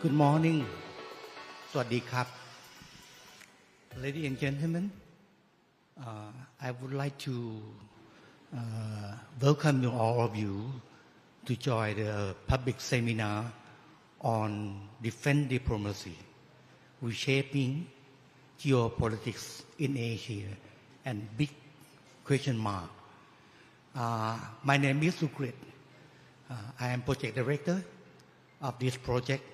Good morning สวัสดีครับ Ladies and gentlemen I would like to welcome you all of you to join the public seminar on defense diplomacy reshaping geopolitics in Asia and big question mark my name is Sukrit I am project director of this project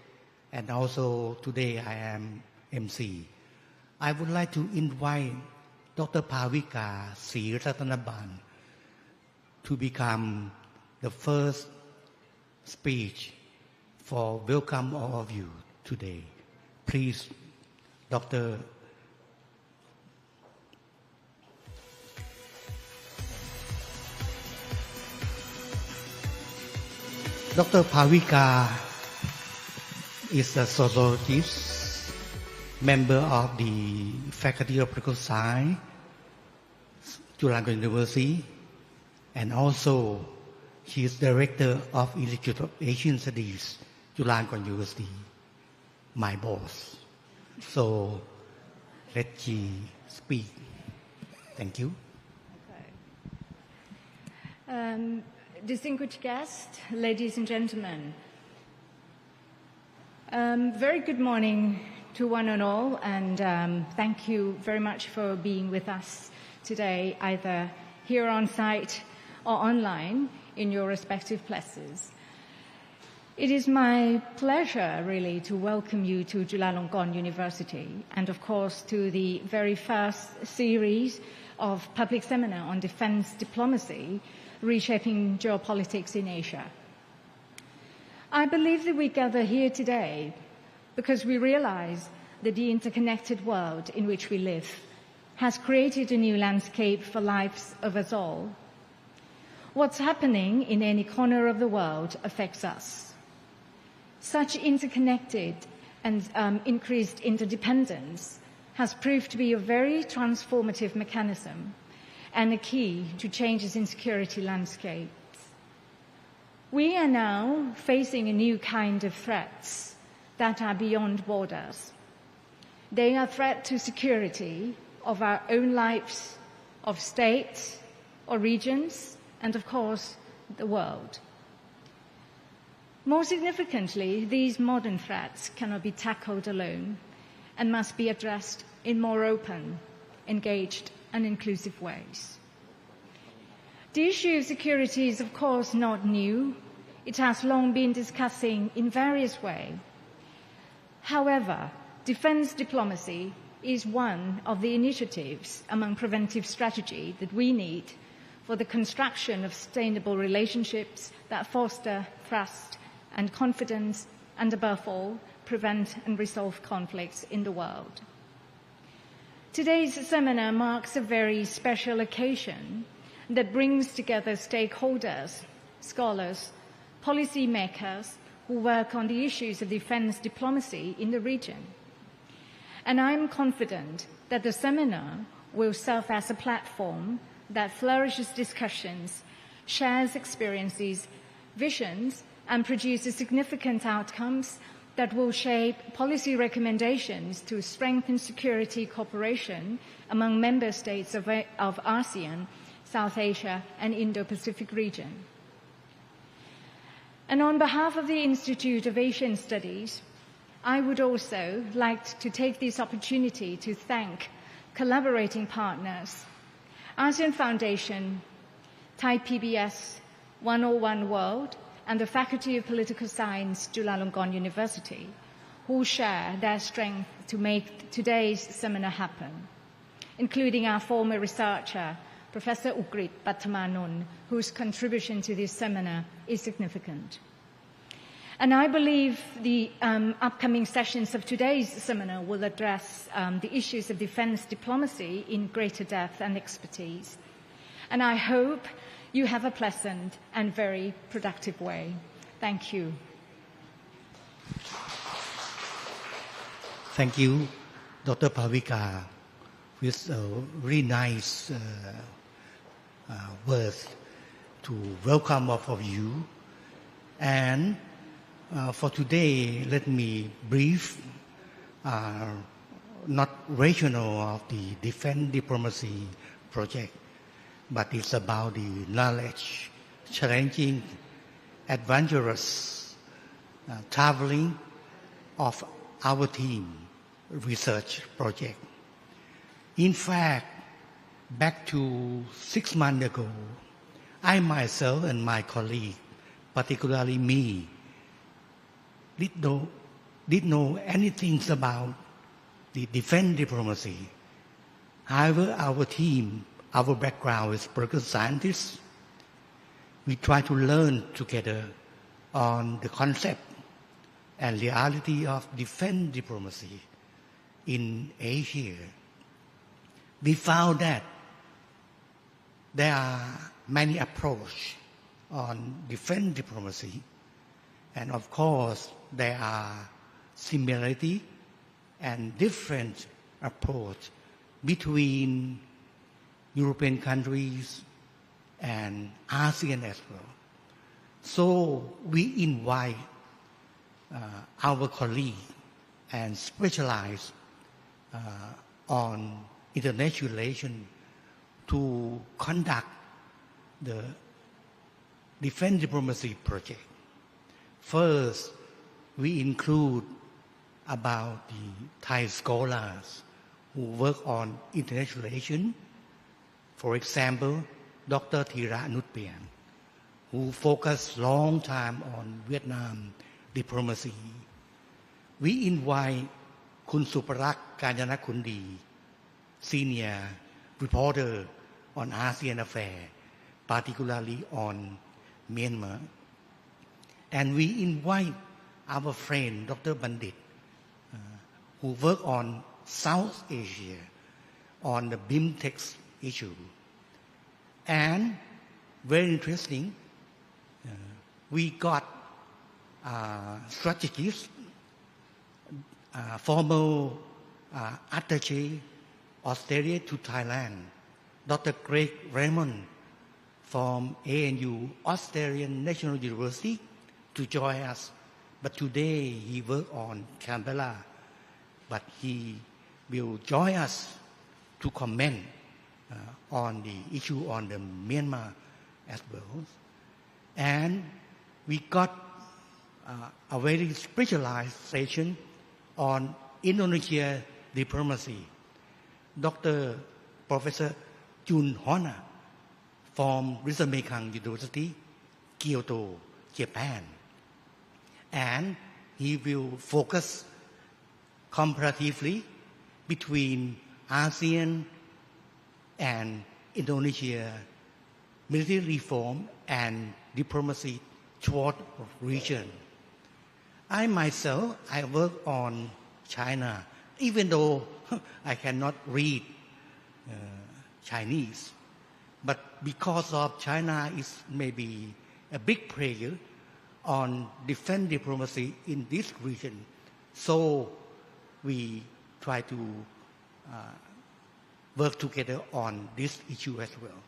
and also today I am MC. I would like to invite Dr. Pavika Sriratanaban to become the first speech for welcome all of you today. Please, Dr. Dr. Pavika is a sociologist, member of the Faculty of Political Science, Chulalongkorn University, and also she is Director of Institute of Asian Studies, Chulalongkorn University, my boss. So let she speak. Thank you. Okay. Distinguished guests, ladies and gentlemen, very good morning to one and all, and thank you very much for being with us today, either here on site or online in your respective places. It is my pleasure, really, to welcome you to Chulalongkorn University, and of course to the very first series of public seminar on defense diplomacy, Reshaping Geopolitics in Asia. I believe that we gather here today because we realize that the interconnected world in which we live has created a new landscape for lives of us all. What's happening in any corner of the world affects us. Such interconnected and increased interdependence has proved to be a very transformative mechanism and a key to changes in security landscapes. We are now facing a new kind of threats that are beyond borders. They are a threat to security of our own lives, of states or regions, and of course, the world. More significantly, these modern threats cannot be tackled alone and must be addressed in more open, engaged, and inclusive ways. The issue of security is, of course, not new. It has long been discussing in various ways. However, defense diplomacy is one of the initiatives among preventive strategy that we need for the construction of sustainable relationships that foster trust and confidence, and above all, prevent and resolve conflicts in the world. Today's seminar marks a very special occasion that brings together stakeholders, scholars, policy makers who work on the issues of defense diplomacy in the region. And I'm confident that the seminar will serve as a platform that flourishes discussions, shares experiences, visions, and produces significant outcomes that will shape policy recommendations to strengthen security cooperation among member states of ASEAN, South Asia, and Indo-Pacific region. And on behalf of the Institute of Asian Studies, I would also like to take this opportunity to thank collaborating partners, ASEAN Foundation, Thai PBS, 101 World, and the Faculty of Political Science, Chulalongkorn University, who share their strength to make today's seminar happen, including our former researcher, Professor Ukrit Patthamanon, whose contribution to this seminar is significant. And I believe the upcoming sessions of today's seminar will address the issues of defense diplomacy in greater depth and expertise. And I hope you have a pleasant and very productive way. Thank you. Thank you, Dr. Pavika, with a really nice words to welcome all of you. And For today, let me brief, not rational of the defense diplomacy project, but it's about the knowledge, challenging, adventurous, traveling of our team research project. In fact, back to 6 months ago, I myself and my colleague, particularly me, did know anything about the defense diplomacy. However, our team, our background is political scientists. We try to learn together on the concept and reality of defense diplomacy in Asia. We found that there are many approaches on defense diplomacy, and of course there are similarity and different approach between European countries and ASEAN as well. So we invite our colleagues and specialize on international relations to conduct the defense diplomacy project. First, we include about the Thai scholars who work on international relations. For example, Dr. Thira Nutpian, who focused long time on Vietnam diplomacy. We invite Kun Suparak Kanyanakundi, senior reporter on ASEAN affairs, particularly on Myanmar. And we invite our friend Dr. Bandit, who work on South Asia, on the BIMTEX issue. And very interesting, we got strategists, former attaché Australia to Thailand, Dr. Craig Raymond from ANU, Australian National University, to join us. But today he works on Canberra, but he will join us to comment on the issue on the Myanmar as well. And we got a very specialized session on Indonesia diplomacy. Dr. Professor Jun Hona from Reshaping University, Kyoto, Japan. And he will focus comparatively between ASEAN and Indonesia military reform and diplomacy toward region. I myself, I work on China, even though I cannot read Chinese. But because of China is maybe a big player on defense diplomacy in this region, so we try to work together on this issue as well.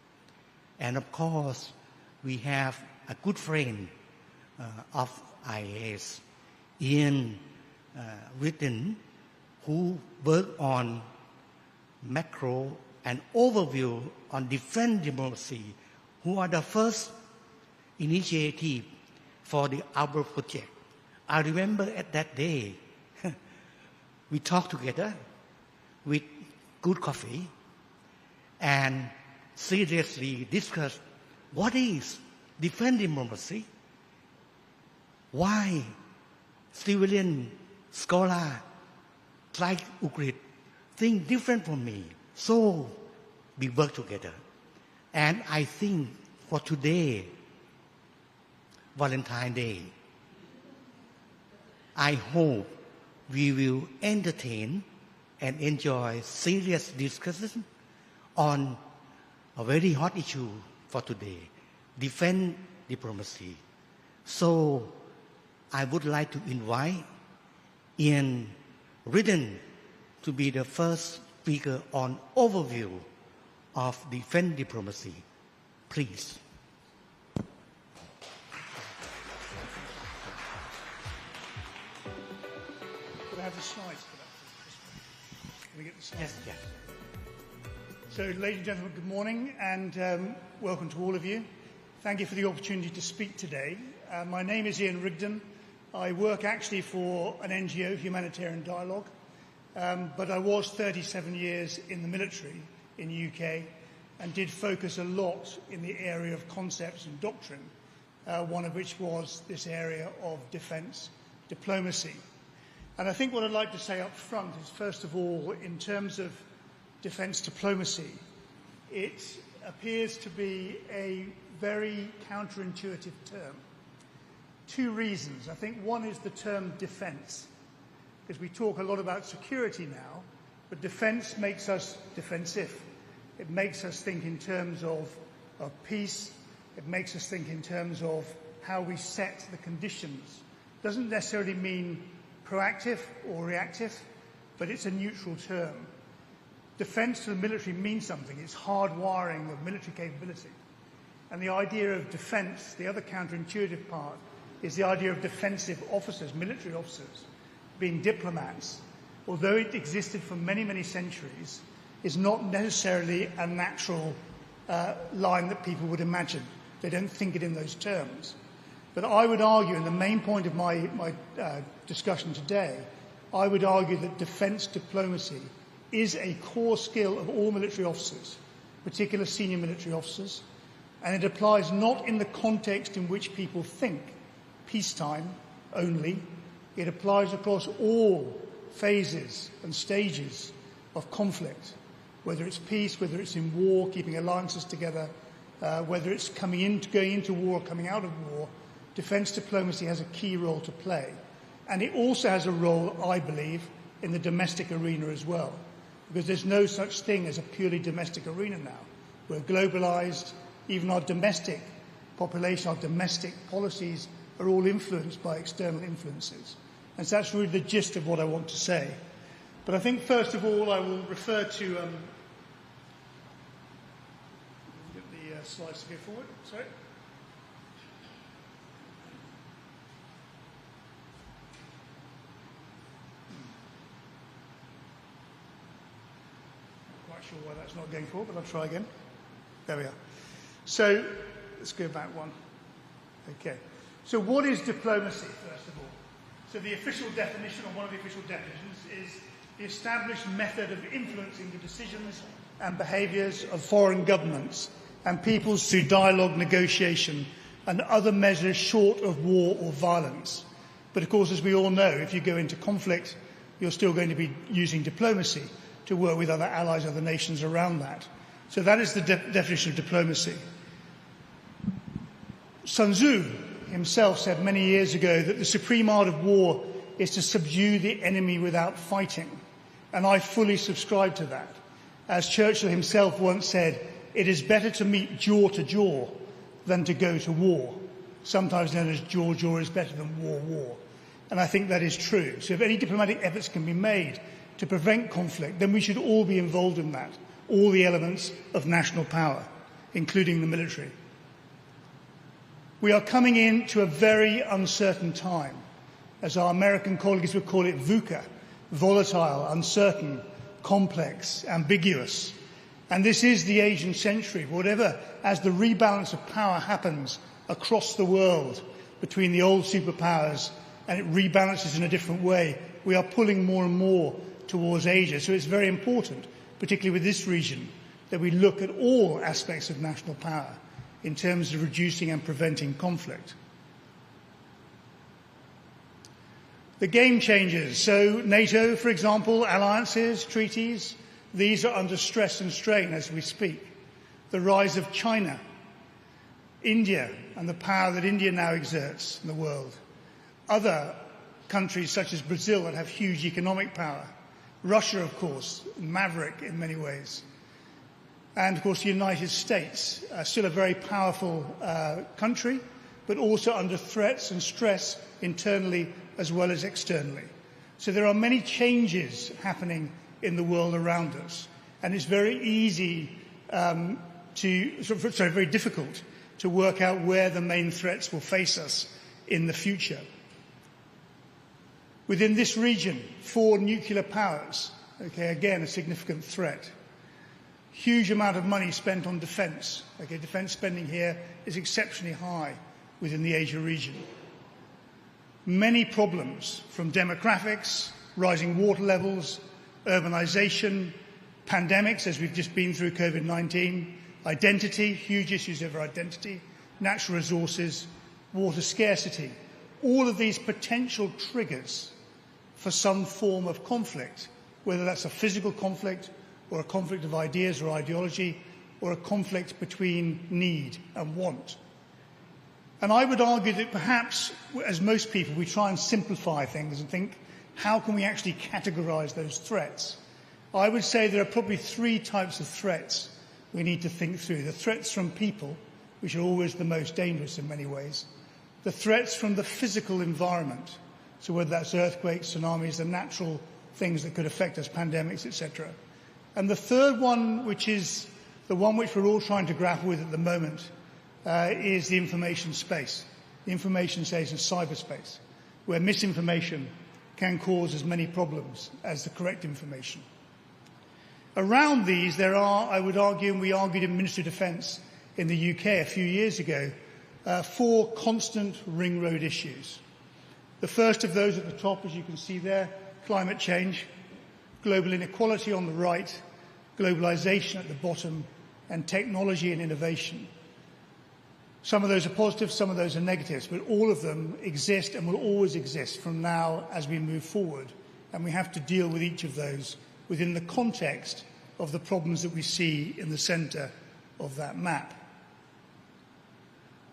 And of course, we have a good friend of IAS, Ian Witten, who worked on macro and overview on defense diplomacy, who are the first initiative for the Arbor project. I remember at that day, we talked together with good coffee and seriously discussed what is defense diplomacy, why civilian scholar like Ukrit think different from me. So we work together. And I think for today, Valentine's Day, I hope we will entertain and enjoy serious discussion on a very hot issue for today, defense diplomacy. So I would like to invite Ian Ridden to be the first speaker on overview of defense diplomacy. Please. the slides for that? Can we get the slides? Yes. So, ladies and gentlemen, good morning and welcome to all of you. Thank you for the opportunity to speak today. My name is Ian Rigdon. I work actually for an NGO, Humanitarian Dialogue, but I was 37 years in the military in the UK and did focus a lot in the area of concepts and doctrine, one of which was this area of defence diplomacy. And I think what I'd like to say up front is, first of all, in terms of defence diplomacy, it appears to be a very counterintuitive term. Two reasons. I think one is the term defence, because we talk a lot about security now, but defence makes us defensive. It makes us think in terms of peace. It makes us think in terms of how we set the conditions. Doesn't necessarily mean proactive or reactive, but it's a neutral term. Defence to the military means something. It's hardwiring of military capability. And the idea of defence, the other counterintuitive part, is the idea of defensive officers, military officers, being diplomats. Although it existed for many, many centuries, is not necessarily a natural line that people would imagine. They don't think it in those terms. But I would argue, and the main point of my discussion today, I would argue that defence diplomacy is a core skill of all military officers, particularly senior military officers, and it applies not in the context in which people think, peacetime only. It applies across all phases and stages of conflict, whether it's peace, whether it's in war, keeping alliances together, whether it's going into war or coming out of war. Defence diplomacy has a key role to play. And it also has a role, I believe, in the domestic arena as well, because there's no such thing as a purely domestic arena now. We're globalised. Even our domestic population, our domestic policies are all influenced by external influences. And so that's really the gist of what I want to say. But I think, first of all, I will refer to... get the slides to go forward. Sorry. Not quite sure why that's not going forward, but I'll try again. There we are. So, let's go back one. Okay. So what is diplomacy, first of all? So the official definition, or one of the official definitions, is the established method of influencing the decisions and behaviours of foreign governments and peoples through dialogue, negotiation and other measures short of war or violence. But of course, as we all know, if you go into conflict, you're still going to be using diplomacy to work with other allies, other nations around that. So that is the definition of diplomacy. Sun Tzu himself said many years ago that the supreme art of war is to subdue the enemy without fighting. And I fully subscribe to that. As Churchill himself once said, it is better to meet jaw to jaw than to go to war. Sometimes known as jaw is better than war. And I think that is true. So if any diplomatic efforts can be made to prevent conflict, then we should all be involved in that. All the elements of national power, including the military. We are coming into a very uncertain time, as our American colleagues would call it VUCA, volatile, uncertain, complex, ambiguous. And this is the Asian century. Whatever, as the rebalance of power happens across the world between the old superpowers and it rebalances in a different way, we are pulling more and more towards Asia. So it's very important, particularly with this region, that we look at all aspects of national power in terms of reducing and preventing conflict. The game changes. So NATO, for example, alliances, treaties, these are under stress and strain as we speak. The rise of China, India, and the power that India now exerts in the world. Other countries such as Brazil that have huge economic power. Russia, of course, maverick in many ways. And, of course, the United States, still a very powerful country, but also under threats and stress internally as well as externally. So there are many changes happening in the world around us. And it's very very difficult to work out where the main threats will face us in the future. Within this region, 4 nuclear powers, okay, again a significant threat. Huge amount of money spent on defence. Okay, defence spending here is exceptionally high within the Asia region. Many problems, from demographics, rising water levels, urbanisation, pandemics, as we've just been through COVID-19, identity, huge issues over identity, natural resources, water scarcity. All of these potential triggers for some form of conflict, whether that's a physical conflict or a conflict of ideas or ideology, or a conflict between need and want. And I would argue that perhaps, as most people, we try and simplify things and think, how can we actually categorise those threats? I would say there are probably 3 types of threats we need to think through. The threats from people, which are always the most dangerous in many ways. The threats from the physical environment, so whether that's earthquakes, tsunamis, the natural things that could affect us, pandemics, etc. And the third one, which is the one which we're all trying to grapple with at the moment, is the information space. The information space and cyberspace, where misinformation can cause as many problems as the correct information. Around these, there are, I would argue, and we argued in Ministry of Defence in the UK a few years ago, 4 constant ring road issues. The first of those at the top, as you can see there, climate change, global inequality on the right, globalisation at the bottom, and technology and innovation. Some of those are positive, some of those are negatives, but all of them exist and will always exist from now as we move forward. And we have to deal with each of those within the context of the problems that we see in the centre of that map.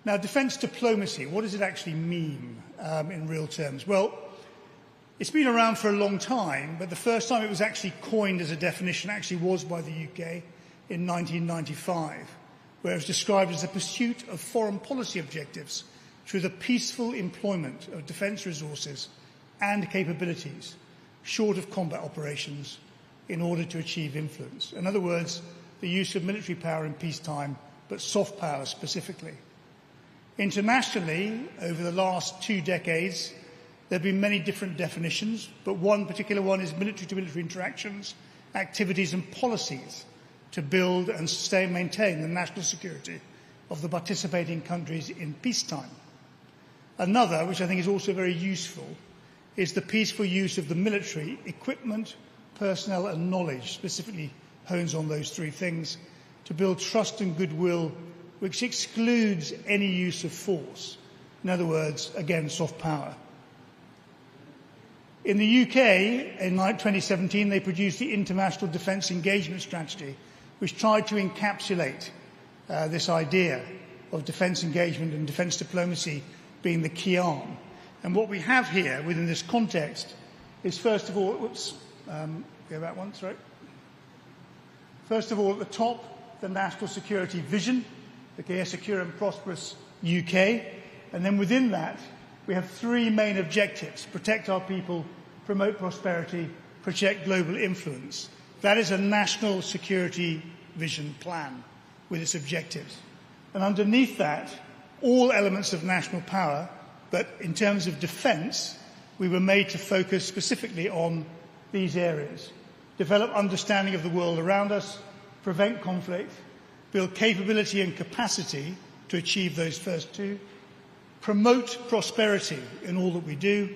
Now, defence diplomacy, what does it actually mean in real terms? Well, it's been around for a long time, but the first time it was actually coined as a definition actually was by the UK in 1995, where it was described as the pursuit of foreign policy objectives through the peaceful employment of defence resources and capabilities, short of combat operations, in order to achieve influence. In other words, the use of military power in peacetime, but soft power specifically. Internationally, over the last 2 decades, there have been many different definitions, but one particular one is military-to-military interactions, activities and policies to build and sustain, maintain the national security of the participating countries in peacetime. Another, which I think is also very useful, is the peaceful use of the military equipment, personnel and knowledge, specifically hones on those 3 things, to build trust and goodwill, which excludes any use of force. In other words, again, soft power. In the UK, in 2017, they produced the International Defence Engagement Strategy, which tried to encapsulate this idea of defence engagement and defence diplomacy being the key arm. And what we have here within this context is, first of all, go back once, right? First of all, at the top, the national security vision, okay, a secure and prosperous UK. And then within that, we have 3 main objectives: protect our people, promote prosperity, project global influence. That is a national security vision plan with its objectives. And underneath that, all elements of national power, but in terms of defence, we were made to focus specifically on these areas: develop understanding of the world around us, prevent conflict, build capability and capacity to achieve those first 2, promote prosperity in all that we do,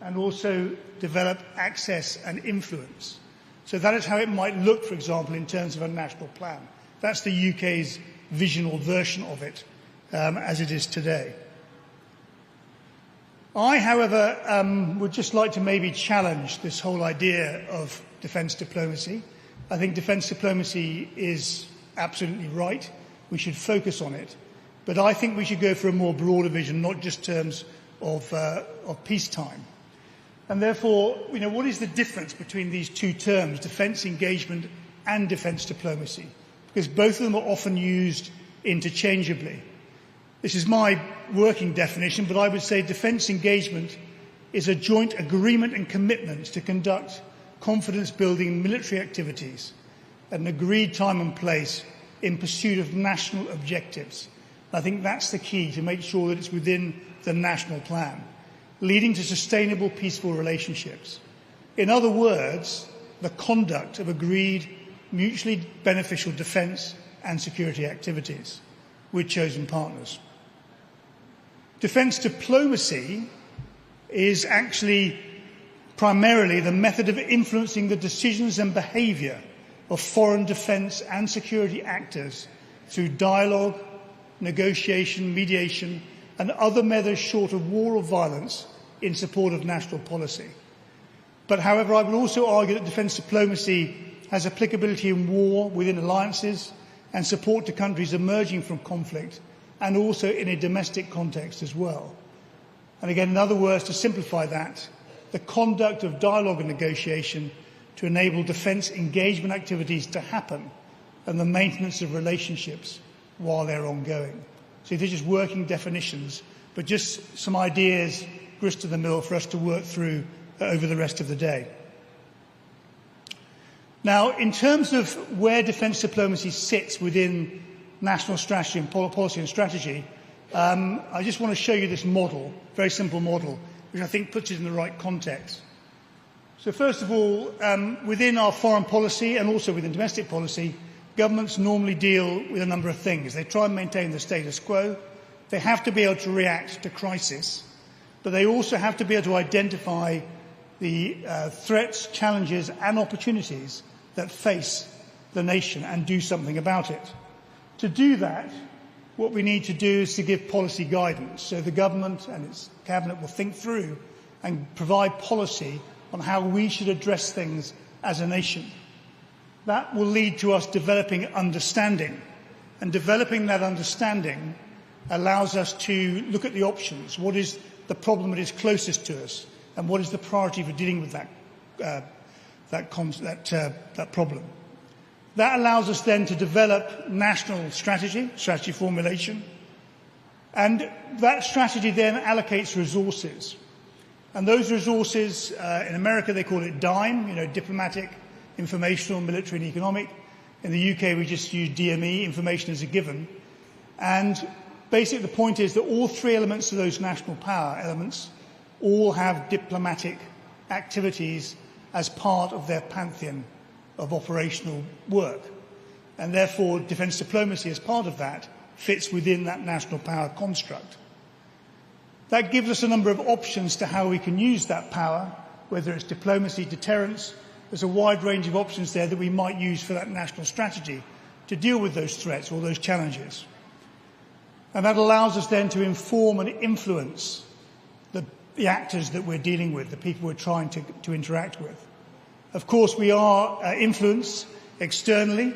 and also develop access and influence. So that is how it might look, for example, in terms of a national plan. That's the UK's vision or version of it as it is today. I, however, would just like to maybe challenge this whole idea of defence diplomacy. I think defence diplomacy is absolutely right. We should focus on it. But I think we should go for a more broader vision, not just terms of peacetime. And therefore, what is the difference between these 2 terms, defence engagement and defence diplomacy? Because both of them are often used interchangeably. This is my working definition, but I would say defence engagement is a joint agreement and commitment to conduct confidence-building military activities at an agreed time and place in pursuit of national objectives. I think that's the key, to make sure that it's within the national plan. leading to sustainable, peaceful relationships. In other words, the conduct of agreed, mutually beneficial defence and security activities with chosen partners. Defence diplomacy is actually primarily the method of influencing the decisions and behaviour of foreign defence and security actors through dialogue, negotiation, mediation and other methods short of war or violence in support of national policy. But however, I would also argue that defence diplomacy has applicability in war, within alliances and support to countries emerging from conflict, and also in a domestic context as well. And again, in other words, to simplify that, the conduct of dialogue and negotiation to enable defence engagement activities to happen and the maintenance of relationships while they're ongoing. So these are just working definitions, but just some ideas, grist to the mill, for us to work through over the rest of the day. Now, in terms of where defence diplomacy sits within national strategy and policy and strategy, I just want to show you this model, very simple model, which I think puts it in the right context. So first of all, within our foreign policy and also within domestic policy, governments normally deal with a number of things. They try and maintain the status quo. They have to be able to react to crisis, but they also have to be able to identify the threats, challenges and opportunities that face the nation and do something about it. To do that, what we need to do is to give policy guidance. So the government and its cabinet will think through and provide policy on how we should address things as a nation. That will lead to us developing understanding. And developing that understanding allows us to look at the options. What is the problem that is closest to us? And what is the priority for dealing with that problem? That allows us then to develop national strategy formulation, and that strategy then allocates resources. And those resources, in America they call it DIME, diplomatic, informational, military and economic. In the UK we just use DME, information as a given. And basically the point is that all three elements of those national power elements all have diplomatic activities as part of their pantheon of operational work. And therefore, defence diplomacy as part of that fits within that national power construct. That gives us a number of options to how we can use that power, whether it's diplomacy, deterrence. There's a wide range of options there that we might use for that national strategy to deal with those threats or those challenges. And that allows us then to inform and influence the actors that we're dealing with, the people we're trying to interact with. Of course, we are influenced externally,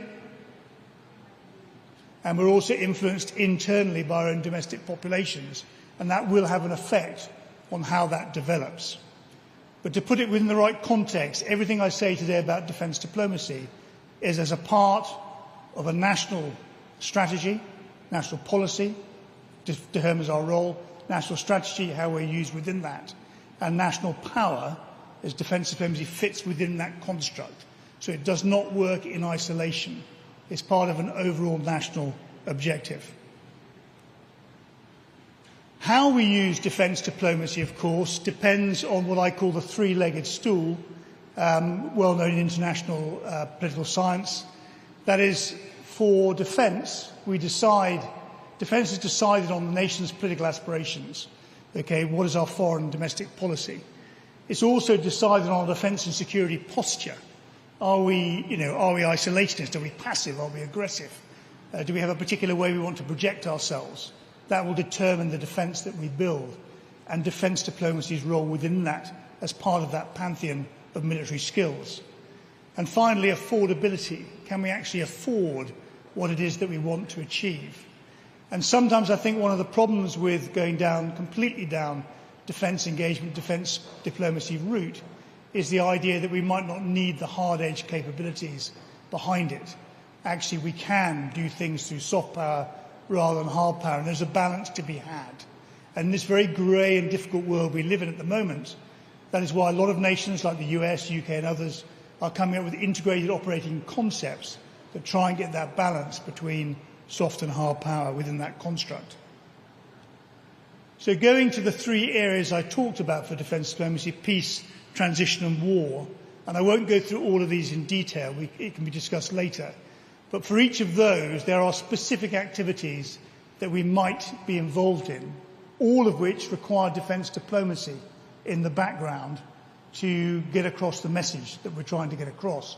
and we're also influenced internally by our own domestic populations, and that will have an effect on how that develops. But to put it within the right context, everything I say today about defence diplomacy is as a part of a national strategy, national policy, determines our role, national strategy, how we're used within that, and national power, as defence diplomacy fits within that construct. So it does not work in isolation. It's part of an overall national objective. How we use defence diplomacy, of course, depends on what I call the three-legged stool, well known in international political science. That is, for defence, defence is decided on the nation's political aspirations. Okay, what is our foreign and domestic policy? It's also decided on a defence and security posture. Are we isolationist? Are we passive? Are we aggressive? Do we have a particular way we want to project ourselves? That will determine the defence that we build, and defence diplomacy's role within that as part of that pantheon of military skills. And finally, affordability. Can we actually afford what it is that we want to achieve? And sometimes I think one of the problems with going completely down defence engagement, defence diplomacy route is the idea that we might not need the hard-edged capabilities behind it. Actually, we can do things through soft power rather than hard power, and there's a balance to be had. And in this very grey and difficult world we live in at the moment, that is why a lot of nations like the US, UK and others are coming up with integrated operating concepts that try and get that balance between soft and hard power within that construct. So going to the three areas I talked about for defence diplomacy: peace, transition and war, and I won't go through all of these in detail, it can be discussed later, but for each of those there are specific activities that we might be involved in, all of which require defence diplomacy in the background to get across the message that we're trying to get across.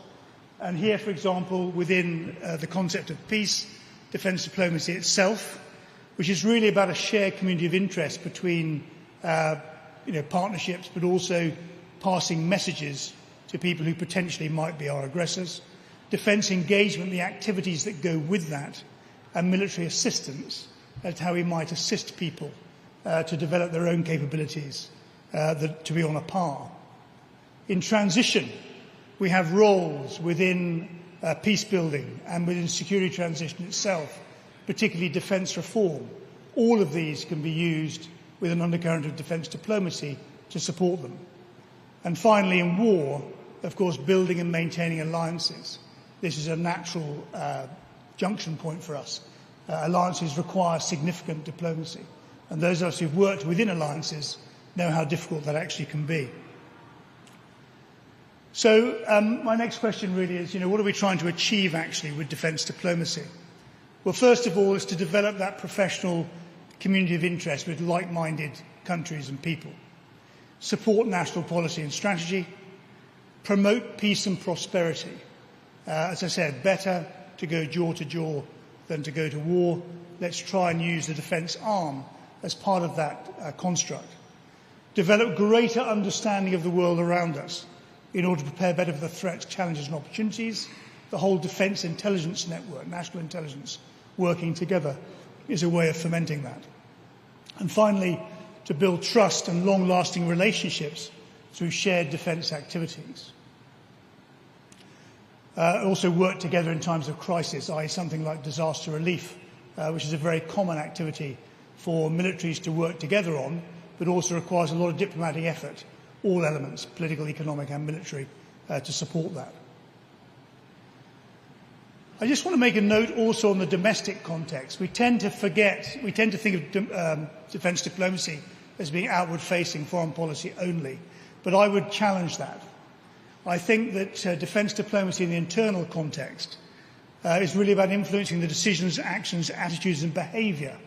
And here, for example, within the concept of peace, defence diplomacy itself, which is really about a shared community of interest between partnerships, but also passing messages to people who potentially might be our aggressors, defence engagement, the activities that go with that, and military assistance, as how we might assist people to develop their own capabilities to be on a par. In transition, we have roles within peace building and within security transition itself, particularly defence reform. All of these can be used with an undercurrent of defence diplomacy to support them. And finally, in war, of course, building and maintaining alliances. This is a natural junction point for us. Alliances require significant diplomacy, and those of us who've worked within alliances know how difficult that actually can be. So my next question really is, what are we trying to achieve actually with defence diplomacy? Well, first of all, is to develop that professional community of interest with like-minded countries and people, support national policy and strategy, promote peace and prosperity. As I said, better to go jaw to jaw than to go to war. Let's try and use the defence arm as part of that construct. Develop greater understanding of the world around us in order to prepare better for the threats, challenges and opportunities. The whole defence intelligence network, national intelligence, working together is a way of fomenting that. And finally, to build trust and long-lasting relationships through shared defence activities. Also work together in times of crisis, i.e. something like disaster relief, which is a very common activity for militaries to work together on, but also requires a lot of diplomatic effort, all elements, political, economic and military, to support that. I just want to make a note also on the domestic context. We tend to think of defence diplomacy as being outward-facing foreign policy only, but I would challenge that. I think that defence diplomacy in the internal context is really about influencing the decisions, actions, attitudes and behaviour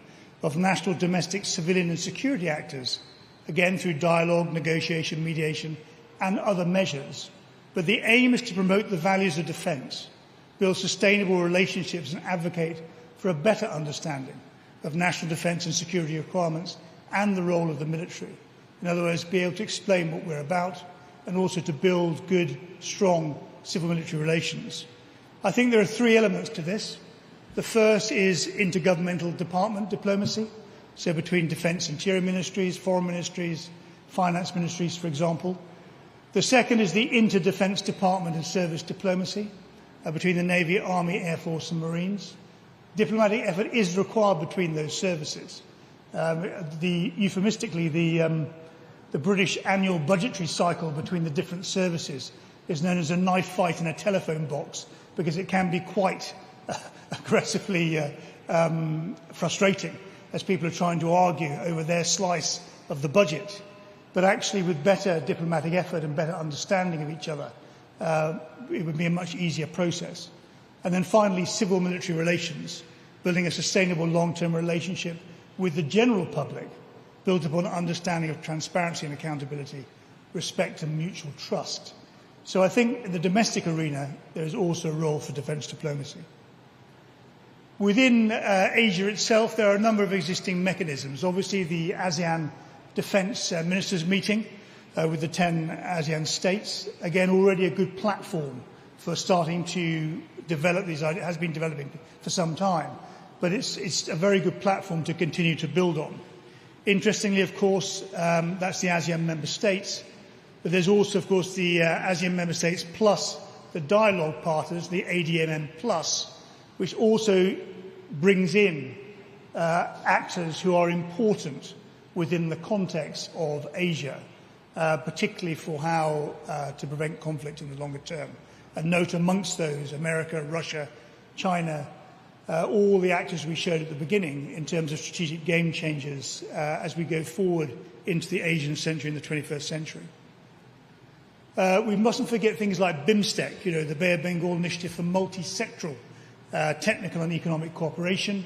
of national, domestic, civilian and security actors, again through dialogue, negotiation, mediation and other measures. But the aim is to promote the values of defence, build sustainable relationships and advocate for a better understanding of national defence and security requirements and the role of the military. In other words, be able to explain what we're about and also to build good, strong civil-military relations. I think there are three elements to this. The first is intergovernmental department diplomacy, so between defence interior ministries, foreign ministries, finance ministries, for example. The second is the inter-defence department and service diplomacy between the Navy, Army, Air Force and Marines. Diplomatic effort is required between those services. Euphemistically, the British annual budgetary cycle between the different services is known as a knife fight in a telephone box, because it can be quite aggressively frustrating as people are trying to argue over their slice of the budget. But actually, with better diplomatic effort and better understanding of each other, it would be a much easier process. And then finally, civil-military relations, building a sustainable long-term relationship with the general public, built upon an understanding of transparency and accountability, respect and mutual trust. So I think in the domestic arena, there is also a role for defence diplomacy. Within Asia itself, there are a number of existing mechanisms. Obviously, the ASEAN Defence Ministers meeting with the 10 ASEAN states, again, already a good platform for starting to develop these ideas. It has been developing for some time, but it's a very good platform to continue to build on. Interestingly, of course, that's the ASEAN member states, but there's also, of course, the ASEAN member states plus the dialogue partners, the ADMM plus, which also brings in actors who are important within the context of Asia, particularly for how to prevent conflict in the longer term. And note amongst those America, Russia, China, all the actors we showed at the beginning in terms of strategic game changers as we go forward into the Asian century and the 21st century. We mustn't forget things like BIMSTEC, the Bay of Bengal Initiative for multi-sectoral technical and economic cooperation.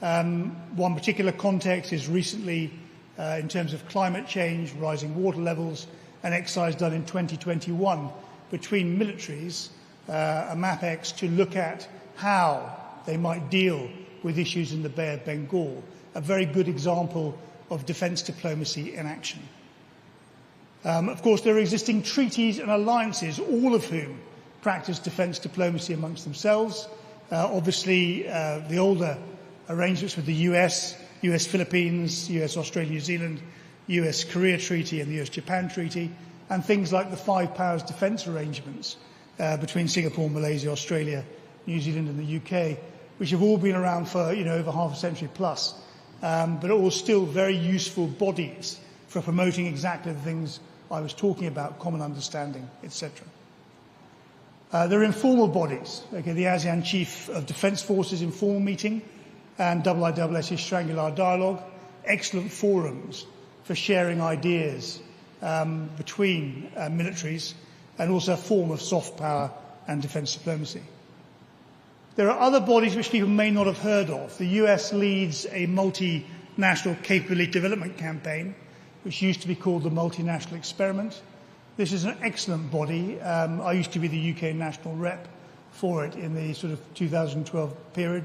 One particular context is recently, in terms of climate change, rising water levels, an exercise done in 2021 between militaries, a MAPEX, to look at how they might deal with issues in the Bay of Bengal, a very good example of defence diplomacy in action. Of course, there are existing treaties and alliances, all of whom practice defence diplomacy amongst themselves. Obviously, the older arrangements with the US Philippines, US Australia New Zealand, US Korea Treaty and the US Japan Treaty, and things like the Five Powers defence arrangements between Singapore, Malaysia, Australia, New Zealand and the UK, which have all been around for over half a century plus, but are all still very useful bodies for promoting exactly the things I was talking about, common understanding, etc. There are informal bodies, the ASEAN Chief of Defence Forces informal meeting and IISS Strangular Dialogue, excellent forums for sharing ideas between militaries and also a form of soft power and defence diplomacy. There are other bodies which people may not have heard of. The US leads a multinational capability development campaign, which used to be called the Multinational Experiment. This is an excellent body. I used to be the UK national rep for it in the sort of 2012 period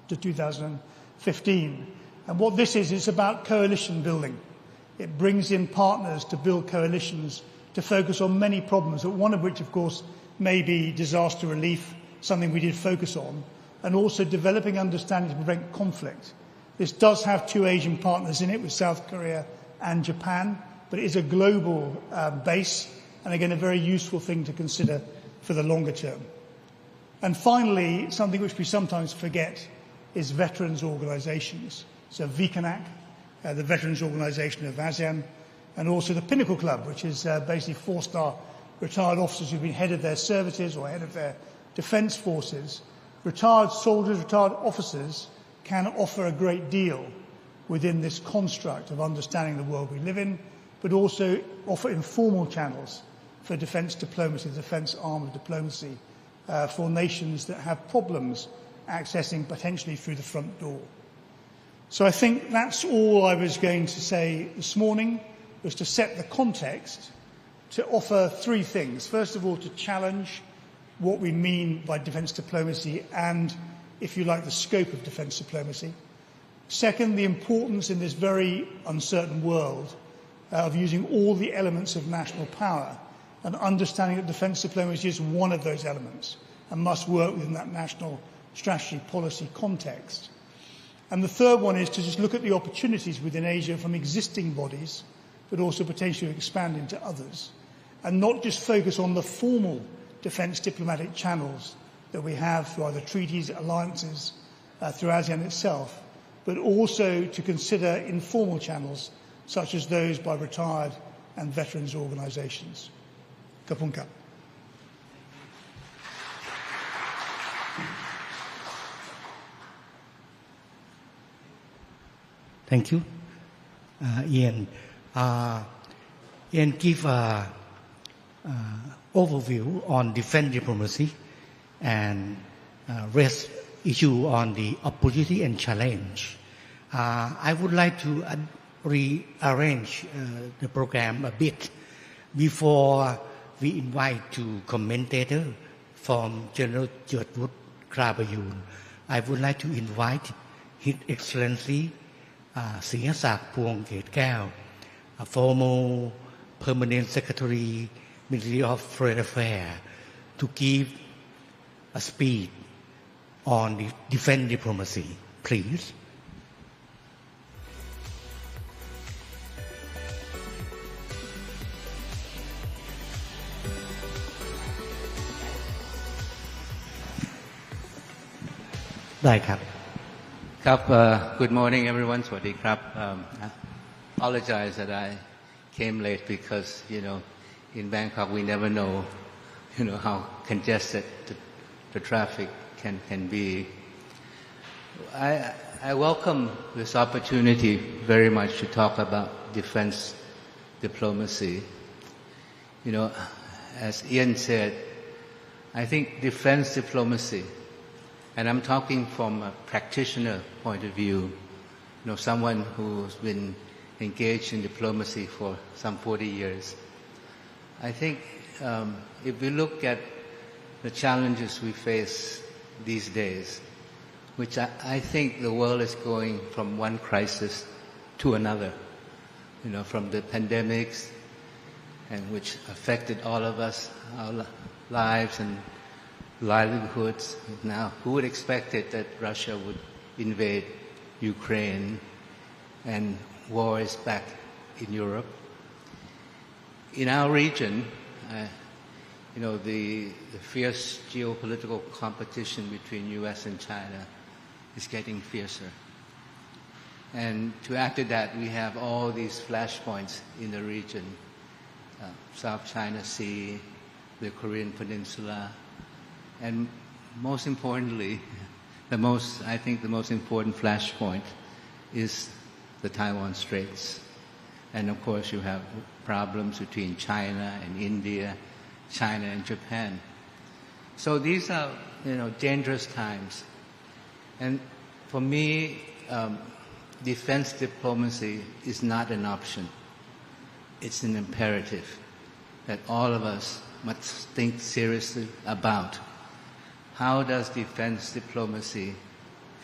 to 2015. And what this is, it's about coalition building. It brings in partners to build coalitions to focus on many problems, one of which, of course, may be disaster relief, something we did focus on, and also developing understanding to prevent conflict. This does have two Asian partners in it, with South Korea and Japan, but it is a global base, and again, a very useful thing to consider for the longer term. And finally, something which we sometimes forget is veterans' organisations. So VCANAC, the Veterans Organisation of ASEAN, and also the Pinnacle Club, which is basically four-star retired officers who've been head of their services or head of their defence forces. Retired soldiers, retired officers can offer a great deal within this construct of understanding the world we live in, but also offer informal channels for defence diplomacy, the defence arm of diplomacy, for nations that have problems accessing potentially through the front door. So I think that's all I was going to say this morning, was to set the context, to offer three things. First of all, to challenge what we mean by defence diplomacy and, if you like, the scope of defence diplomacy. Second, the importance in this very uncertain world of using all the elements of national power and understanding that defence diplomacy is one of those elements and must work within that national strategy policy context. And the third one is to just look at the opportunities within Asia from existing bodies, but also potentially expand into others, and not just focus on the formal defence diplomatic channels that we have through either treaties, alliances, through ASEAN itself, but also to consider informal channels such as those by retired and veterans organisations. Ka punka. Thank you, Ian. Ian give an overview on defence diplomacy and raise issue on the opportunity and challenge. I would like to rearrange the program a bit before we invite to commentator from General Jertwood Krabayun. I would like to invite His Excellency Sinhasak Puong Khaew, a former Permanent Secretary, Ministry of Foreign Affairs, to give a speech on the defence diplomacy, please. Good morning, everyone. Sawasdee krap. I apologize that I came late because, in Bangkok we never know, how congested the traffic can be. I welcome this opportunity very much to talk about defense diplomacy. You know, as Ian said, I think defense diplomacy, and I'm talking from a practitioner point of view, you know, someone who's been engaged in diplomacy for some 40 years. I think if we look at the challenges we face these days, which I think the world is going from one crisis to another, you know, from the pandemics, and which affected all of us, our lives and livelihoods. Now, who would expect it that Russia would invade Ukraine and war is back in Europe? In our region, you know, the fierce geopolitical competition between U.S. and China is getting fiercer. And to add to that, we have all these flashpoints in the region, South China Sea, the Korean Peninsula, and most importantly, I think the most important flashpoint is the Taiwan Straits. And of course you have problems between China and India, China and Japan. So these are, you know, dangerous times. And for me, defense diplomacy is not an option. It's an imperative that all of us must think seriously about. How does defense diplomacy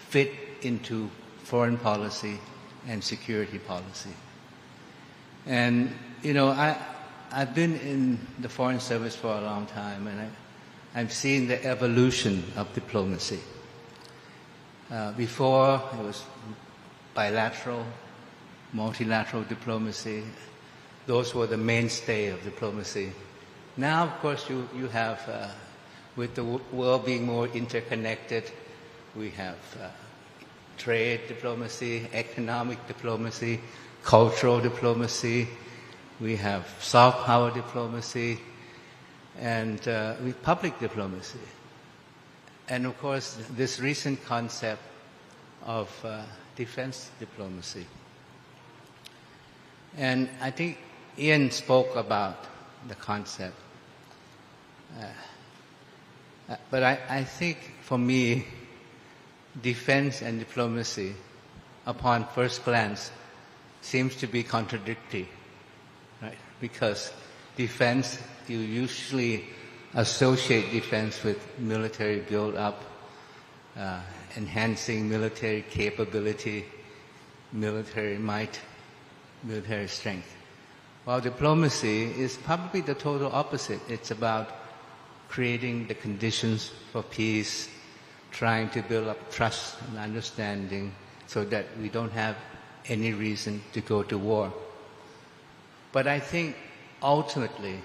fit into foreign policy and security policy? And, you know, I've been in the Foreign Service for a long time, and I've seen the evolution of diplomacy. Before, it was bilateral, multilateral diplomacy. Those were the mainstay of diplomacy. Now, of course, you have, with the world being more interconnected, we have trade diplomacy, economic diplomacy, cultural diplomacy, we have soft power diplomacy, and public diplomacy. And of course, this recent concept of defense diplomacy. And I think Ian spoke about the concept. But I think for me, defense and diplomacy, upon first glance, seems to be contradictory, right? Because defense, you usually associate defense with military build-up, enhancing military capability, military might, military strength. While diplomacy is probably the total opposite. It's about creating the conditions for peace, trying to build up trust and understanding so that we don't have any reason to go to war. But I think ultimately,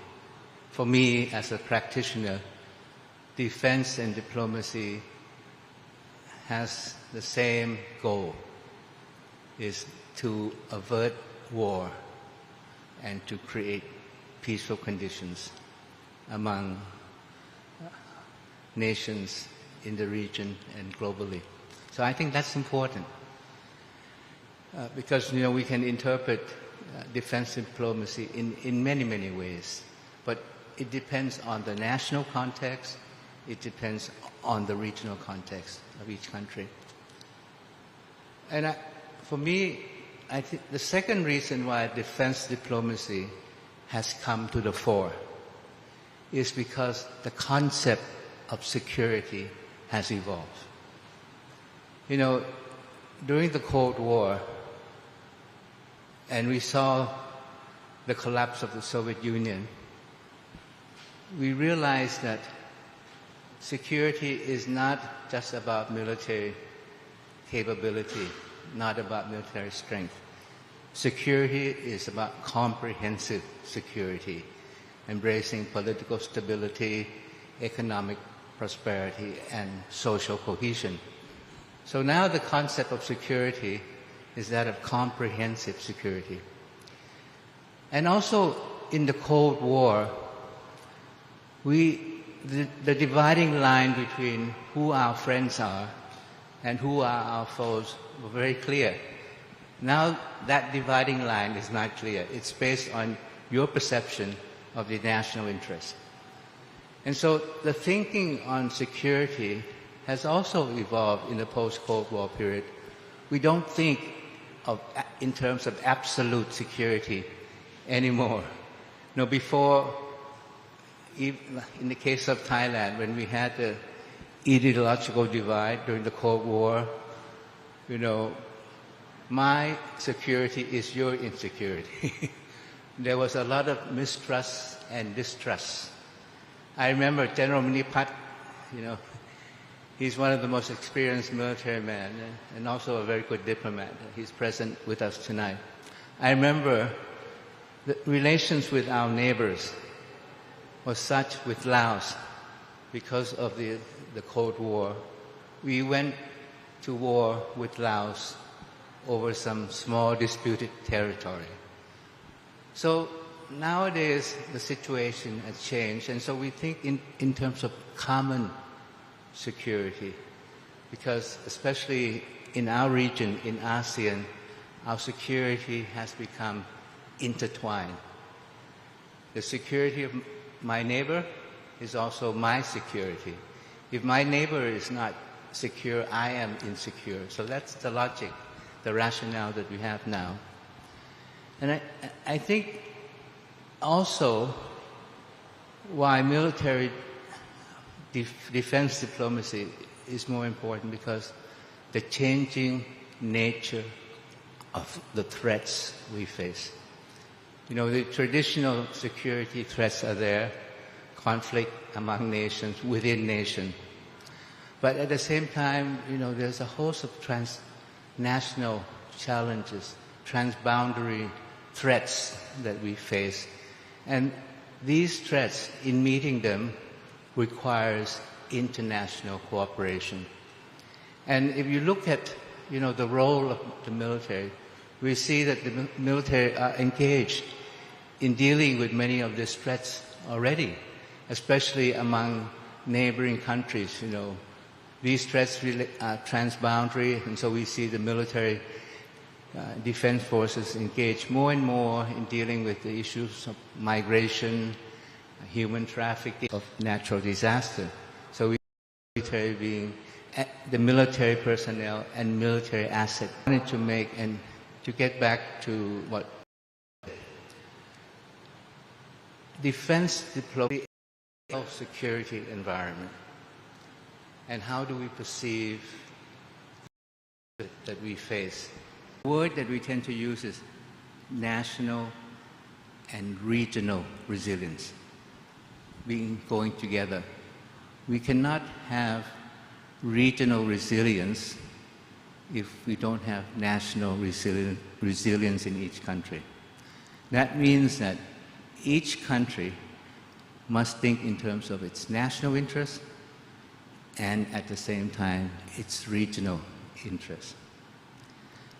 for me as a practitioner, defense and diplomacy has the same goal, is to avert war and to create peaceful conditions among nations in the region and globally. So I think that's important because, you know, we can interpret defense diplomacy in many, many ways. But it depends on the national context, it depends on the regional context of each country. And for me, I think the second reason why defense diplomacy has come to the fore is because the concept of security has evolved. You know, during the Cold War, and we saw the collapse of the Soviet Union, we realized that security is not just about military capability, not about military strength. Security is about comprehensive security, embracing political stability, economic prosperity, and social cohesion. So now the concept of security is that of comprehensive security. And also in the Cold War, the dividing line between who our friends are and who are our foes were very clear. Now that dividing line is not clear. It's based on your perception of the national interest. And so the thinking on security has also evolved in the post-Cold War period. We don't think of in terms of absolute security anymore. You know, before, in the case of Thailand, when we had the ideological divide during the Cold War, you know, my security is your insecurity. There was a lot of mistrust and distrust. I remember General Minipat, you know, he's one of the most experienced military men and also a very good diplomat. He's present with us tonight. I remember the relations with our neighbors was such with Laos because of the Cold War. We went to war with Laos over some small disputed territory. So nowadays the situation has changed, and so we think in terms of common security, because especially in our region, in ASEAN, our security has become intertwined. The security of my neighbor is also my security. If my neighbor is not secure, I am insecure. So that's the logic, the rationale that we have now. And I think also why military defense diplomacy is more important, because the changing nature of the threats we face. You know, the traditional security threats are there, conflict among nations, within nations. But at the same time, you know, there's a host of transnational challenges, transboundary threats that we face. And these threats, in meeting them, requires international cooperation. And if you look at, you know, the role of the military, we see that the military are engaged in dealing with many of these threats already, especially among neighboring countries. You know, these threats really are transboundary, and so we see the military defense forces engage more and more in dealing with the issues of migration, human trafficking, of natural disaster. So we military being the military personnel and military asset. I wanted to make, and to get back to what defense diplomacy, security environment, and how do we perceive that we face. The word that we tend to use is national and regional resilience, being going together. We cannot have regional resilience if we don't have national resilience in each country. That means that each country must think in terms of its national interest and at the same time its regional interest.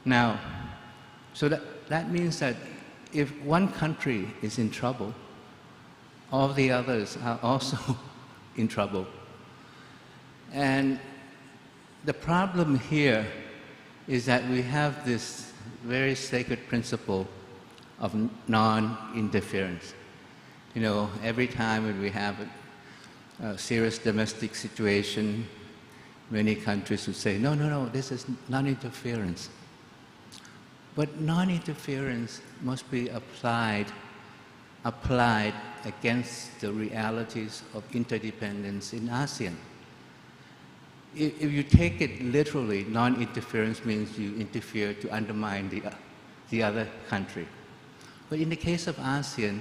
Now, so that means that if one country is in trouble, all the others are also in trouble. And the problem here is that we have this very sacred principle of non-interference. You know, every time when we have a serious domestic situation, many countries would say, no, no, no, this is non-interference. But non-interference must be applied against the realities of interdependence in ASEAN. If you take it literally, non-interference means you interfere to undermine the other country. But in the case of ASEAN,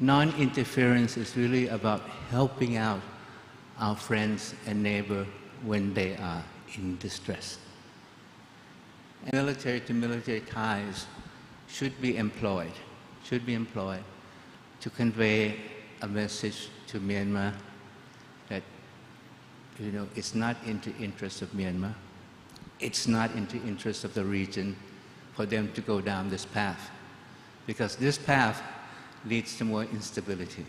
non-interference is really about helping out our friends and neighbors when they are in distress. Military to military ties should be employed to convey a message to Myanmar that, you know, it's not in the interest of Myanmar, it's not in the interest of the region for them to go down this path, because this path leads to more instability.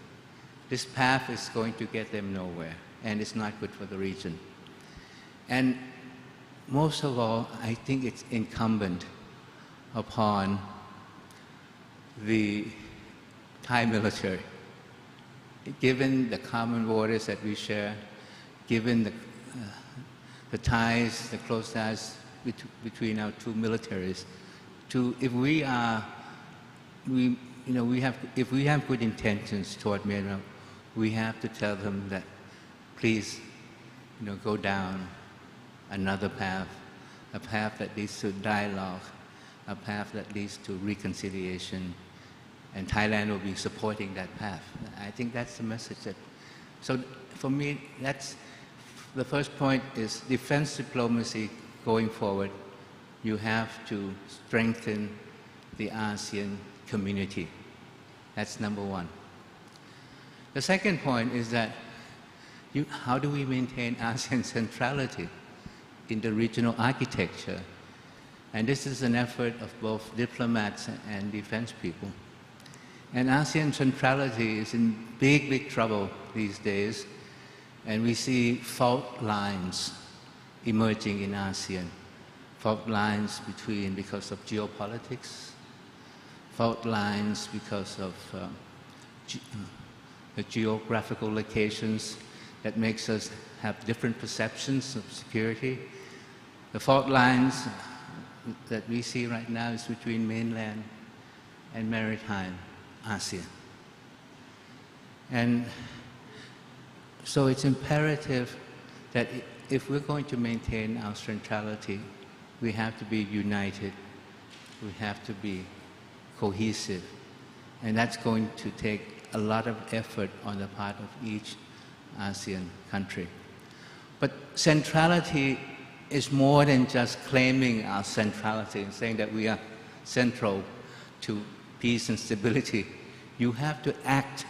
This path is going to get them nowhere, and it's not good for the region. And most of all, I think it's incumbent upon the Thai military, given the common borders that we share, given the ties, the close ties between our two militaries, if we have good intentions toward Myanmar, we have to tell them that please, go down another path, a path that leads to dialogue, a path that leads to reconciliation, and Thailand will be supporting that path. I think that's the message so for me, that's the first point is defense diplomacy going forward. You have to strengthen the ASEAN community. That's number one. The second point is that how do we maintain ASEAN centrality in the regional architecture? And this is an effort of both diplomats and defense people. And ASEAN centrality is in big trouble these days, and we see fault lines emerging in ASEAN. Fault lines because of geopolitics, fault lines because of the geographical locations that makes us have different perceptions of security. The fault lines that we see right now is between mainland and maritime ASEAN. And so it's imperative that if we're going to maintain our centrality, we have to be united, we have to be cohesive, and that's going to take a lot of effort on the part of each ASEAN country. But centrality is more than just claiming our centrality and saying that we are central to peace and stability. You have to act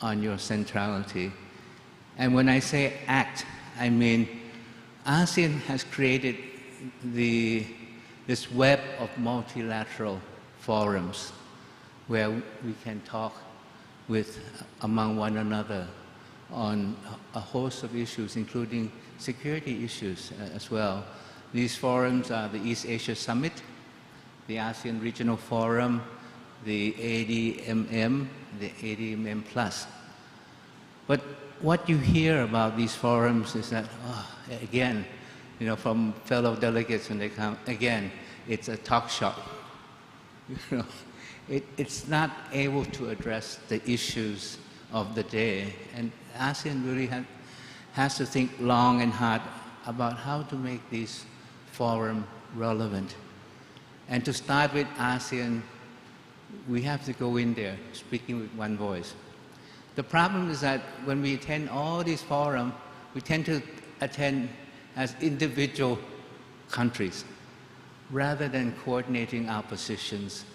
on your centrality. And when I say act, I mean ASEAN has created this web of multilateral forums where we can talk among one another on a host of issues, including security issues as well. These forums are the East Asia Summit, the ASEAN Regional Forum, the ADMM, the ADMM Plus. But what you hear about these forums is that, again, from fellow delegates when they come, again, it's a talk shop. It's not able to address the issues of the day. And ASEAN really has to think long and hard about how to make these forums relevant. And to start with ASEAN, we have to go in there speaking with one voice. The problem is that when we attend all these forums, we tend to attend as individual countries rather than coordinating our positions,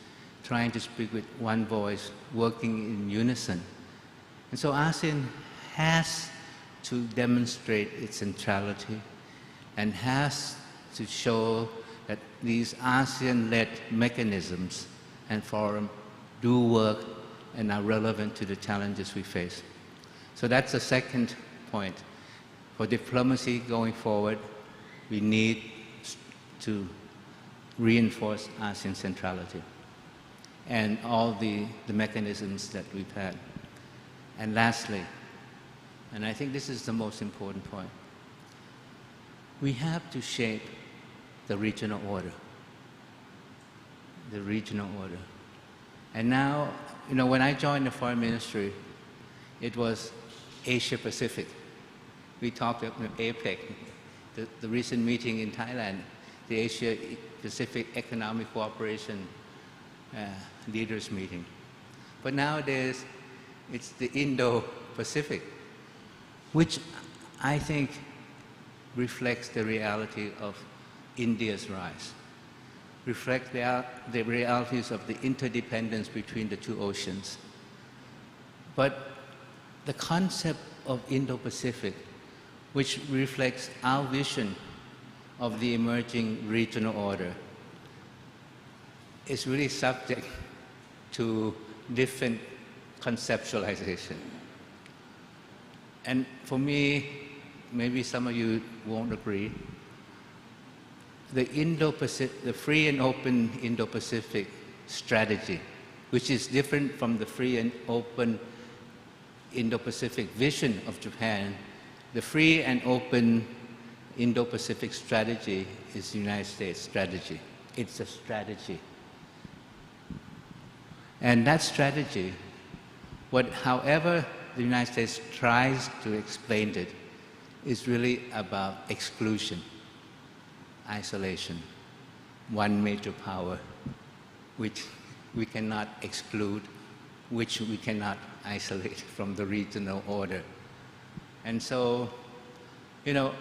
trying to speak with one voice, working in unison. And so ASEAN has to demonstrate its centrality and has to show that these ASEAN-led mechanisms and forums do work and are relevant to the challenges we face. So that's the second point. For diplomacy going forward, we need to reinforce ASEAN centrality and all the mechanisms that we've had. And lastly, and I think this is the most important point, we have to shape the regional order. The regional order. And now, when I joined the foreign ministry, it was Asia Pacific. We talked about APEC, the recent meeting in Thailand, the Asia Pacific Economic Cooperation leaders meeting. But nowadays, it's the Indo-Pacific, which I think reflects the reality of India's rise, reflects the realities of the interdependence between the two oceans. But the concept of Indo-Pacific, which reflects our vision of the emerging regional order, is really subject to different conceptualization. And for me, maybe some of you won't agree, the free and open Indo-Pacific strategy, which is different from the free and open Indo-Pacific vision of Japan. The free and open Indo-Pacific strategy is the United States strategy. It's a strategy. And that strategy, however the United States tries to explain it, is really about exclusion, isolation, one major power, which we cannot exclude, which we cannot isolate from the regional order. And so, you know,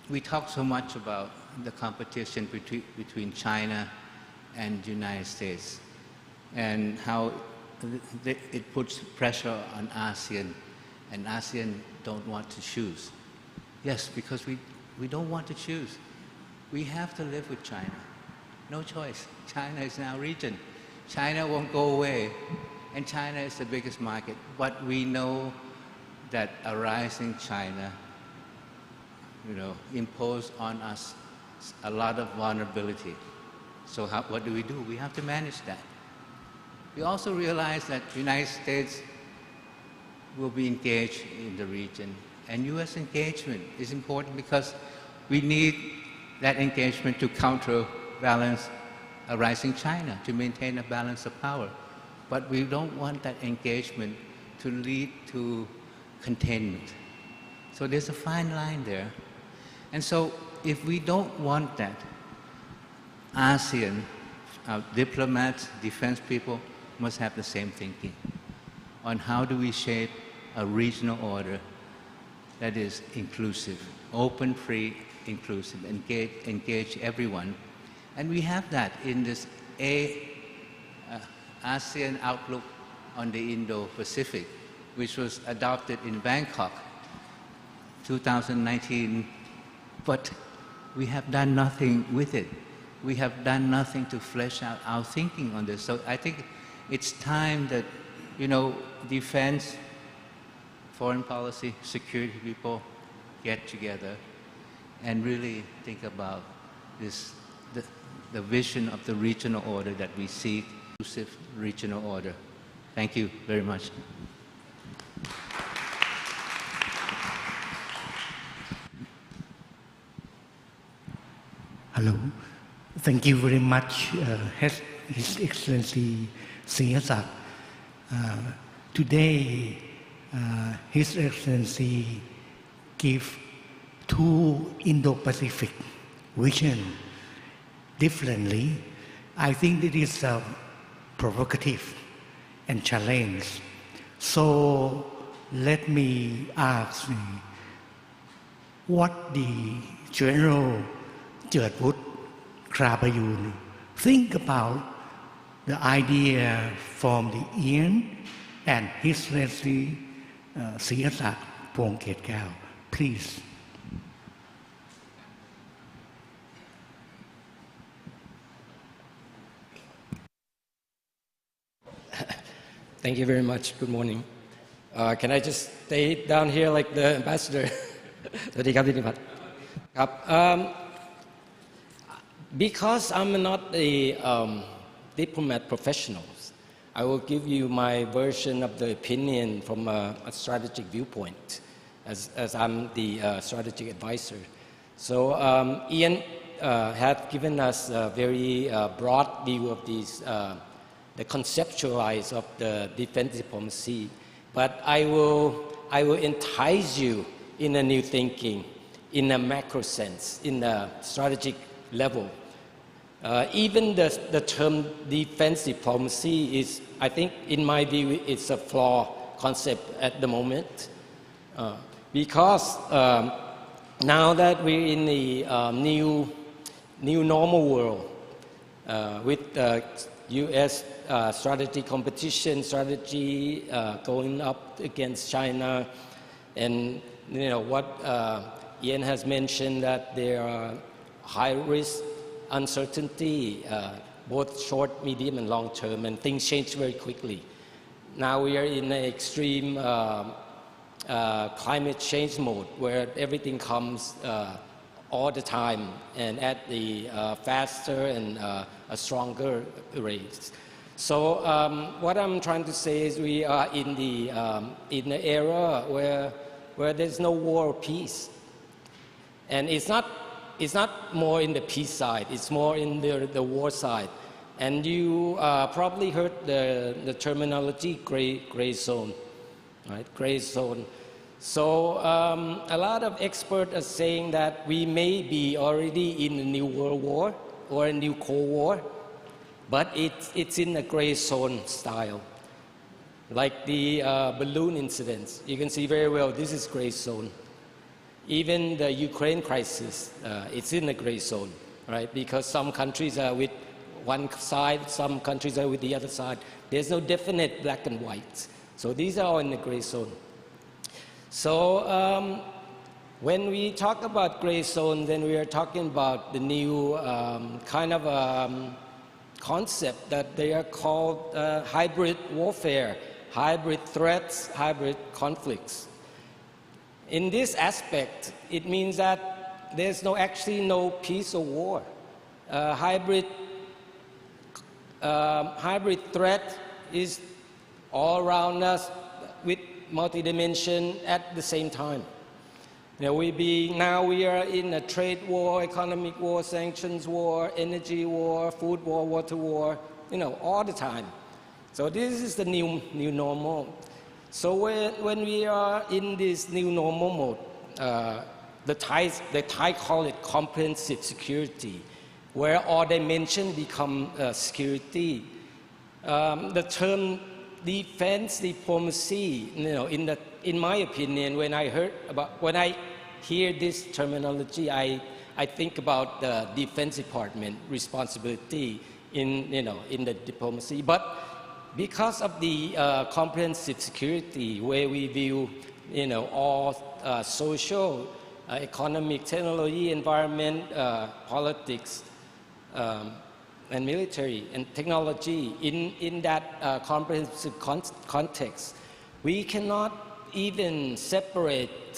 we talk so much about the competition between China and the United States and how it puts pressure on ASEAN, and ASEAN don't want to choose. Yes, because we don't want to choose. We have to live with China. No choice. China is now region. China won't go away, and China is the biggest market. But we know that a rising China, you know, impose on us a lot of vulnerability. So what do? We have to manage that. We also realize that the United States will be engaged in the region, and U.S. engagement is important because we need that engagement to counterbalance a rising China, to maintain a balance of power. But we don't want that engagement to lead to containment. So there's a fine line there. And so if we don't want that, ASEAN, our diplomats, defense people, must have the same thinking on how do we shape a regional order that is inclusive, open, free, inclusive, engage everyone. And we have that in this ASEAN outlook on the Indo-Pacific, which was adopted in Bangkok 2019, but we have done nothing with it. We have done nothing to flesh out our thinking on this. So I think it's time that, you know, defense, foreign policy, security people get together and really think about this, the vision of the regional order that we seek, inclusive regional order. Thank you very much. Hello. Thank you very much, His Excellency Sihasak. Today, His Excellency gave two Indo-Pacific vision differently. I think it is provocative and challenge. So let me ask what the General Chertwood Krapayun think about the idea from the Ian and His Excellency Sihasak Pongketkau. Please. Thank you very much. Good morning. Can I just stay down here like the ambassador? Because I'm not a diplomat professional, I will give you my version of the opinion from a strategic viewpoint, as I'm the strategic advisor. So Ian had given us a very broad view of these, the conceptualize of the defense diplomacy, but I will entice you in a new thinking, in a macro sense, in a strategic level. Even the term defense diplomacy is, I think, in my view, it's a flawed concept at the moment, because now that we're in the new normal world with U.S. strategy competition, strategy going up against China, and you know what Ian has mentioned, that there are high risk, uncertainty, both short, medium, and long term, and things change very quickly. Now we are in an extreme climate change mode where everything comes all the time and at the faster and a stronger rates. So what I'm trying to say is we are in the era where there's no war or peace, and it's not more in the peace side; it's more in the war side. And you probably heard the terminology gray zone, right? Gray zone. So a lot of experts are saying that we may be already in a new world war or a new Cold War, but it's in a gray zone style. Like the balloon incidents, you can see very well this is gray zone. Even the Ukraine crisis, it's in the gray zone, right? Because some countries are with one side, some countries are with the other side. There's no definite black and white. So these are all in the gray zone. So when we talk about gray zone, then we are talking about the new kind of concept that they are called hybrid warfare, hybrid threats, hybrid conflicts. In this aspect, it means that there's actually no peace or war. Hybrid threat is all around us with multi-dimension at the same time. Now we are in a trade war, economic war, sanctions war, energy war, food war, water war, all the time. So this is the new normal. So when we are in this new normal mode, the Thai call it comprehensive security, where all dimensions become security. The term defense diplomacy, in my opinion, when I hear this terminology, I think about the Defense Department responsibility in the diplomacy. But because of the comprehensive security, where we view all social, economic, technology, environment, politics, and military and technology in that comprehensive context, we cannot even separate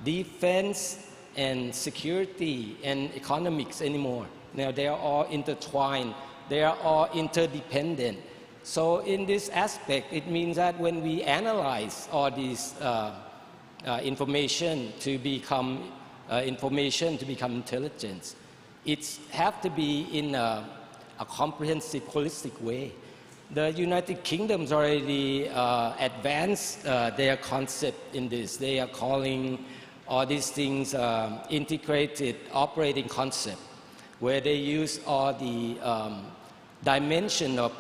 defense and security and economics anymore. Now they are all intertwined, they are all interdependent. So in this aspect, it means that when we analyze all these information to become intelligence, it has to be in a comprehensive, holistic way. The United Kingdom's already advanced their concept in this. They are calling all these things integrated operating concept, where they use all the dimension of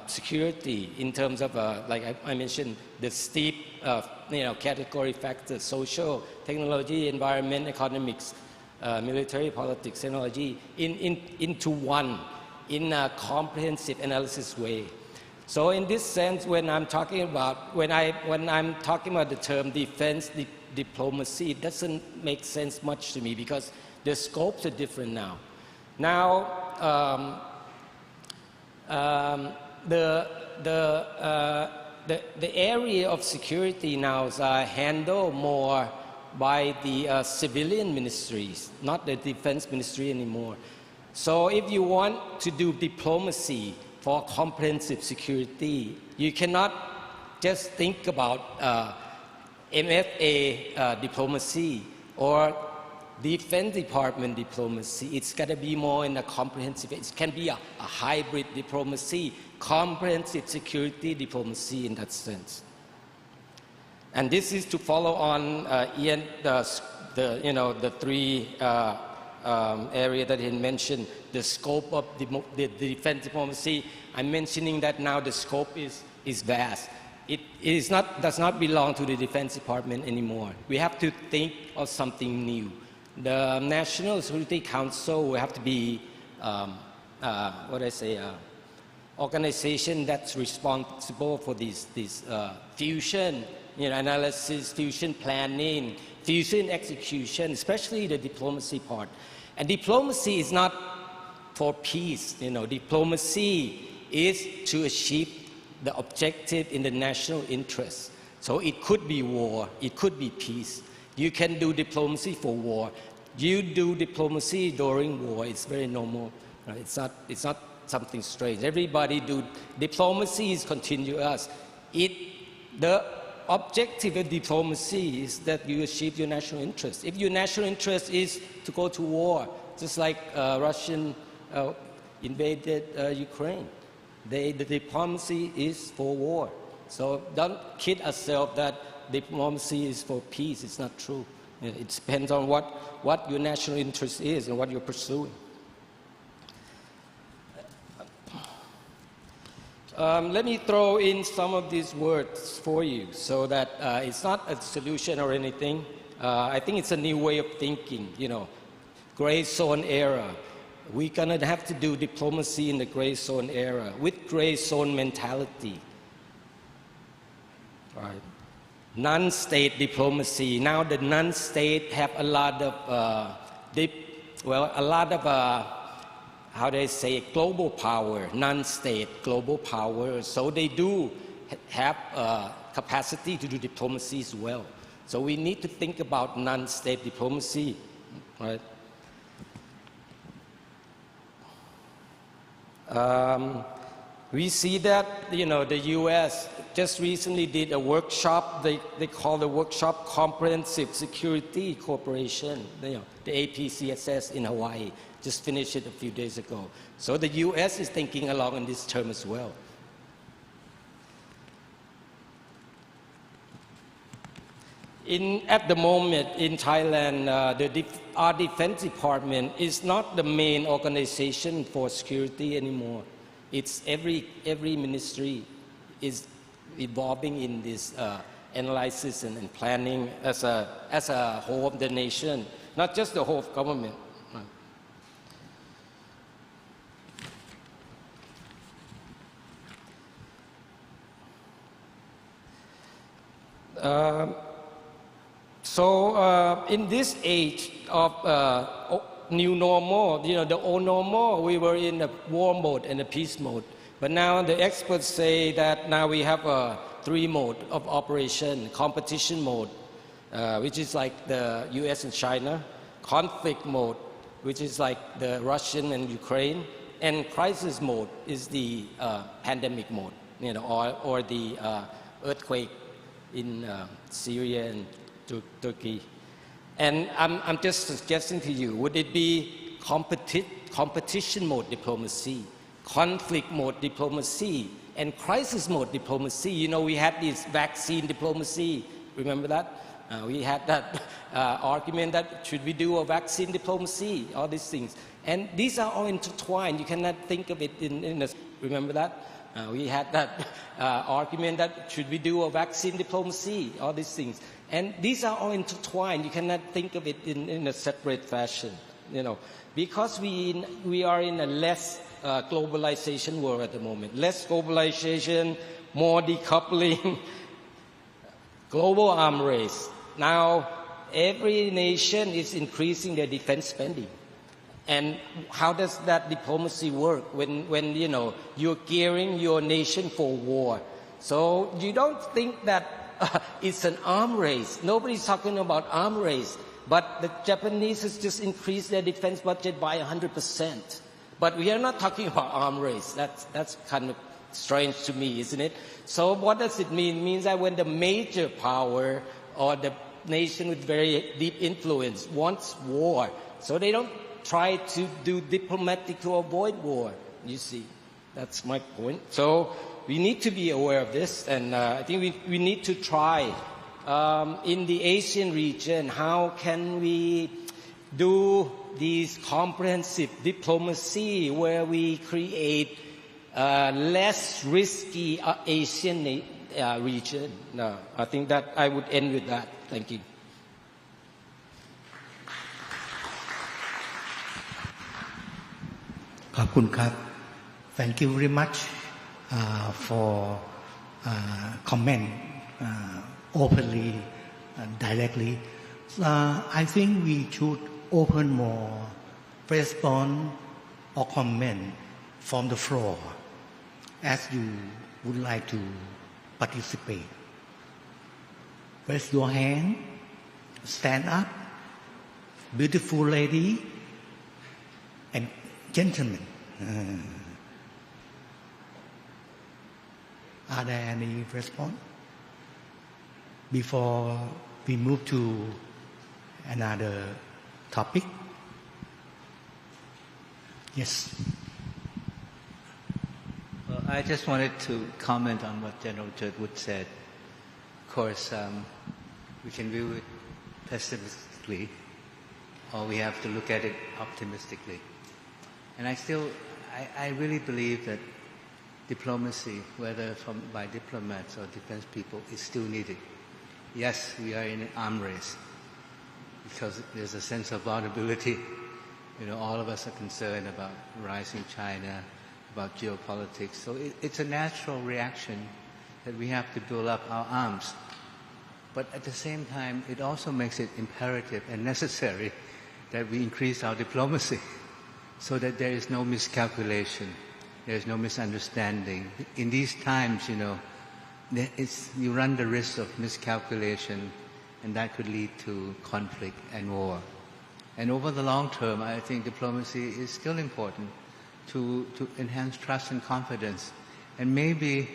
security in terms of, like I mentioned, the steep category factors: social, technology, environment, economics, military, politics, technology, into one, in a comprehensive analysis way. So in this sense, when I'm talking about the term defense diplomacy, it doesn't make sense much to me because the scopes are different now. Now, the area of security now is handled more by the civilian ministries, not the defense ministry anymore. So if you want to do diplomacy for comprehensive security, you cannot just think about MFA diplomacy or Defense Department diplomacy. It's got to be more in a comprehensive, it can be a hybrid diplomacy, comprehensive security diplomacy in that sense. And this is to follow on Ian, the three area that he mentioned, the scope of the defense diplomacy. I'm mentioning that now the scope is vast. It does not belong to the Defense Department anymore. We have to think of something new. The National Security Council will have to be, organization that's responsible for this fusion analysis, fusion planning, fusion execution, especially the diplomacy part. And diplomacy is not for peace. Diplomacy is to achieve the objective in the national interest. So it could be war, it could be peace. You can do diplomacy for war. You do diplomacy during war. It's very normal. Right? It's not something strange. Everybody do diplomacy is continuous. The objective of diplomacy is that you achieve your national interest. If your national interest is to go to war, just like Russian invaded Ukraine, the diplomacy is for war. So don't kid ourselves that diplomacy is for peace. It's not true. It depends on what your national interest is and what you're pursuing. Let me throw in some of these words for you so that it's not a solution or anything. I think it's a new way of thinking, gray zone era. We're going to have to do diplomacy in the gray zone era with gray zone mentality. Right. Non-state diplomacy. Now the non-state have a lot of, how do I say, global power, non-state global power. So they do have capacity to do diplomacy as well. So we need to think about non-state diplomacy, right? We see that, the U.S. just recently did a workshop, they call the workshop Comprehensive Security Cooperation, the APCSS in Hawaii, just finished it a few days ago. So the U.S. is thinking along in this term as well. At the moment in Thailand, our Defense Department is not the main organization for security anymore. It's every ministry is evolving in this analysis and planning as a whole of the nation, not just the whole of government. So in this age of new normal, the old normal, we were in a war mode and a peace mode. But now the experts say that now we have a 3 mode of operation: competition mode, which is like the US and China; conflict mode, which is like the Russian and Ukraine; and crisis mode is the pandemic mode, or the earthquake in Syria and Turkey. And I'm just suggesting to you, would it be competition mode diplomacy, conflict mode diplomacy, and crisis mode diplomacy? We had this vaccine diplomacy, remember that? We had that argument that should we do a vaccine diplomacy, all these things. And these are all intertwined. You cannot think of it in a, remember that? We had that argument that should we do a vaccine diplomacy, all these things. And these are all intertwined. You cannot think of it in a separate fashion, because we are in a less globalization world at the moment. Less globalization, more decoupling, global arms race. Now, every nation is increasing their defense spending. And how does that diplomacy work when you're gearing your nation for war? So you don't think that it's an arm race. Nobody's talking about arm race. But the Japanese has just increased their defense budget by 100%. But we are not talking about arm race. That's kind of strange to me, isn't it? So what does it mean? It means that when the major power or the nation with very deep influence wants war, so they don't try to do diplomatic to avoid war, you see. That's my point. So we need to be aware of this, and I think we need to try in the ASEAN region, how can we do this comprehensive diplomacy where we create less risky Asian region. No, I think that I would end with that. Thank you. Thank you very much for comment openly and directly. I think we should open more response or comment from the floor as you would like to participate. Raise your hand, stand up, beautiful lady and gentlemen. Are there any response? Before we move to another topic? Yes. Well, I just wanted to comment on what General Churchwood said. Of course, we can view it pessimistically, or we have to look at it optimistically. And I really believe that diplomacy, whether by diplomats or defense people, is still needed. Yes, we are in an arm race because there's a sense of vulnerability. All of us are concerned about rising China, about geopolitics. So it's a natural reaction that we have to build up our arms. But at the same time, it also makes it imperative and necessary that we increase our diplomacy so that there is no miscalculation, there is no misunderstanding. In these times, you run the risk of miscalculation, and that could lead to conflict and war. And over the long term, I think diplomacy is still important to enhance trust and confidence. And maybe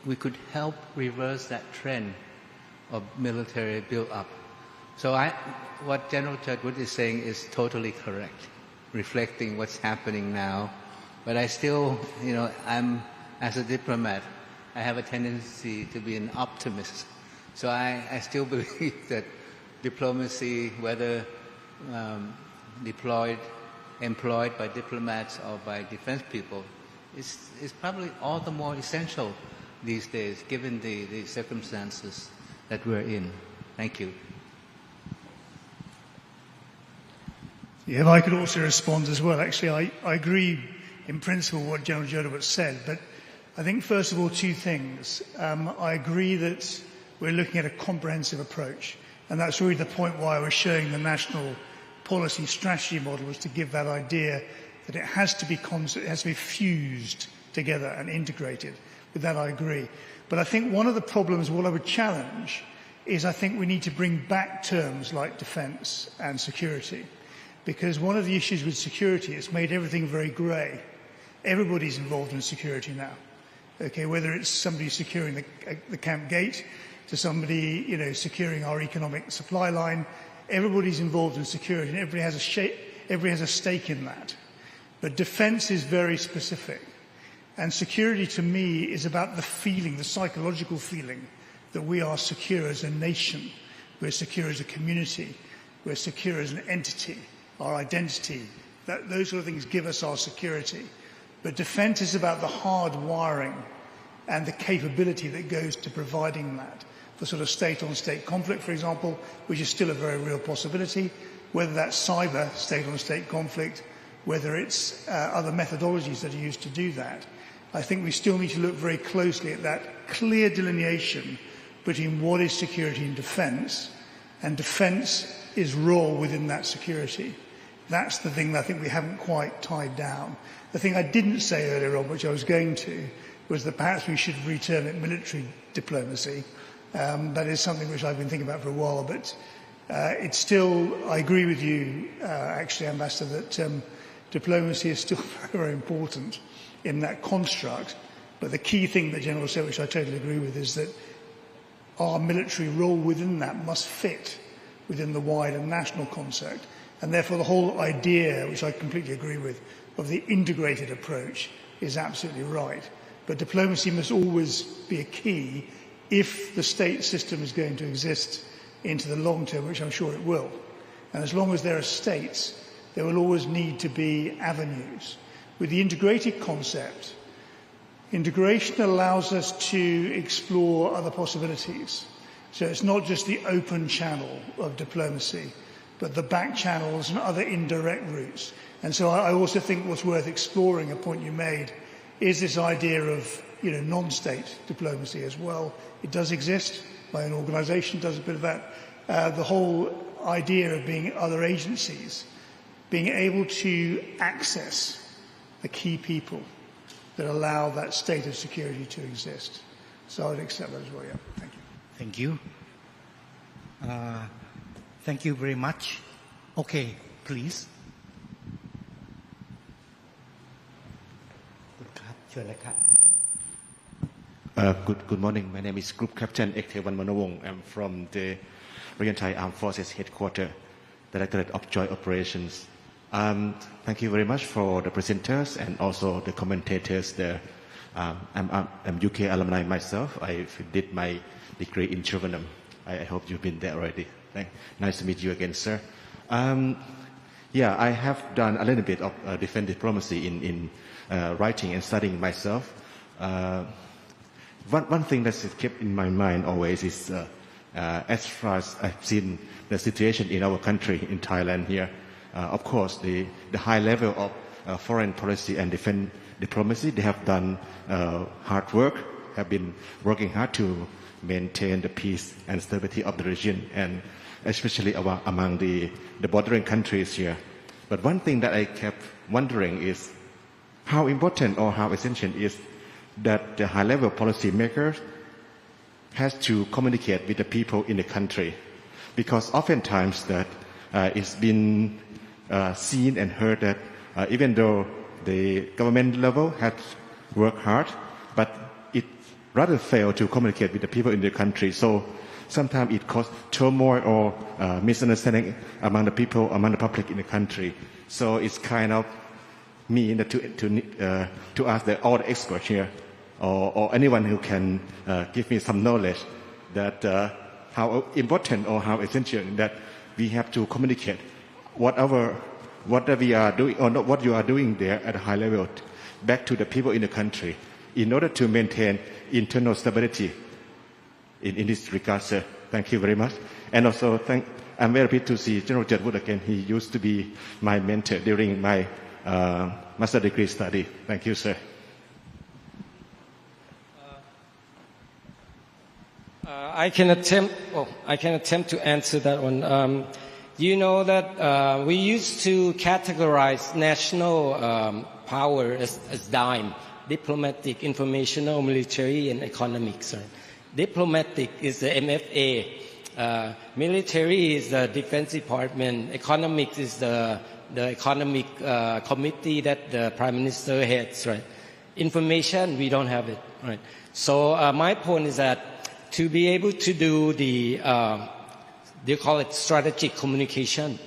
we could help reverse that trend of military build-up. So what General Churchwood is saying is totally correct, reflecting what's happening now. But I still, as a diplomat, I have a tendency to be an optimist. So I still believe that diplomacy, whether employed by diplomats or by defense people, is probably all the more essential these days, given the circumstances that we're in. Thank you. Yeah, if I could also respond as well. Actually, I agree in principle what General Churchwood said, but I think first of all two things. I agree that we're looking at a comprehensive approach, and that's really the point why we're showing the national policy strategy model, is to give that idea that it has to be fused together and integrated. With that I agree. But I think one of the problems, what I would challenge, is I think we need to bring back terms like defence and security. Because one of the issues with security, it's made everything very grey. Everybody's involved in security now. Okay, whether it's somebody securing the camp gate, to somebody, securing our economic supply line, everybody's involved in security, and everybody has a stake in that. But defence is very specific. And security, to me, is about the feeling, the psychological feeling, that we are secure as a nation, we're secure as a community, we're secure as an entity, our identity. Those sort of things give us our security. But defence is about the hard wiring and the capability that goes to providing that. For sort of state-on-state conflict, for example, which is still a very real possibility, whether that's cyber state-on-state conflict, whether it's other methodologies that are used to do that. I think we still need to look very closely at that clear delineation between what is security and defence is role within that security. That's the thing that I think we haven't quite tied down. The thing I didn't say earlier on, which I was going to, was that perhaps we should reterm it military diplomacy. That is something which I've been thinking about for a while, but it's still, I agree with you, actually, Ambassador, that diplomacy is still very, very important in that construct. But the key thing that General said, which I totally agree with, is that our military role within that must fit within the wider national concept. And therefore the whole idea, which I completely agree with, of the integrated approach is absolutely right. But diplomacy must always be a key if the state system is going to exist into the long term, which I'm sure it will. And as long as there are states, there will always need to be avenues. With the integrated concept, integration allows us to explore other possibilities. So it's not just the open channel of diplomacy, but the back channels and other indirect routes. And so I also think what's worth exploring, a point you made, is this idea of non-state diplomacy as well. It does exist. My own organisation does a bit of that. The whole idea of being other agencies, being able to access the key people that allow that state of security to exist. So I would accept that as well, yeah. Thank you. Thank you. Thank you very much Okay, please. ครับเชิญเลยครับ Good morning. My name is Group Captain Ektewan Manawong. I'm from the Royal Thai Armed Forces Headquarters, Directorate of Joint Operations. Thank you very much for the presenters and also the commentators there. I'm UK alumni myself. I did my degree in Chulalongkorn. I hope you've been there already. Nice to meet you again, sir. I have done a little bit of defense diplomacy in writing and studying myself. One thing that's kept in my mind always is, as far as I've seen the situation in our country, in Thailand here, of course, the high level of foreign policy and defense diplomacy, they have done hard work, have been working hard to maintain the peace and stability of the region, and especially among the bordering countries here. But one thing that I kept wondering is how important or how essential is that the high-level policy makers has to communicate with the people in the country, because oftentimes that it's been seen and heard that even though the government level has worked hard, but it rather failed to communicate with the people in the country. So sometimes it causes turmoil or misunderstanding among the people, among the public in the country. So it's kind of me to ask all the experts here, or anyone who can give me some knowledge that how important or how essential that we have to communicate what we are doing or not, what you are doing there at a high level back to the people in the country in order to maintain internal stability in this regard, sir. Thank you very much. And also I'm very happy to see General Jetwood again. He used to be my mentor during my master degree study. Thank you, sir. I can attempt to answer that one. You know that we used to categorize national power as dime: diplomatic, informational, military, and economic. Sorry. Diplomatic is the MFA. Military is the Defense Department. Economics is the economic committee that the Prime Minister heads. Right. Information, we don't have it. Right. So my point is that to be able to do they call it strategic communication.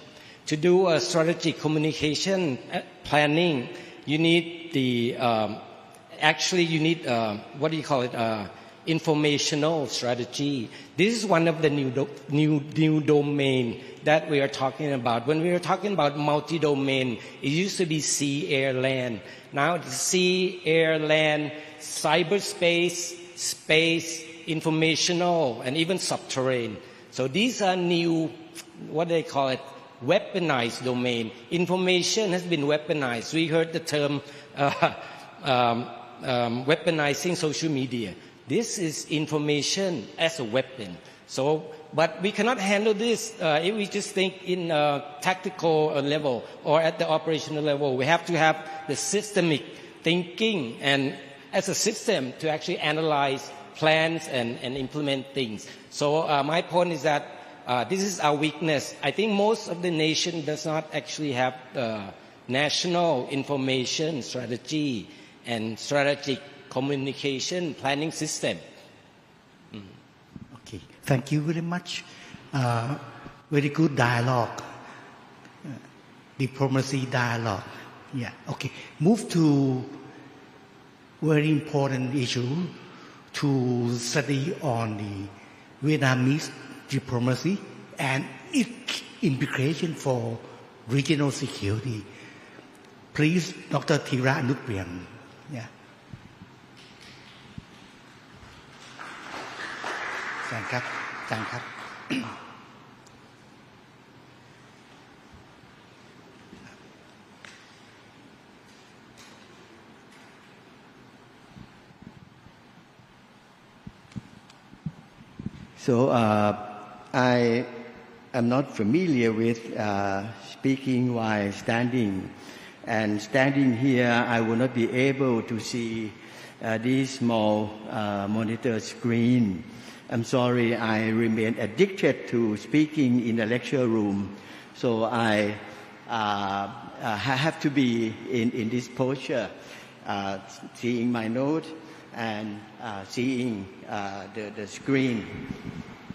To do a strategic communication planning, you need what do you call it? Informational strategy. This is one of the new domain that we are talking about. When we are talking about multi-domain, it used to be sea, air, land. Now it's sea, air, land, cyberspace, space, informational, and even subterranean. So these are new, what they call it, weaponized domain. Information has been weaponized. We heard the term weaponizing social media. This is information as a weapon. So, but we cannot handle this if we just think in a tactical level or at the operational level. We have to have the systemic thinking and as a system to actually analyze plans and implement things. So my point is that this is our weakness. I think most of the nation does not actually have the national information strategy and strategic communication planning system. Okay, thank you very much. Very good dialogue, diplomacy dialogue. Yeah, okay. Move to very important issue to study on the Vietnamese diplomacy and its implication for regional security. Please, Dr. Thira Anuppriyan. Yeah. Thank you. So I am not familiar with speaking while standing. And standing here, I will not be able to see this small monitor screen. I'm sorry, I remain addicted to speaking in the lecture room. So I have to be in this posture, seeing my note and seeing the screen.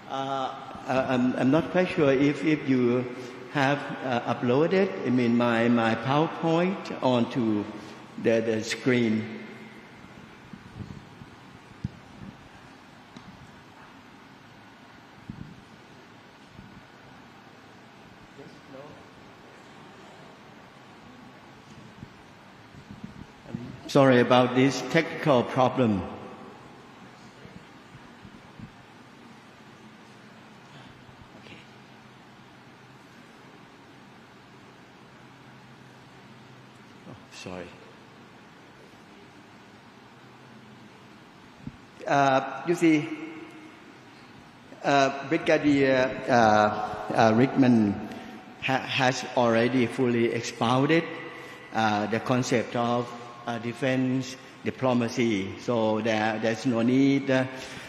I'm not quite sure if you have uploaded, my PowerPoint onto the screen. Sorry about this technical problem. Sorry. You see, Brigadier Rickman has already fully expounded the concept of defense diplomacy, so there's no need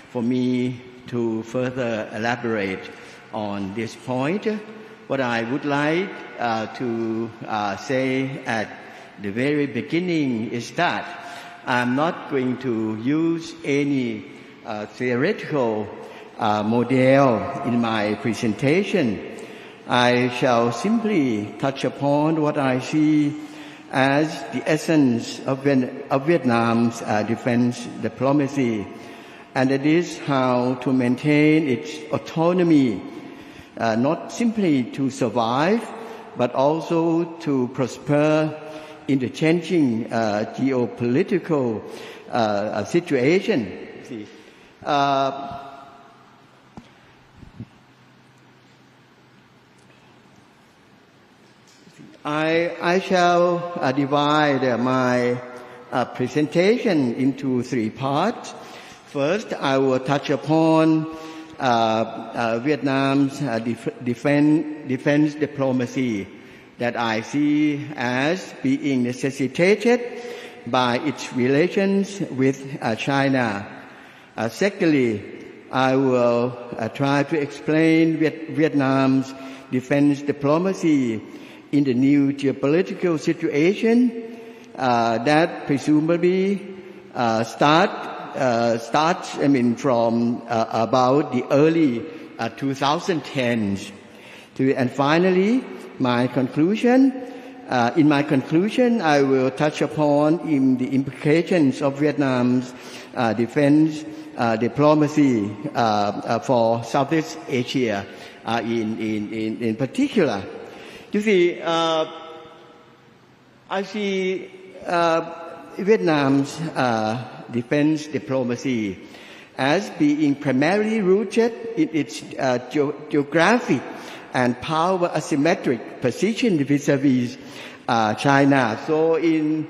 for me to further elaborate on this point. What I would like to say at the very beginning is that I'm not going to use any theoretical model in my presentation. I shall simply touch upon what I see as the essence of Vietnam's defense diplomacy, and it is how to maintain its autonomy, not simply to survive, but also to prosper in the changing geopolitical situation. I shall divide my presentation into three parts. First, I will touch upon Vietnam's defense diplomacy that I see as being necessitated by its relations with China. Secondly, I will try to explain Vietnam's defense diplomacy in the new geopolitical situation that presumably starts from about the early 2010s. And finally, my conclusion. In my conclusion, I will touch upon the implications of Vietnam's defense diplomacy for Southeast Asia in particular. You see, I see Vietnam's defense diplomacy as being primarily rooted in its geographic and power asymmetric position vis-a-vis China. So in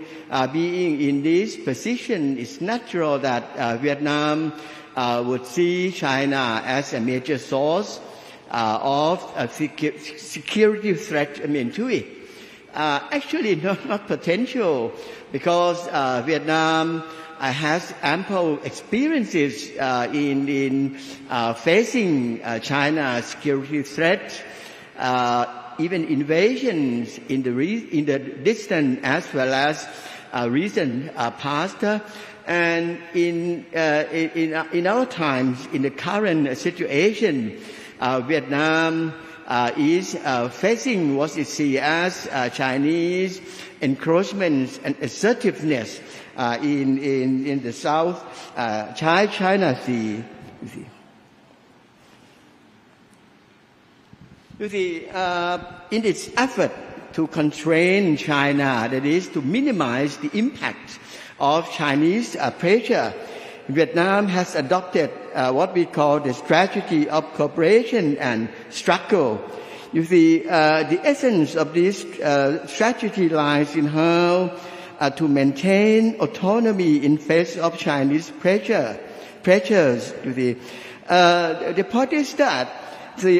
being in this position, it's natural that Vietnam would see China as a major source of security threat to it. Actually, not potential, because Vietnam has ample experiences in facing China's security threats, even invasions in the distant as well as recent past. And in our times, in the current situation, Vietnam is facing what it sees as Chinese encroachments and assertiveness in the South China Sea. You see, in its effort to constrain China, that is, to minimize the impact of Chinese pressure, Vietnam has adopted what we call the strategy of cooperation and struggle. You see, the essence of this strategy lies in how to maintain autonomy in face of Chinese pressures. You see, the point is that,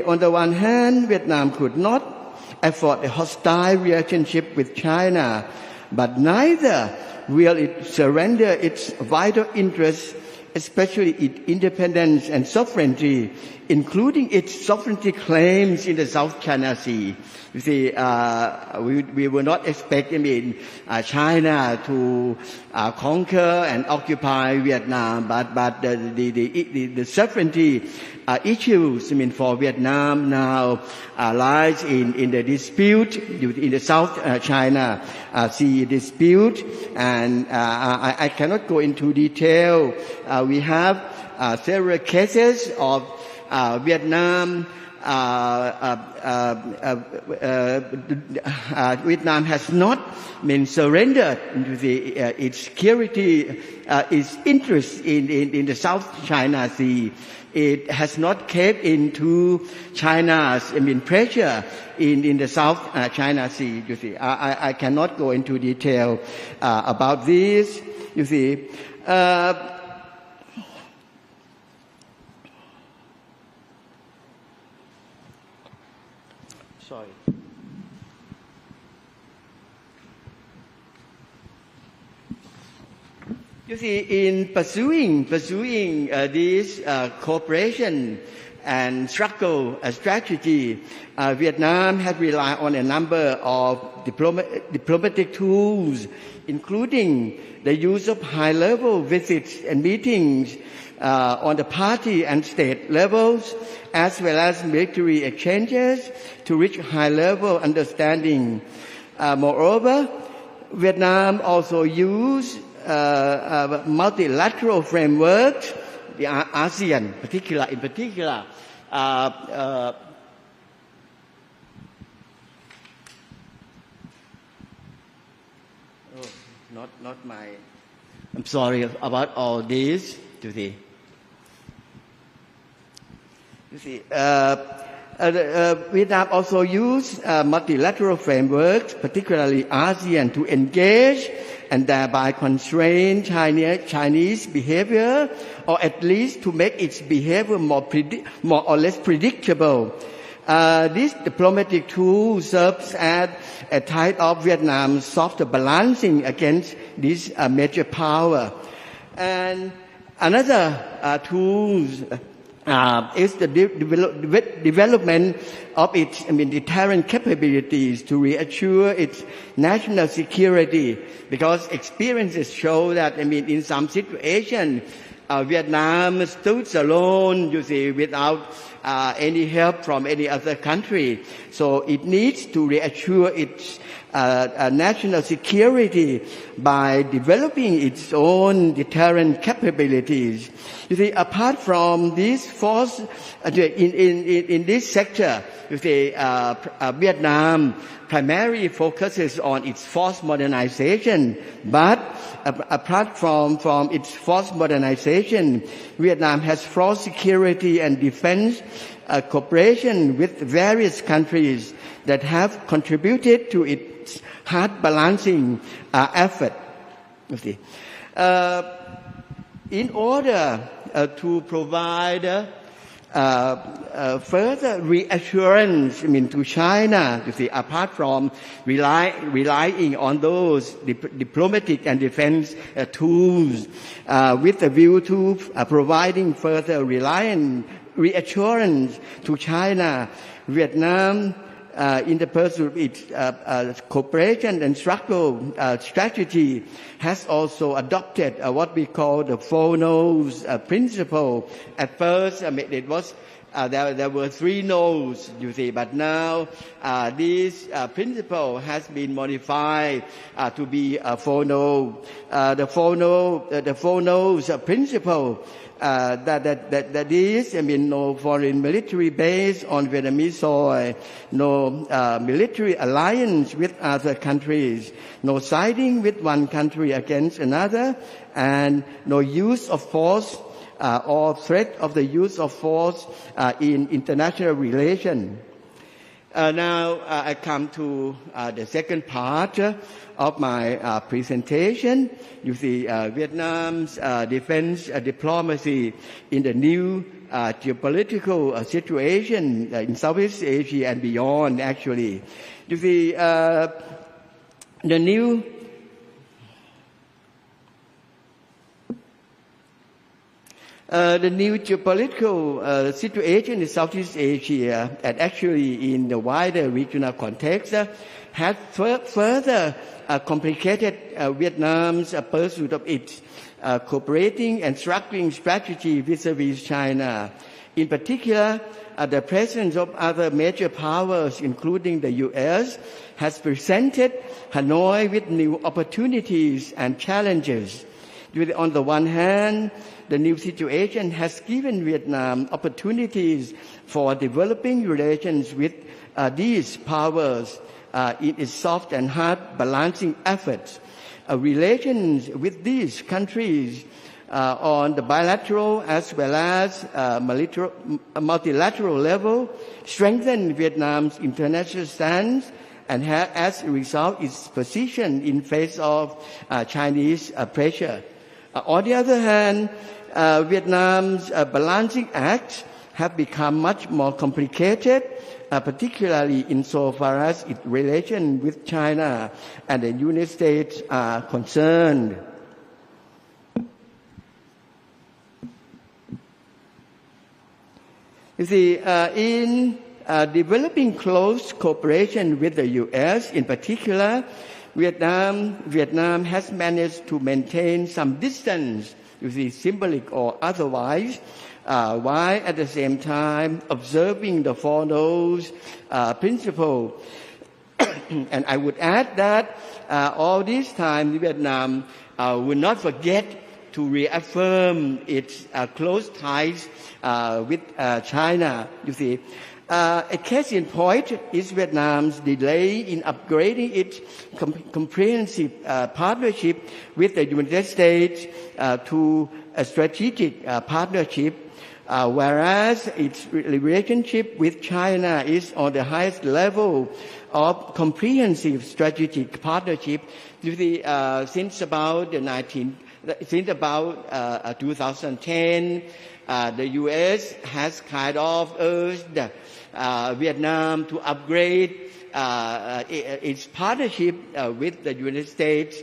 on the one hand, Vietnam could not afford a hostile relationship with China, but neither will it surrender its vital interests especially its independence and sovereignty, including its sovereignty claims in the South China Sea. You see, we will not expect, China to conquer and occupy Vietnam, but the sovereignty issues, for Vietnam now lies in the dispute in the South China Sea dispute, and I cannot go into detail. We have several cases of Vietnam. Vietnam has not been surrendered to its security, its interest in the South China Sea. It has not caved into China's pressure in the South China Sea. You see, I cannot go into detail about this. You see. Sorry. You see, in pursuing this cooperation and struggle strategy, Vietnam has relied on a number of diplomatic tools, including the use of high-level visits and meetings on the party and state levels, as well as military exchanges to reach high-level understanding. Moreover, Vietnam also used multilateral frameworks, the ASEAN in particular, not my. I'm sorry about all this. You see, Vietnam also used multilateral frameworks, particularly ASEAN, to engage and thereby constrain Chinese behavior, or at least to make its behavior more or less predictable. This diplomatic tool serves as a type of Vietnam's soft balancing against this major power. And another tool is the development of its deterrent capabilities to reassure its national security, because experiences show that in some situations Vietnam stood alone, you see, without any help from any other country. So it needs to reassure its national security by developing its own deterrent capabilities. You see, apart from this force, in this sector, you see, Vietnam primarily focuses on its force modernization, but apart from its force modernization, Vietnam has force security and defense cooperation with various countries that have contributed to its hard balancing effort. You see. In order to provide further reassurance to China, you see, apart from relying on those diplomatic and defense tools, with a view to providing further reassurance to China, Vietnam, in the pursuit of its cooperation and struggle strategy, has also adopted what we call the four no's principle. At first, it was there were three no's, you see, but now this principle has been modified to be a four no. The four no's principle. That is, no foreign military base on Vietnamese soil, no military alliance with other countries, no siding with one country against another, and no use of force or threat of the use of force in international relations. Now I come to the second part of my presentation. You see, Vietnam's defense diplomacy in the new geopolitical situation in Southeast Asia and beyond, actually. You see, the new The new geopolitical situation in Southeast Asia and actually in the wider regional context has further complicated Vietnam's pursuit of its cooperating and struggling strategy vis-à-vis China. In particular, the presence of other major powers, including the U.S., has presented Hanoi with new opportunities and challenges. On the one hand, the new situation has given Vietnam opportunities for developing relations with these powers in its soft and hard balancing efforts. Relations with these countries on the bilateral as well as multilateral level strengthen Vietnam's international stance and as a result its position in face of Chinese pressure. On the other hand, Vietnam's balancing acts have become much more complicated, particularly insofar as its relation with China and the United States are concerned. You see, in developing close cooperation with the U.S. in particular, Vietnam has managed to maintain some distance, you see, symbolic or otherwise, while at the same time observing the Four No's principle. And I would add that all this time Vietnam will not forget to reaffirm its close ties with China. You see, a case in point is Vietnam's delay in upgrading its comprehensive partnership with the United States to a strategic partnership, whereas its relationship with China is on the highest level of comprehensive strategic partnership. You see, since about 2010, the U.S. has kind of urged Vietnam to upgrade its partnership with the United States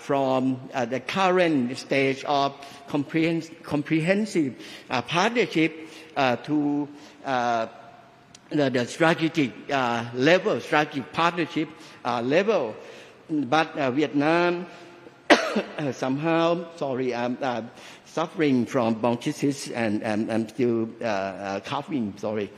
from the current stage of comprehensive partnership to the strategic level, strategic partnership level. But Vietnam somehow, I'm suffering from bronchitis and I'm still coughing, sorry.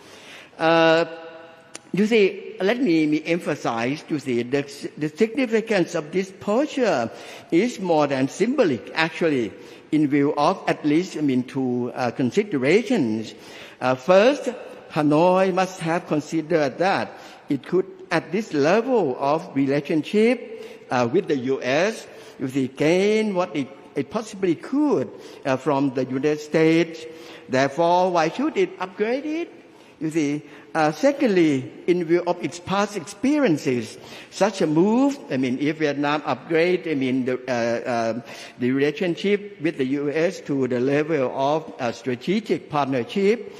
You see, let me emphasize, you see, the significance of this posture is more than symbolic, actually, in view of at least, two considerations. First, Hanoi must have considered that it could, at this level of relationship with the U.S., you see, gain what it possibly could from the United States. Therefore, why should it upgrade it? You see, secondly, in view of its past experiences, such a move, if Vietnam upgrade, the relationship with the U.S. to the level of strategic partnership,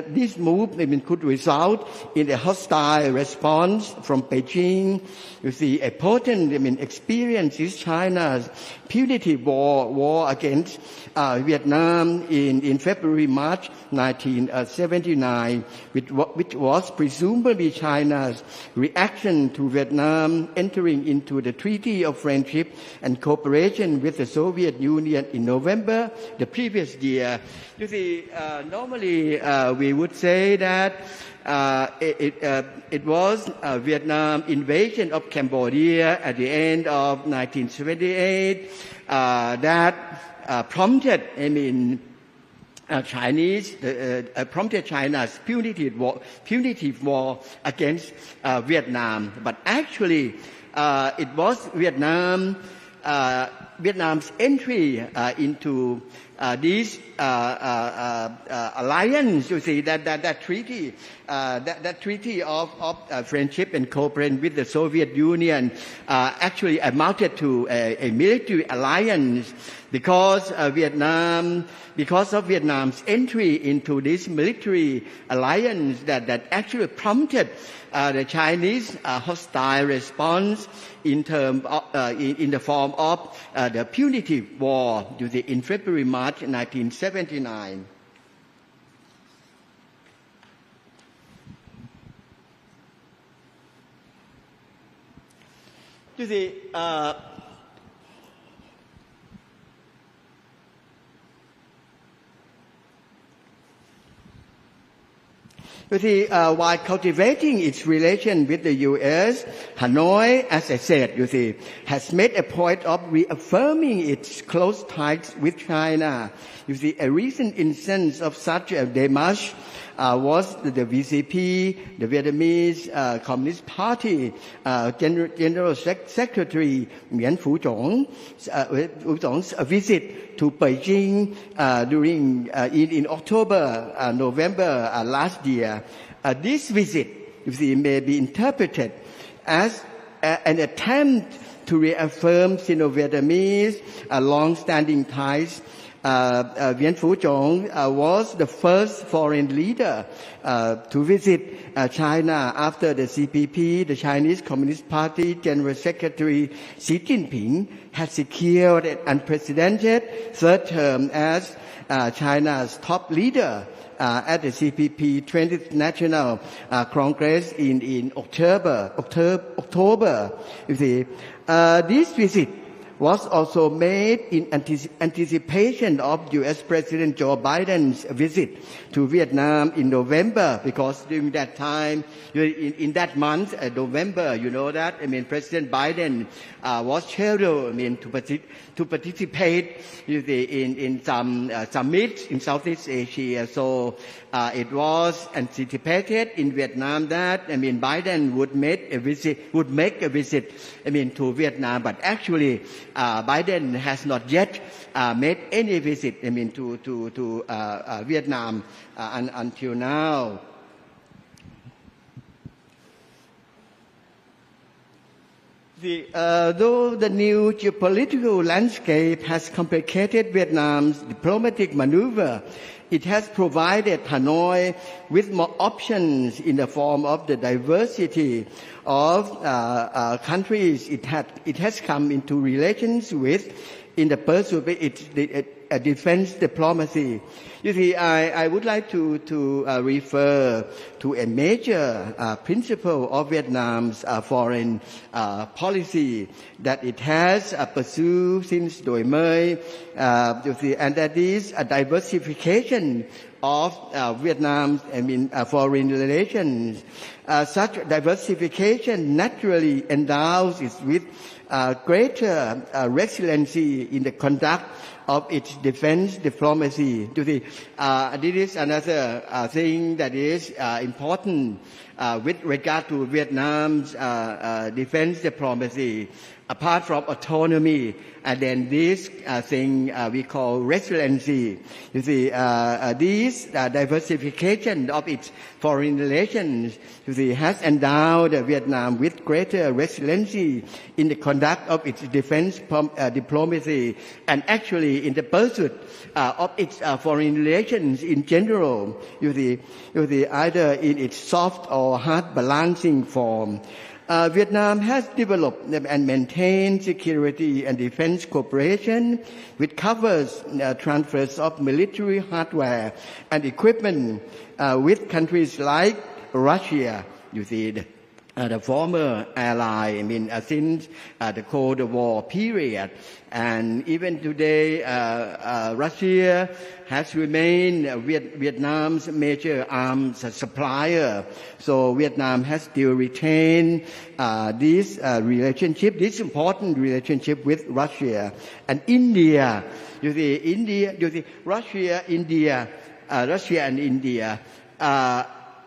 this move, could result in a hostile response from Beijing. You see, a potent, experience is China's punitive war against Vietnam in February-March 1979, which was presumably China's reaction to Vietnam entering into the Treaty of Friendship and Cooperation with the Soviet Union in November the previous year. You see, normally we would say that it was Vietnam invasion of Cambodia at the end of 1978 that prompted, prompted China's punitive war against Vietnam. But actually, it was Vietnam's entry into this alliance, you see, that treaty, that treaty of friendship and cooperation with the Soviet Union actually amounted to a military alliance because of Vietnam's entry into this military alliance that actually prompted the Chinese hostile response in the form of the punitive war in February-March 1979. While cultivating its relation with the U.S., Hanoi, as I said, has made a point of reaffirming its close ties with China. A recent instance of such a démarche was the VCP, the Vietnamese Communist Party General Secretary Nguyễn Phú Trọng,'s visit to Beijing in October, November last year. This visit, may be interpreted as an attempt to reaffirm Sino-Vietnamese long-standing ties. Nguyễn Phú Trọng was the first foreign leader to visit China after the CPP, the Chinese Communist Party General Secretary Xi Jinping had secured an unprecedented third term as China's top leader at the CPP 20th National Congress in October. This visit was also made in anticipation of U.S. President Joe Biden's visit to Vietnam in November, because during that time, in that month, November, President Biden was scheduled, to participate in some summits in Southeast Asia. So it was anticipated in Vietnam that Biden would make a visit to Vietnam, but actually Biden has not yet made any visit to Vietnam until now. Though the new geopolitical landscape has complicated Vietnam's diplomatic maneuver, it has provided Hanoi with more options in the form of the diversity of countries it has come into relations with in the pursuit of its defense diplomacy. I would like to refer to a major principle of Vietnam's foreign policy that it has pursued since Doi Moi, and that is a diversification of Vietnam's foreign relations. Such diversification naturally endows it with greater resiliency in the conduct of its defense diplomacy. This is another thing that is important with regard to Vietnam's defense diplomacy. Apart from autonomy, and then this thing we call resiliency. This diversification of its foreign relations has endowed Vietnam with greater resiliency in the conduct of its defense diplomacy, and actually in the pursuit of its foreign relations in general, either in its soft or hard balancing form. Vietnam has developed and maintained security and defense cooperation, which covers transfers of military hardware and equipment with countries like Russia, the former ally, since the Cold War period. And even today, Russia has remained Vietnam's major arms supplier. So Vietnam has still retained this relationship, this important relationship with Russia. And India, Russia and India,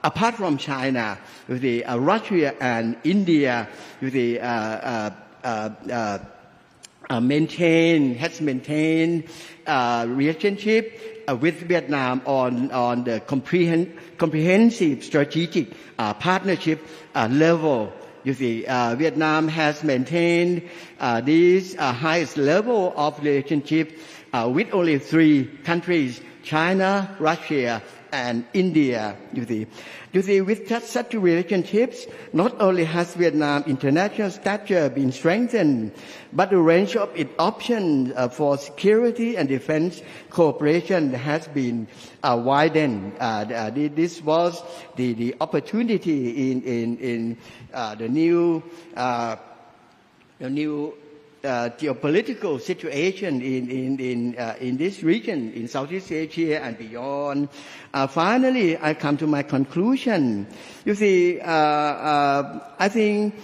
apart from China, Russia and India has maintained relationship with Vietnam on the comprehensive strategic partnership level. Vietnam has maintained this highest level of relationship with only 3 countries, China, Russia, and India. You see, with such relationships, not only has Vietnam international stature been strengthened, but the range of its options for security and defense cooperation has been widened. This was the opportunity in the new geopolitical situation in this region, in Southeast Asia and beyond. Finally, I come to my conclusion. You see, I think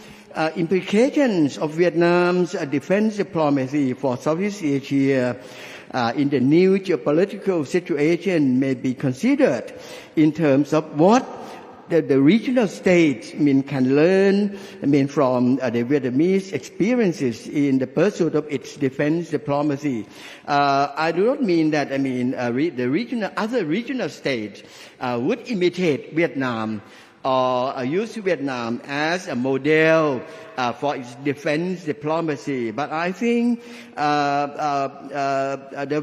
implications of Vietnam's defense diplomacy for Southeast Asia in the new geopolitical situation may be considered in terms of what the regional states can learn from the Vietnamese experiences in the pursuit of its defense diplomacy. I do not mean that the other regional states would imitate Vietnam or use Vietnam as a model for its defense diplomacy. But I think the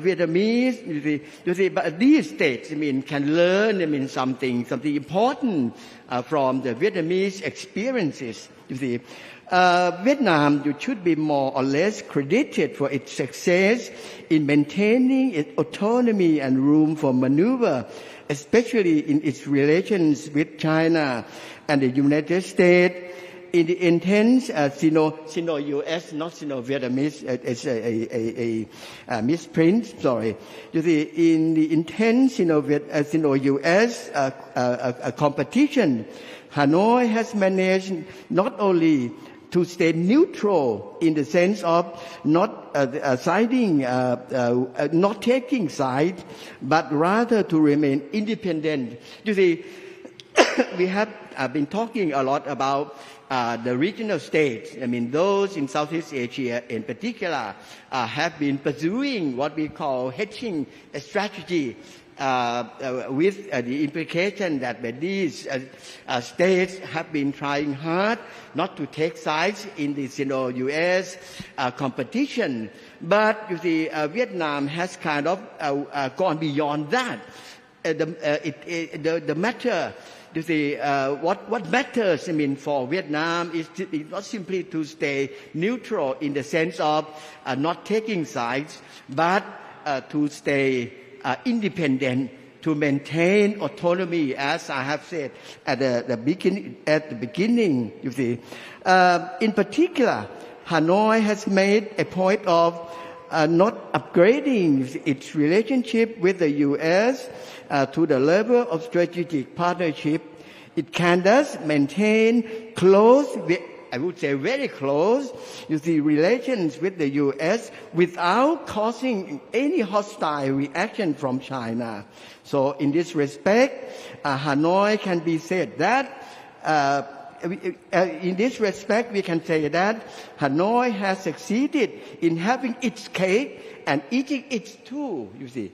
Vietnamese, you see, but these states, can learn, something important from the Vietnamese experiences. You see, Vietnam should be more or less credited for its success in maintaining its autonomy and room for maneuver, especially in its relations with China and the United States. In the intense Sino-US, not Sino-Vietnamese, it's a misprint, sorry. You see, in the intense Sino-US competition, Hanoi has managed not only to stay neutral in the sense of not not taking sides, but rather to remain independent. You see, we have been talking a lot about the regional states. Those in Southeast Asia in particular have been pursuing what we call hedging strategy, with the implication that these states have been trying hard not to take sides in the Sino-US competition. But you see, Vietnam has kind of gone beyond that. The matter, you see, what matters, for Vietnam is not simply to stay neutral in the sense of not taking sides, but to stay independent, to maintain autonomy, as I have said at the beginning. You see, in particular, Hanoi has made a point of not upgrading its relationship with the U.S. To the level of strategic partnership. It can thus maintain close, I would say very close, you see, relations with the U.S. without causing any hostile reaction from China. So in this respect, Hanoi can be said that, in this respect, we can say that Hanoi has succeeded in having its cake and eating its too, you see.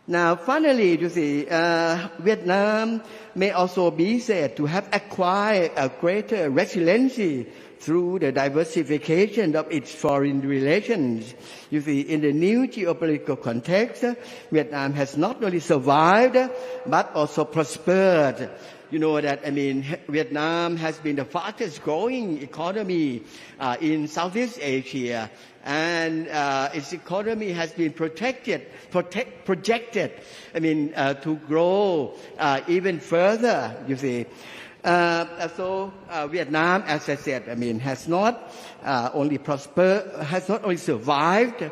Now, finally, you see, Vietnam may also be said to have acquired a greater resiliency through the diversification of its foreign relations. You see, in the new geopolitical context, Vietnam has not only survived, but also prospered. You know that, Vietnam has been the fastest growing economy in Southeast Asia, and its economy has been projected, to grow even further, you see. So Vietnam, as I said, has not only survived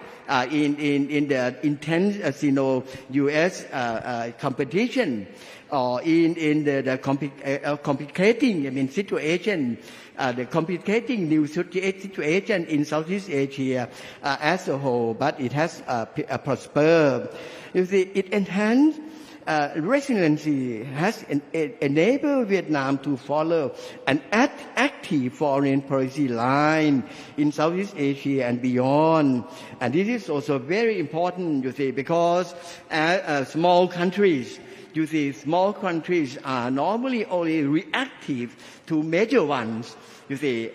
in the intense Sino-US competition, or in the complicating situation, the complicating new situation in Southeast Asia as a whole, but it has prospered. You see, it enhanced resiliency has enabled Vietnam to follow an active foreign policy line in Southeast Asia and beyond. And this is also very important, you see, because small countries, you see, small countries are normally only reactive to major ones. You see,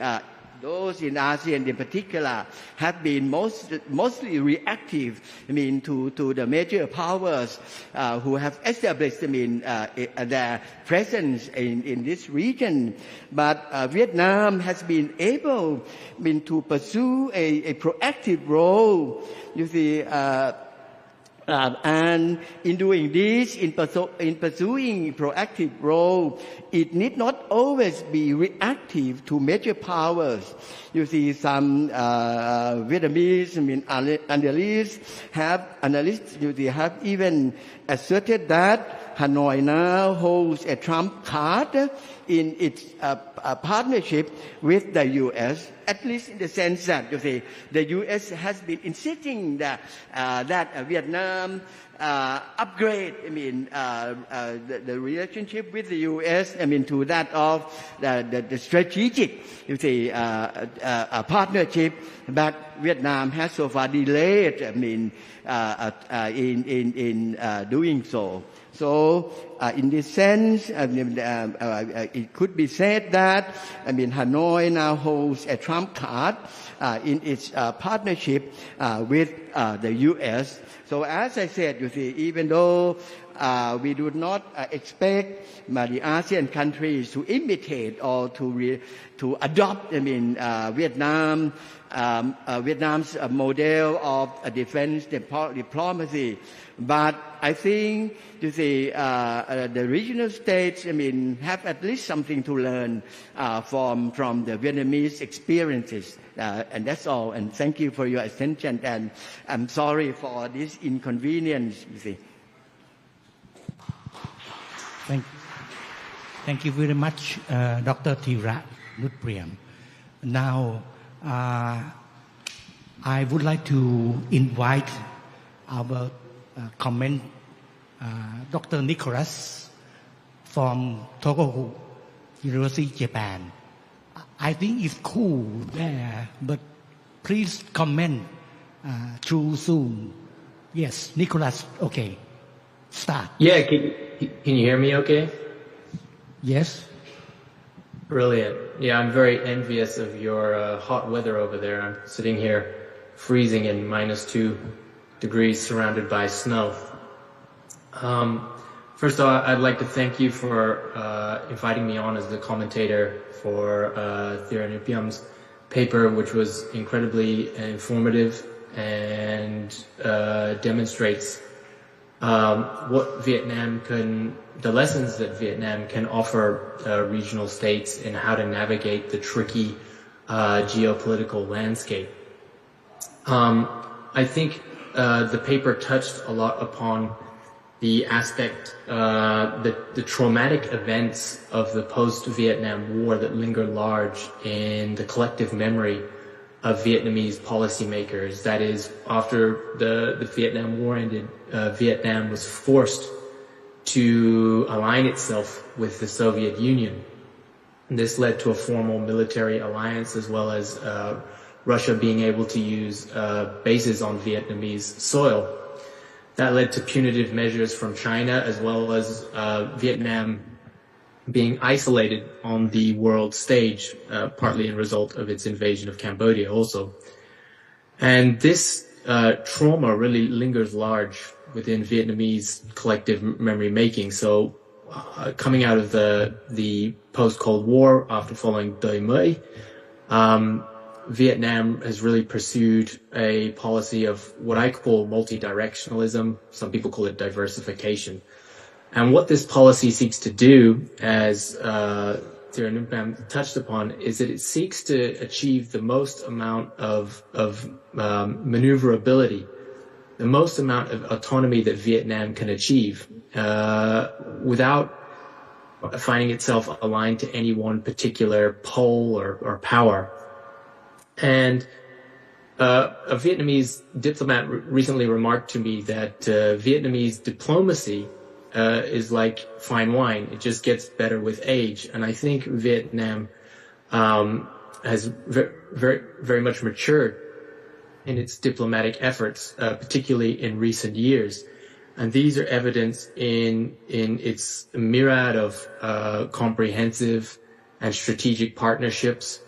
those in ASEAN in particular have been mostly reactive, to the major powers who have established, their presence in this region. But Vietnam has been able, to pursue a proactive role, and in doing this, in pursuing proactive role, it need not always be reactive to major powers. You see, some Vietnamese, analysts have even asserted that Hanoi now holds a trump card in its partnership with the U.S., at least in the sense that, the U.S. has been insisting that Vietnam upgrade, the relationship with the U.S., to that of the strategic, partnership, but Vietnam has so far delayed, in doing so. So, in this sense, it could be said that, Hanoi now holds a trump card in its partnership with the U.S. So, as I said, even though we do not expect the ASEAN countries to imitate or to adopt, Vietnam's model of defense diplomacy. But I think the regional states, have at least something to learn from the Vietnamese experiences. And that's all. And thank you for your attention. And I'm sorry for this inconvenience. Thank you very much, Dr. Thira Nutpriam. Now, I would like to invite our comment, Dr. Nicholas from Tohoku University, Japan. I think it's cool there, but please comment through Zoom. Yes, Nicholas, okay. Start. Yeah, can you hear me okay? Yes. Brilliant. Yeah, I'm very envious of your hot weather over there. I'm sitting here freezing in -2 degrees surrounded by snow. First of all, I'd like to thank you for inviting me on as the commentator for Thira Nutpriam's paper, which was incredibly informative and demonstrates the lessons that Vietnam can offer regional states in how to navigate the tricky geopolitical landscape. I think the paper touched a lot upon the aspect, the traumatic events of the post-Vietnam War that linger large in the collective memory of Vietnamese policymakers. That is, after the Vietnam War ended, Vietnam was forced to align itself with the Soviet Union. And this led to a formal military alliance, as well as Russia being able to use bases on Vietnamese soil. That led to punitive measures from China, as well as Vietnam being isolated on the world stage, partly a result of its invasion of Cambodia also. And this trauma really lingers large within Vietnamese collective memory making. So coming out of the post-Cold War, after following Doi Moi, Vietnam has really pursued a policy of what I call multi-directionalism. Some people call it diversification. And what this policy seeks to do, as Thira Nutpriam touched upon, is that it seeks to achieve the most amount of maneuverability, the most amount of autonomy that Vietnam can achieve without finding itself aligned to any one particular pole or power. And a Vietnamese diplomat recently remarked to me that Vietnamese diplomacy is like fine wine. It just gets better with age. And I think Vietnam has very much matured in its diplomatic efforts, particularly in recent years. And these are evidence in its myriad of comprehensive and strategic partnerships,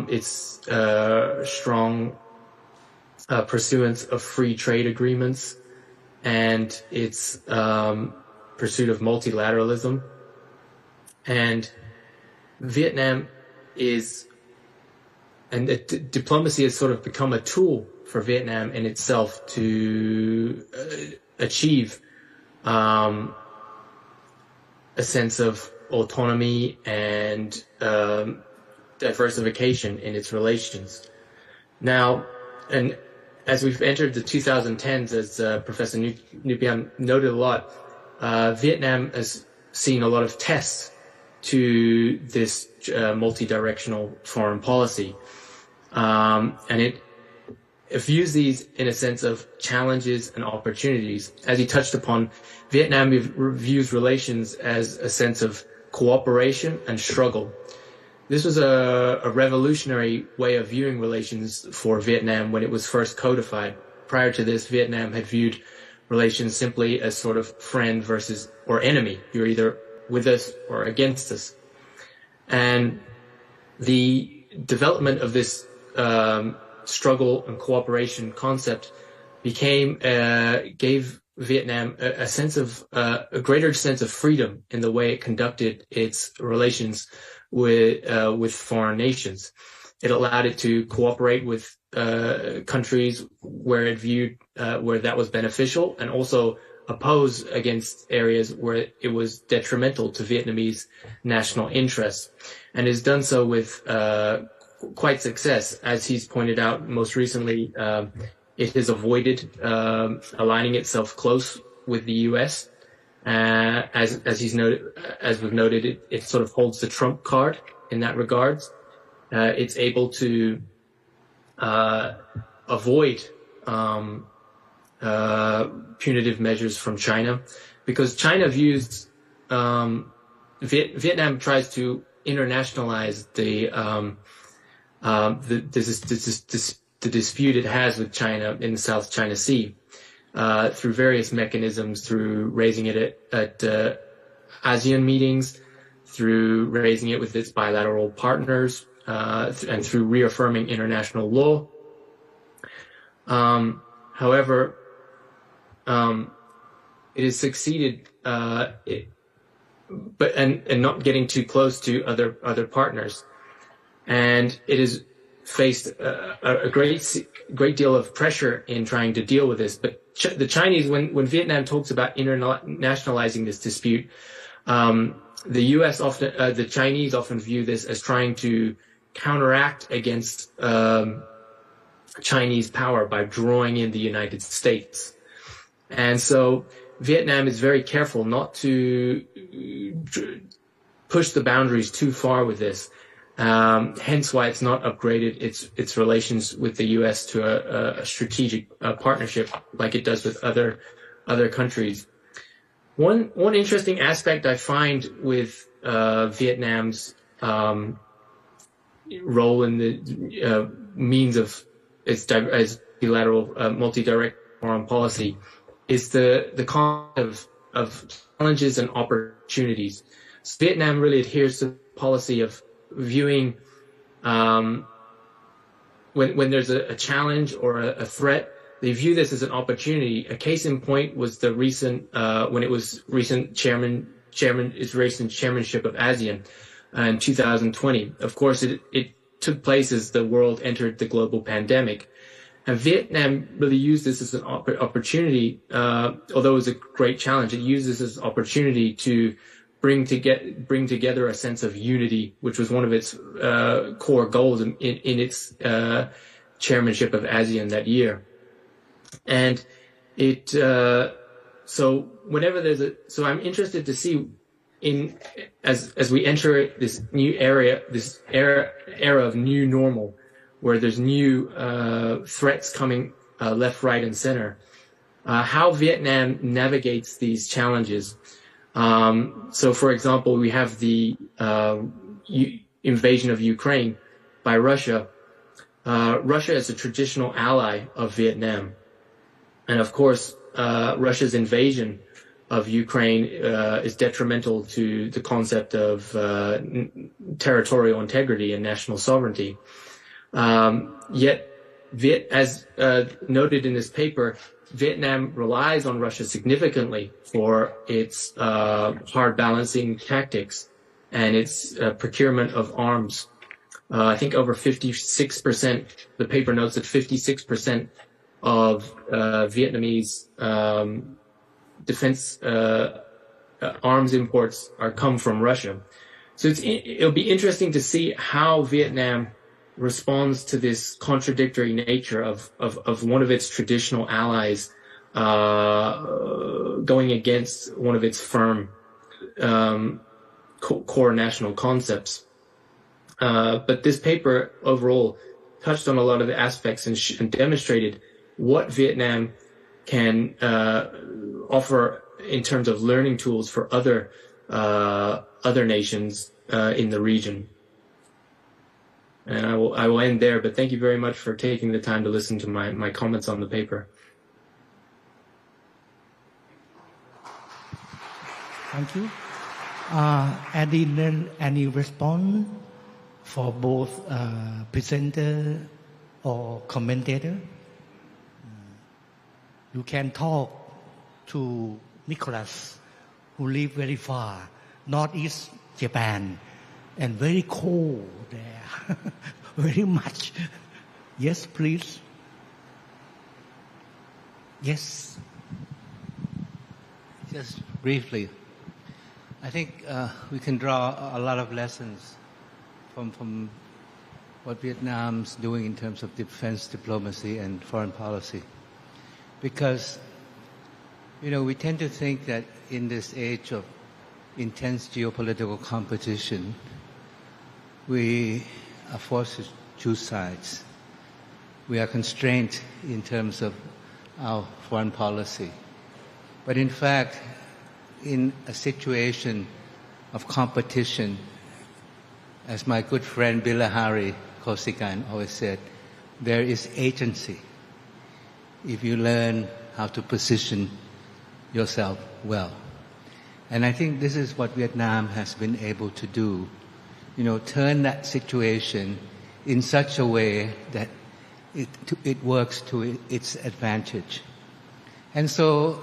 its strong pursuance of free trade agreements, and its pursuit of multilateralism. And Vietnam diplomacy has sort of become a tool for Vietnam in itself to achieve a sense of autonomy and diversification in its relations. Now, and as we've entered the 2010s, as Professor Nupian noted a lot, Vietnam has seen a lot of tests to this multi-directional foreign policy. And it views these in a sense of challenges and opportunities. As he touched upon, Vietnam views relations as a sense of cooperation and struggle. This was a revolutionary way of viewing relations for Vietnam when it was first codified. Prior to this, Vietnam had viewed relations simply as sort of friend versus or enemy. You're either with us or against us. And the development of this struggle and cooperation concept gave Vietnam a sense of a greater sense of freedom in the way it conducted its relations with foreign nations. It allowed it to cooperate with countries where it viewed where that was beneficial, and also oppose against areas where it was detrimental to Vietnamese national interests, and has done so with quite success. As he's pointed out most recently, it has avoided aligning itself close with the U.S. As we've noted, it sort of holds the trump card in that regard. It's able to avoid punitive measures from China, because China views Vietnam tries to internationalize the dispute it has with China in the South China Sea through various mechanisms, through raising it at ASEAN meetings, through raising it with its bilateral partners, and through reaffirming international law. However, it has succeeded, but not getting too close to other partners, and it has faced a great deal of pressure in trying to deal with this. But the Chinese, when Vietnam talks about internationalizing this dispute, the Chinese often view this as trying to counteract against Chinese power by drawing in the United States. And so Vietnam is very careful not to push the boundaries too far with this. Hence why it's not upgraded its relations with the U.S. to a strategic partnership like it does with other countries. One interesting aspect I find with Vietnam's role in the means of its bilateral multi-direct foreign policy is the concept of challenges and opportunities. So Vietnam really adheres to the policy of viewing when there's a challenge or a threat, they view this as an opportunity. A case in point was the recent chairmanship of ASEAN in 2020. Of course, it took place as the world entered the global pandemic. And Vietnam really used this as an opportunity, although it was a great challenge. It used this as an opportunity to bring together a sense of unity, which was one of its core goals in its chairmanship of ASEAN that year. And so I'm interested to see as we enter this new era of new normal, where there's new threats coming left, right, and center, how Vietnam navigates these challenges. So, for example, we have the invasion of Ukraine by Russia. Russia is a traditional ally of Vietnam. And of course, Russia's invasion of Ukraine is detrimental to the concept of territorial integrity and national sovereignty. Yet, as noted in this paper, Vietnam relies on Russia significantly for its hard balancing tactics and its procurement of arms. I think over 56%, the paper notes that 56% of Vietnamese defense arms imports come from Russia. So it'll be interesting to see how Vietnam responds to this contradictory nature of one of its traditional allies going against one of its firm core national concepts. But this paper overall touched on a lot of the aspects and demonstrated what Vietnam can offer in terms of learning tools for other nations in the region. And I will end there, but thank you very much for taking the time to listen to my comments on the paper. Thank you. Any response for both presenter or commentator? You can talk to Nicholas, who live very far, northeast Japan, and very cold there, very much. Yes, please. Yes. Just briefly, I think we can draw a lot of lessons from what Vietnam's doing in terms of defense diplomacy and foreign policy. Because, we tend to think that in this age of intense geopolitical competition, we are forced to choose sides. We are constrained in terms of our foreign policy. But in fact, in a situation of competition, as my good friend Bilahari Kausikan always said, there is agency if you learn how to position yourself well. And I think this is what Vietnam has been able to do. Turn that situation in such a way that it works to its advantage. And so,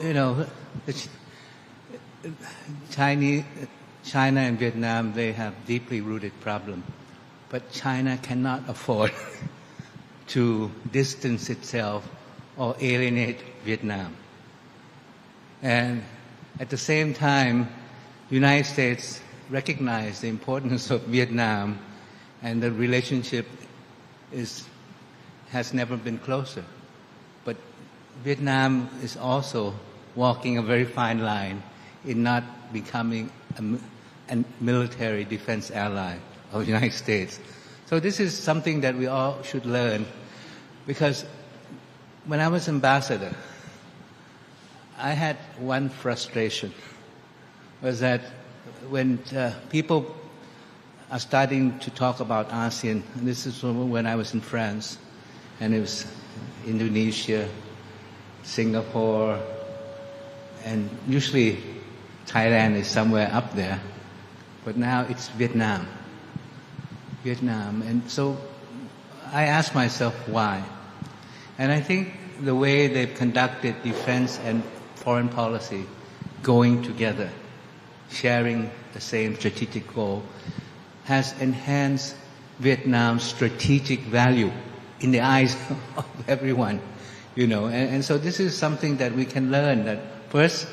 China and Vietnam, they have deeply rooted problems. But China cannot afford to distance itself or alienate Vietnam. And at the same time, the United States recognize the importance of Vietnam, and the relationship has never been closer. But Vietnam is also walking a very fine line in not becoming a military defense ally of the United States. So this is something that we all should learn, because when I was ambassador, I had one frustration, was that when people are starting to talk about ASEAN, and this is when I was in France, and it was Indonesia, Singapore, and usually Thailand is somewhere up there, but now it's Vietnam. And so I asked myself why. And I think the way they've conducted defense and foreign policy going together, sharing the same strategic goal, has enhanced Vietnam's strategic value in the eyes of everyone, And so this is something that we can learn, that first,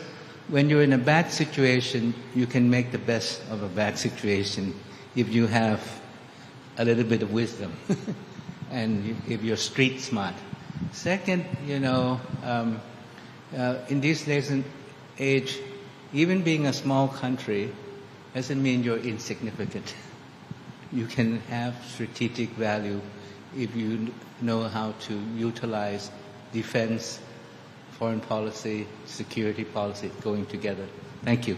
when you're in a bad situation, you can make the best of a bad situation if you have a little bit of wisdom and if you're street smart. Second, in this days and age, even being a small country doesn't mean you're insignificant. You can have strategic value if you know how to utilize defense, foreign policy, security policy going together. Thank you.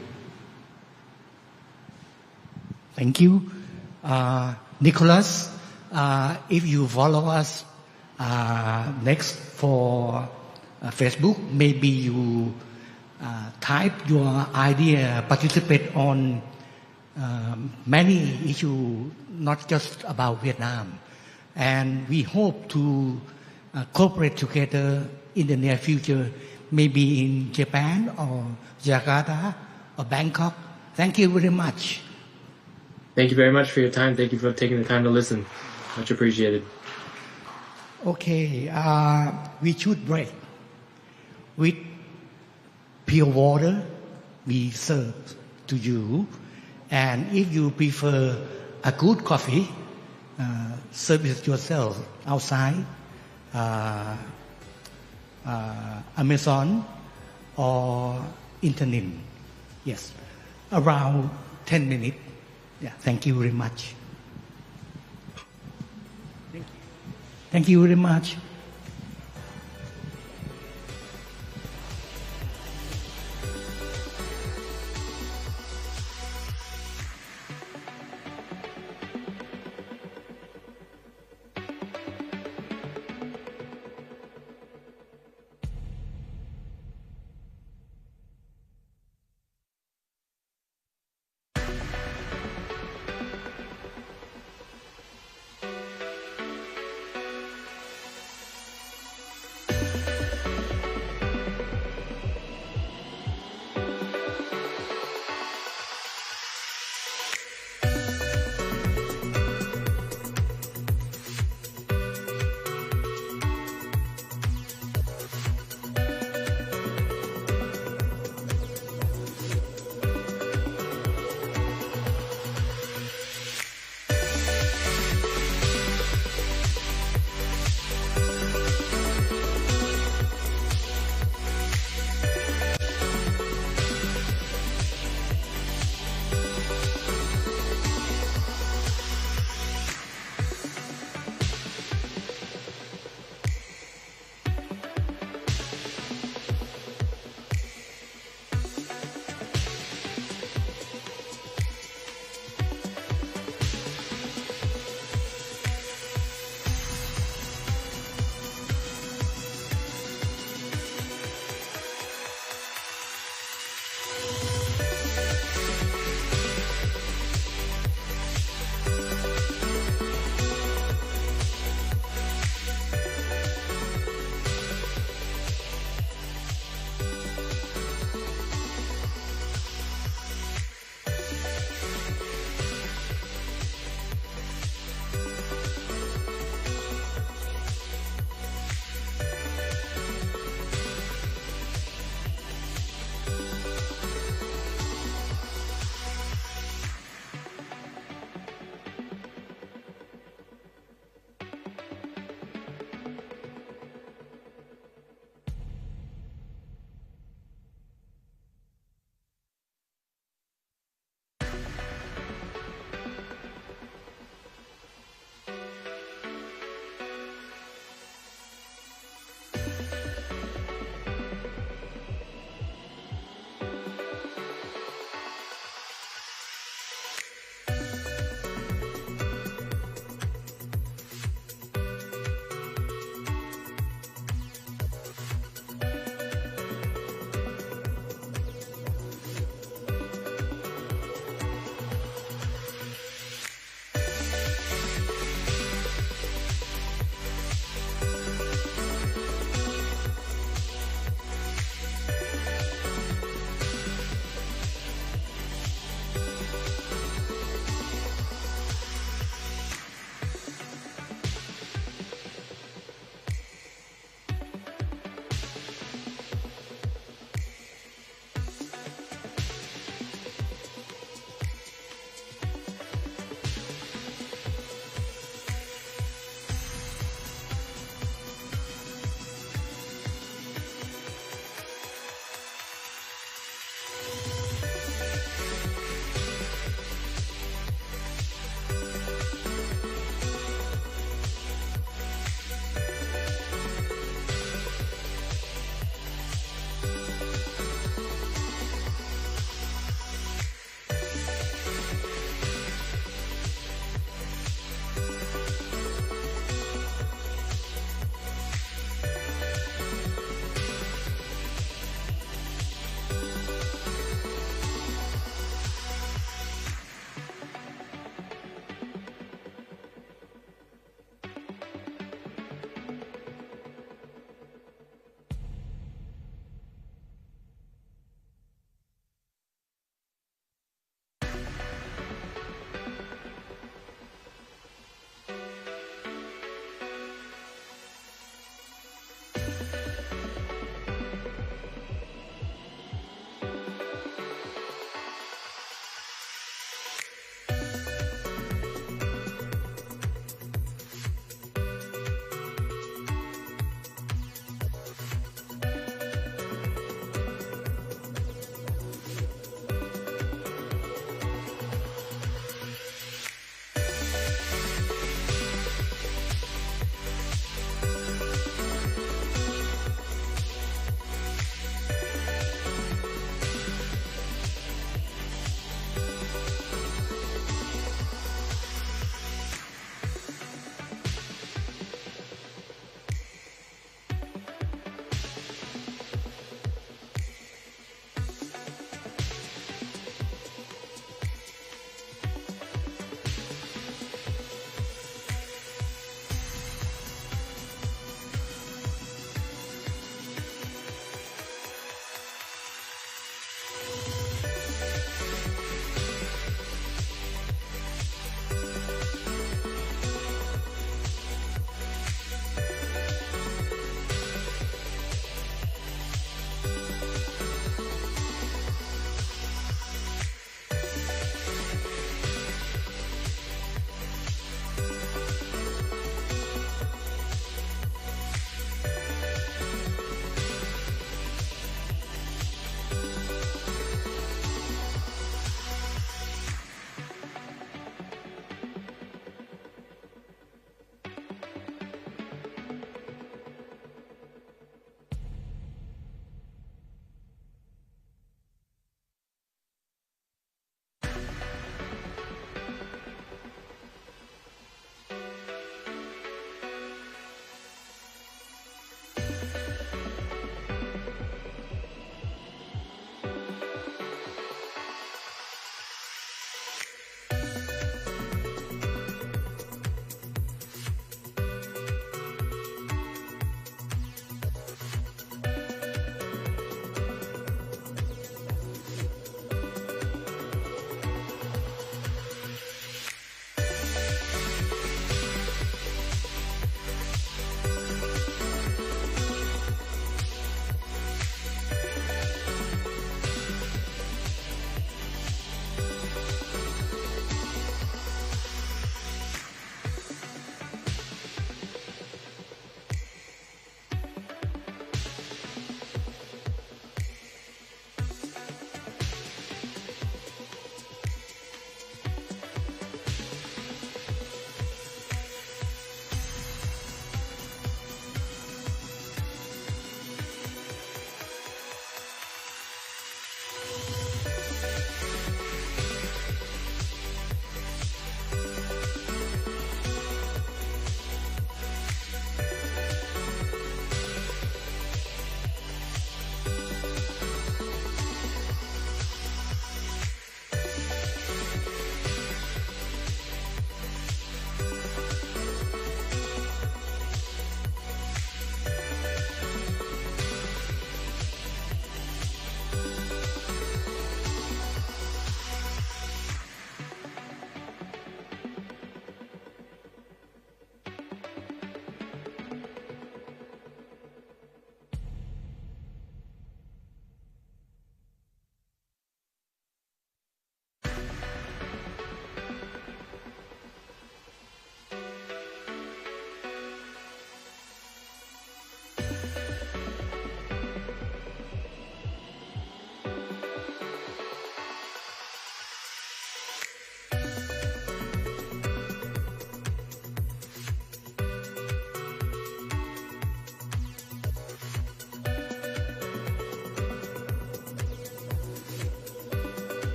Thank you. Nicholas, if you follow us next for Facebook, maybe you type your idea, participate on many issues, not just about Vietnam. And we hope to cooperate together in the near future, maybe in Japan or Jakarta or Bangkok. Thank you very much. Thank you very much for your time. Thank you for taking the time to listen. Much appreciated. Okay, we should break. With pure water, we serve to you. And if you prefer a good coffee, service yourself outside, Amazon or internet. Yes, around 10 minutes. Yeah, thank you very much. Thank you very much.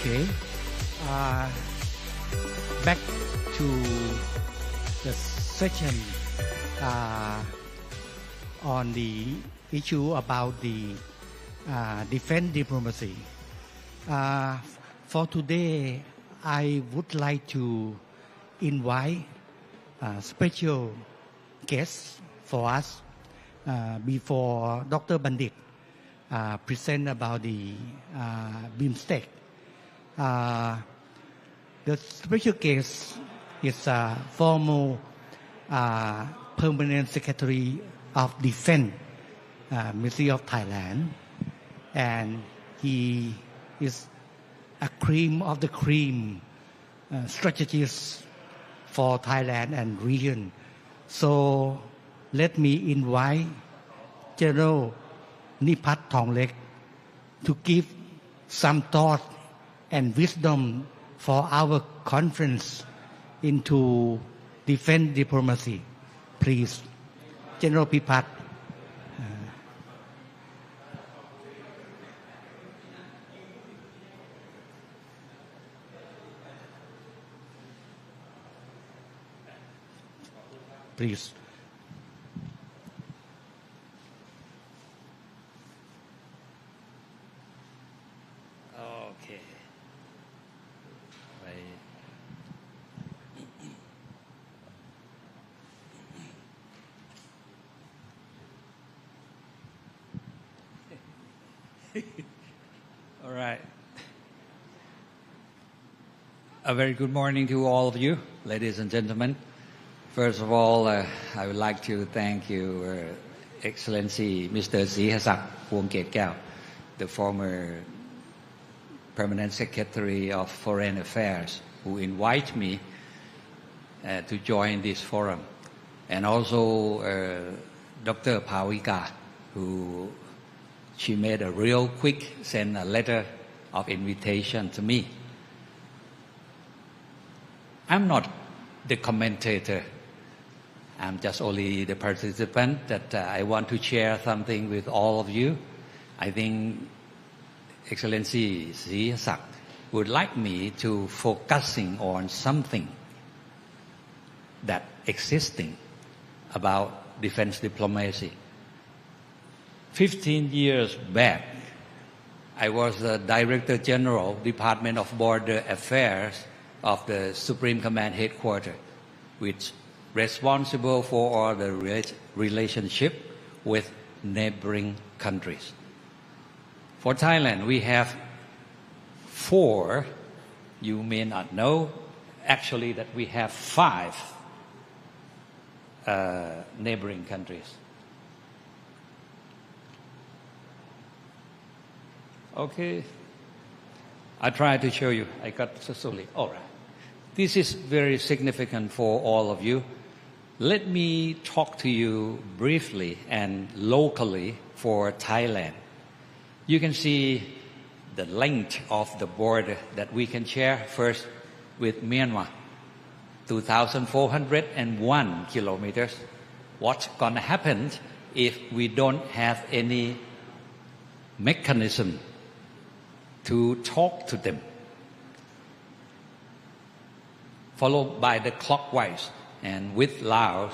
Okay. Back to the session on the issue about the defense diplomacy. For today, I would like to invite special guests for us before Dr. Bandit present about the BIMSTEC. The special guest is former Permanent Secretary of Defense, Ministry of Thailand, and he is a cream of the cream strategist for Thailand and region. So let me invite General Nipat Thonglek to give some thought and wisdom for our conference into defense diplomacy. Please, General Pipat. Please. Okay. All right. A very good morning to all of you, ladies and gentlemen. First of all, I would like to thank you, Excellency Mr. Sihasak Phongketkao, the former Permanent Secretary of Foreign Affairs, who invited me to join this forum, and also Dr. Pawika, who she made a real quick send a letter of invitation to me. I'm not the commentator. I'm just only the participant that I want to share something with all of you. I think Excellency Sihasak would like me to focusing on something that existing about defense diplomacy. 15 years back, I was the Director General, Department of Border Affairs of the Supreme Command Headquarters, which responsible for all the relationship with neighboring countries. For Thailand, we have 4, you may not know, actually that we have 5 neighboring countries. Okay, I try to show you. I got slowly. All right. This is very significant for all of you. Let me talk to you briefly and locally for Thailand. You can see the length of the border that we can share first with Myanmar, 2,401 kilometers. What's going to happen if we don't have any mechanism to talk to them? Followed by the clockwise, and with Laos,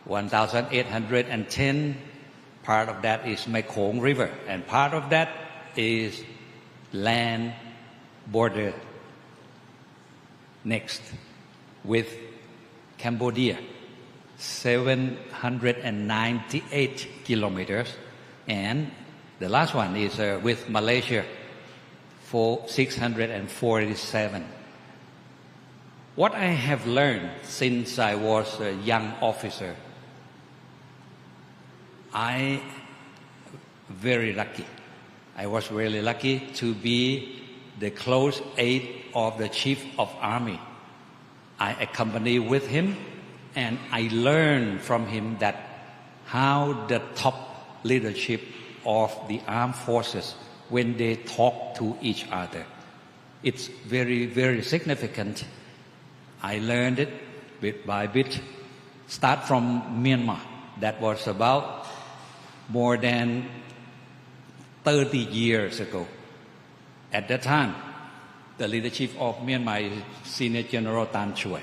1,810, part of that is Mekong River, and part of that is land border. Next, with Cambodia, 798 kilometers, and the last one is with Malaysia, for 647. What I have learned since I was a young officer, I very lucky. I was really lucky to be the close aide of the Chief of Army. I accompany with him, and I learned from him that how the top leadership of the armed forces, when they talk to each other, it's very, very significant. I learned it bit by bit. Start from Myanmar. That was about more than 30 years ago. At that time, the leadership of Myanmar is Senior General Tan Choi,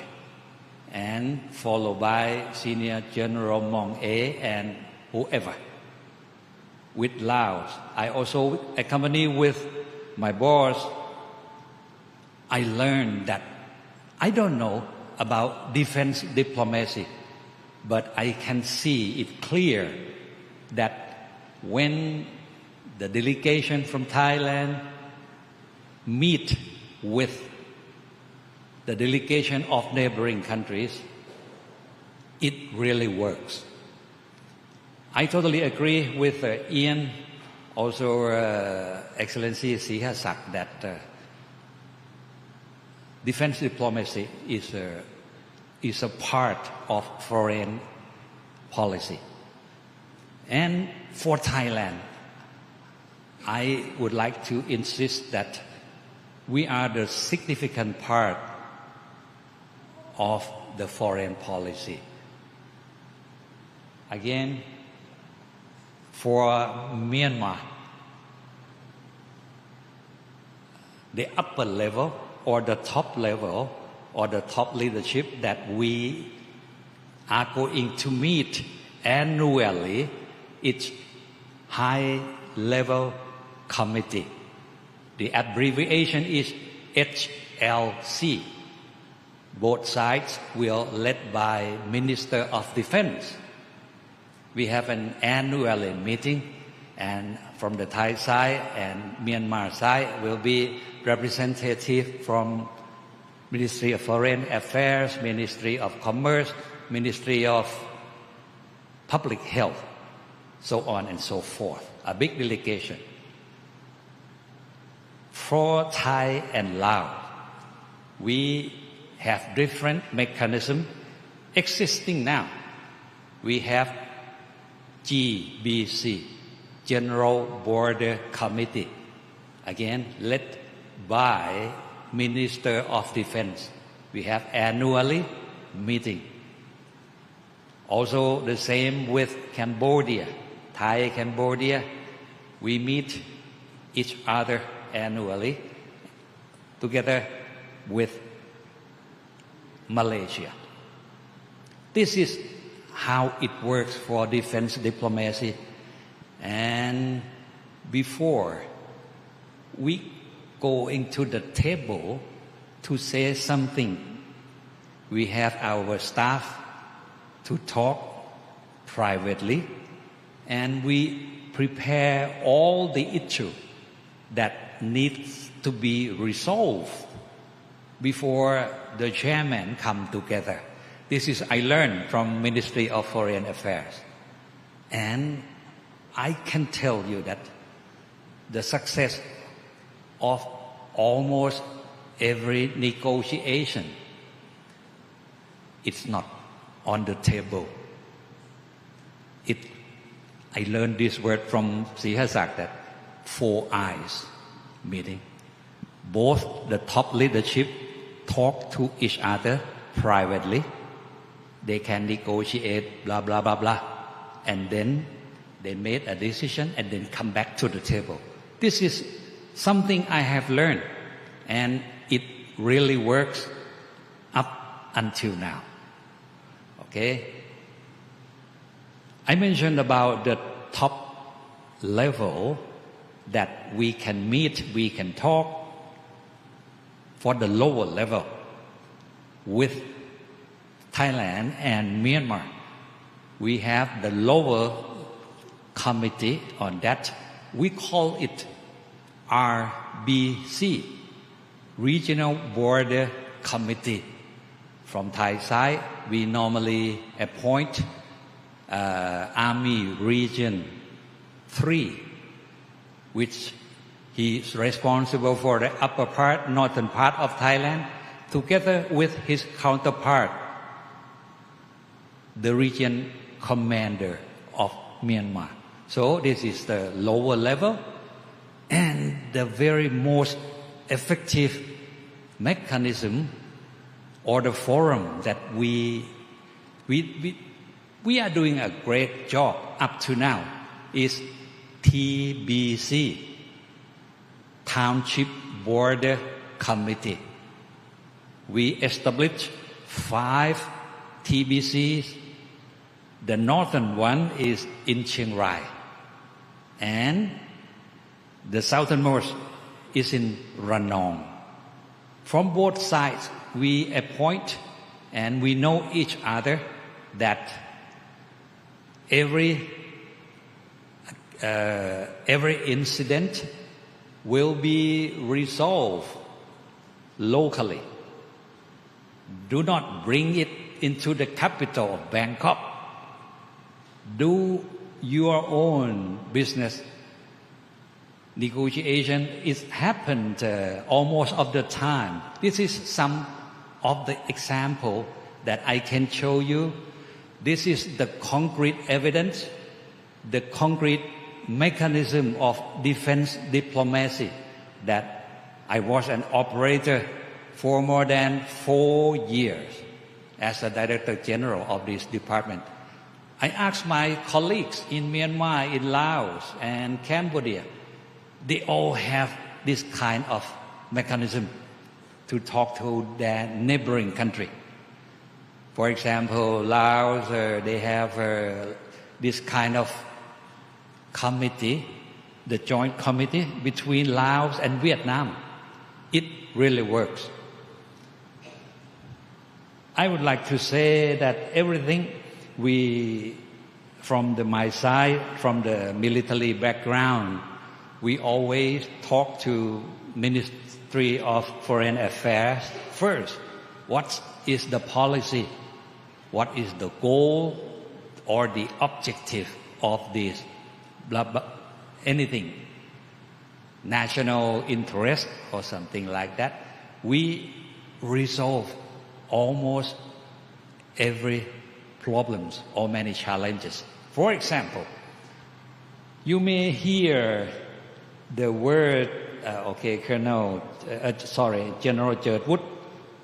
and followed by Senior General Mong A and whoever. With Laos, I also accompany with my boss. I learned that I don't know about defense diplomacy, but I can see it clear that when the delegation from Thailand meet with the delegation of neighboring countries, it really works. I totally agree with Ian, also Excellency Sihasak, that defense diplomacy is a part of foreign policy. And for Thailand, I would like to insist that we are the significant part of the foreign policy. Again, for Myanmar, the upper level or the top level or the top leadership that we are going to meet annually, it's High Level Committee. The abbreviation is HLC. Both sides will led by Minister of Defense. We have an annual meeting, and from the Thai side and Myanmar side will be representative from Ministry of Foreign Affairs, Ministry of Commerce, Ministry of Public Health, so on and so forth. A big delegation. For Thai and Laos, we have different mechanisms existing now. We have GBC, General Border Committee, again led by Minister of Defense. We have annually meeting. Also the same with Cambodia, Thai Cambodia. We meet each other annually together with Malaysia. This is how it works for defense diplomacy. And before we go into the table to say something, we have our staff to talk privately, and we prepare all the issues that needs to be resolved before the chairman come together. This is I learned from Ministry of Foreign Affairs. And I can tell you that the success of almost every negotiation, it's not on the table. I learned this word from Sihasak, that 4 eyes meeting. Both the top leadership talk to each other privately. They can negotiate, blah, blah, blah, blah. And then they made a decision and then come back to the table. This is something I have learned, and it really works up until now. Okay? I mentioned about the top level that we can meet, we can talk. For the lower level with Thailand and Myanmar, we have the lower committee on that. We call it RBC, Regional Border Committee. From Thai side, we normally appoint Army Region 3, which he is responsible for the upper part, northern part of Thailand, together with his counterpart, the region commander of Myanmar. So this is the lower level, and the very most effective mechanism or the forum that we are doing a great job up to now is TBC, Township Border committee. We established 5 TBCs. The northern one is in Chiang Rai, and the southernmost is in Ranong. From both sides, we appoint and we know each other that every incident will be resolved locally. Do not bring it into the capital of Bangkok. Do your own business. Negotiation is happened almost of the time. This is some of the example that I can show you. This is the concrete evidence, the concrete mechanism of defense diplomacy that I was an operator for more than 4 years as a Director General of this department. I asked my colleagues in Myanmar, in Laos and Cambodia, they all have this kind of mechanism to talk to their neighboring country. For example, Laos, they have this kind of committee, the joint committee between Laos and Vietnam. It really works. I would like to say that everything from my side, from the military background, we always talk to Ministry of Foreign Affairs first. What is the policy? What is the goal or the objective of this? Blah, blah, anything. National interest or something like that. We resolve almost every problems or many challenges. For example, you may hear the word, General Jertwood,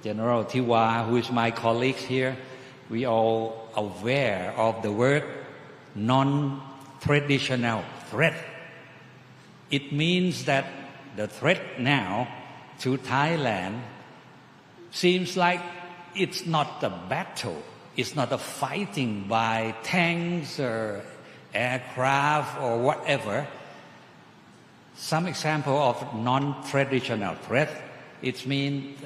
General Tiwa, who is my colleague here, we all aware of the word non-traditional threat. It means that the threat now to Thailand seems like it's not a battle, it's not a fighting by tanks or aircraft or whatever. Some example of non-traditional threat, it means,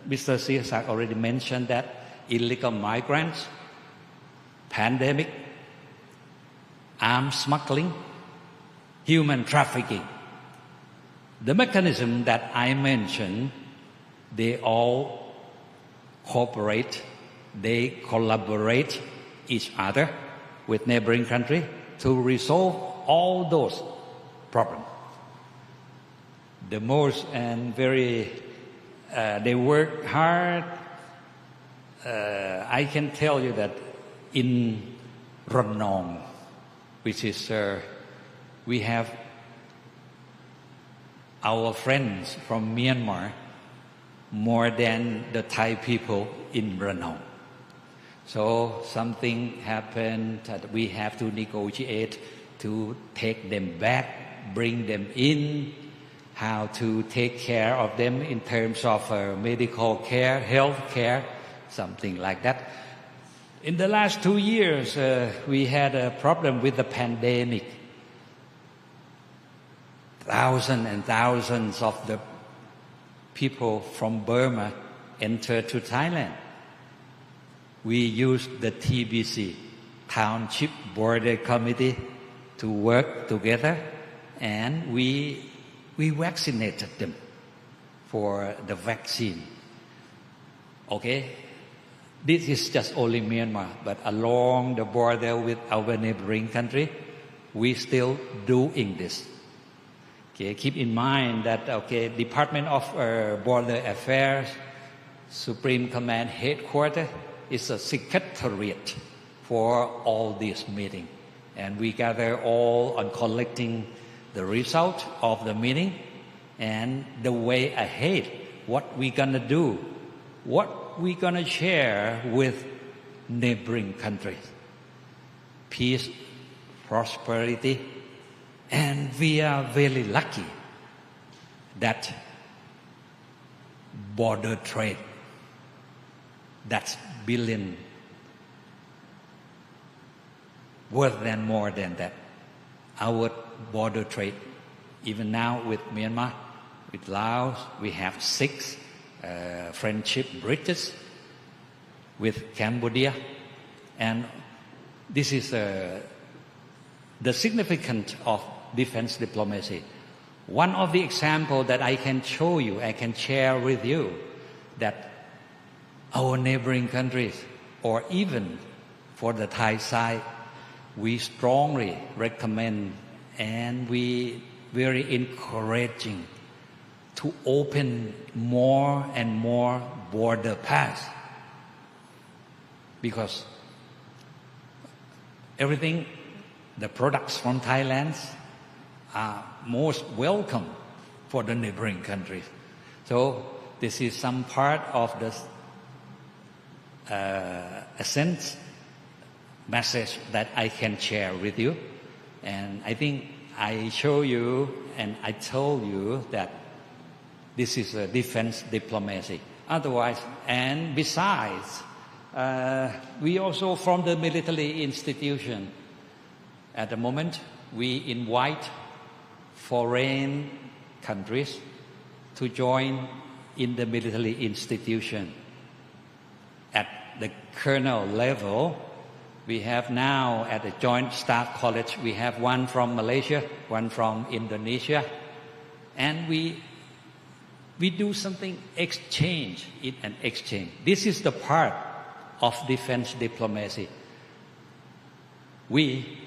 Mr. Sisak already mentioned that illegal migrants, pandemic, arms smuggling, human trafficking. The mechanism that I mentioned, they all cooperate, they collaborate each other with neighboring country to resolve all those problems. The most and very, they work hard. I can tell you that in Ranong, which is, we have our friends from Myanmar more than the Thai people in Ranong. So something happened that we have to negotiate to take them back, bring them in, how to take care of them in terms of medical care, health care, something like that. In the last 2 years, we had a problem with the pandemic. Thousands and thousands of the people from Burma entered to Thailand. We used the TBC, Township Border Committee, to work together, and we vaccinated them for the vaccine. Okay? This is just only Myanmar, but along the border with our neighboring country, we still doing this. Okay, keep in mind that Department of Border Affairs, Supreme Command Headquarters is a secretariat for all these meetings, and we gather all on collecting the result of the meeting and the way ahead, what we gonna do, what we gonna share with neighboring countries. Peace, prosperity, and we are very lucky that border trade. That's billion, worth than more than that. Our border trade, even now with Myanmar, with Laos, we have 6 friendship bridges with Cambodia, and this is the significance of defense diplomacy. One of the examples that I can show you, I can share with you, that our neighboring countries, or even for the Thai side, we strongly recommend and we very encouraging to open more and more border paths, because everything, the products from Thailand are most welcome for the neighboring countries. So this is some part of the essence message that I can share with you. And I think I show you and I told you that this is a defense diplomacy. Otherwise, and besides, we also from the military institution, at the moment, we invite foreign countries to join in the military institution. At the colonel level, we have now at the Joint Staff College, we have one from Malaysia, one from Indonesia, and we do something exchange, an exchange. This is the part of defense diplomacy. We,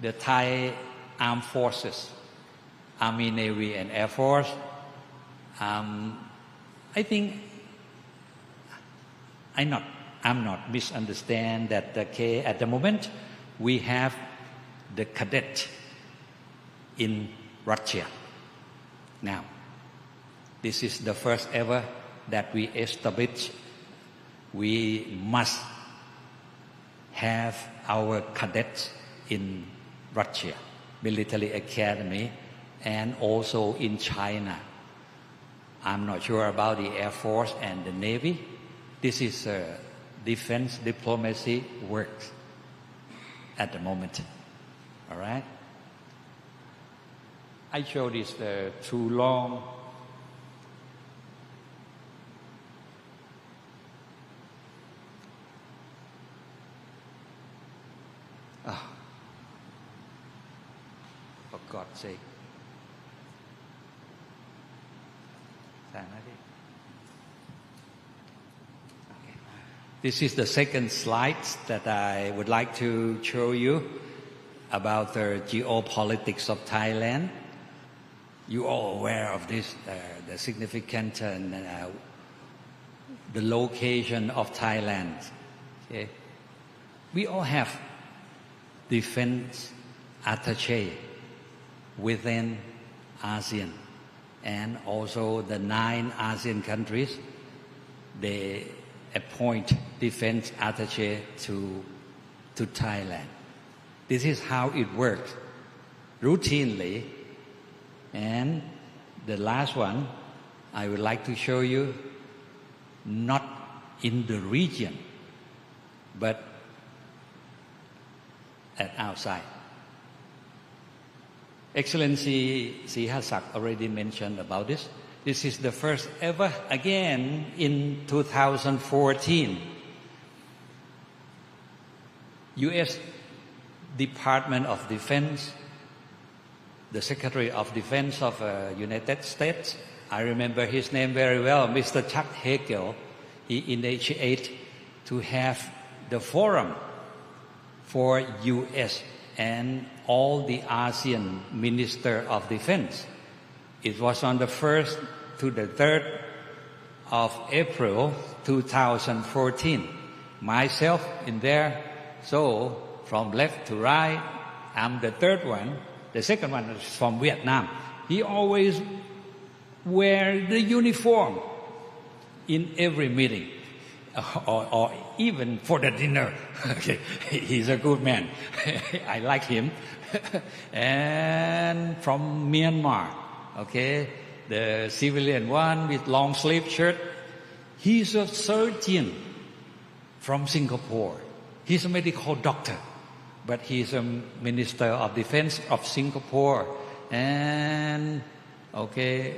the Thai Armed Forces, Army, Navy, and Air Force, I think I'm not misunderstand that at the moment we have the cadet in Russia. Now, this is the first ever that we establish. We must have our cadets in Russia, military academy, and also in China. I'm not sure about the Air Force and the Navy. This is defense diplomacy works at the moment. All right? I show this too long. For God's sake. This is the second slide that I would like to show you about the geopolitics of Thailand. You are aware of this, the significant and the location of Thailand. Okay? We all have defense attaché within ASEAN, and also the 9 ASEAN countries, they appoint defense attaché to Thailand. This is how it works routinely. And the last one I would like to show you, not in the region, but at outside. Excellency Sihasak already mentioned about this. This is the first ever, again, in 2014. U.S. Department of Defense, the Secretary of Defense of United States, I remember his name very well, Mr. Chuck Hagel, he initiated to have the forum for U.S. and all the ASEAN Minister of Defense. It was on the 1st to the 3rd of April 2014. Myself in there, so from left to right, I'm the third one. The second one is from Vietnam. He always wear the uniform in every meeting, or even for the dinner. Okay, he's a good man. I like him. And from Myanmar, okay, the civilian one with long sleeve shirt. He's a surgeon from Singapore. He's a medical doctor, but he's a Minister of Defense of Singapore. And okay,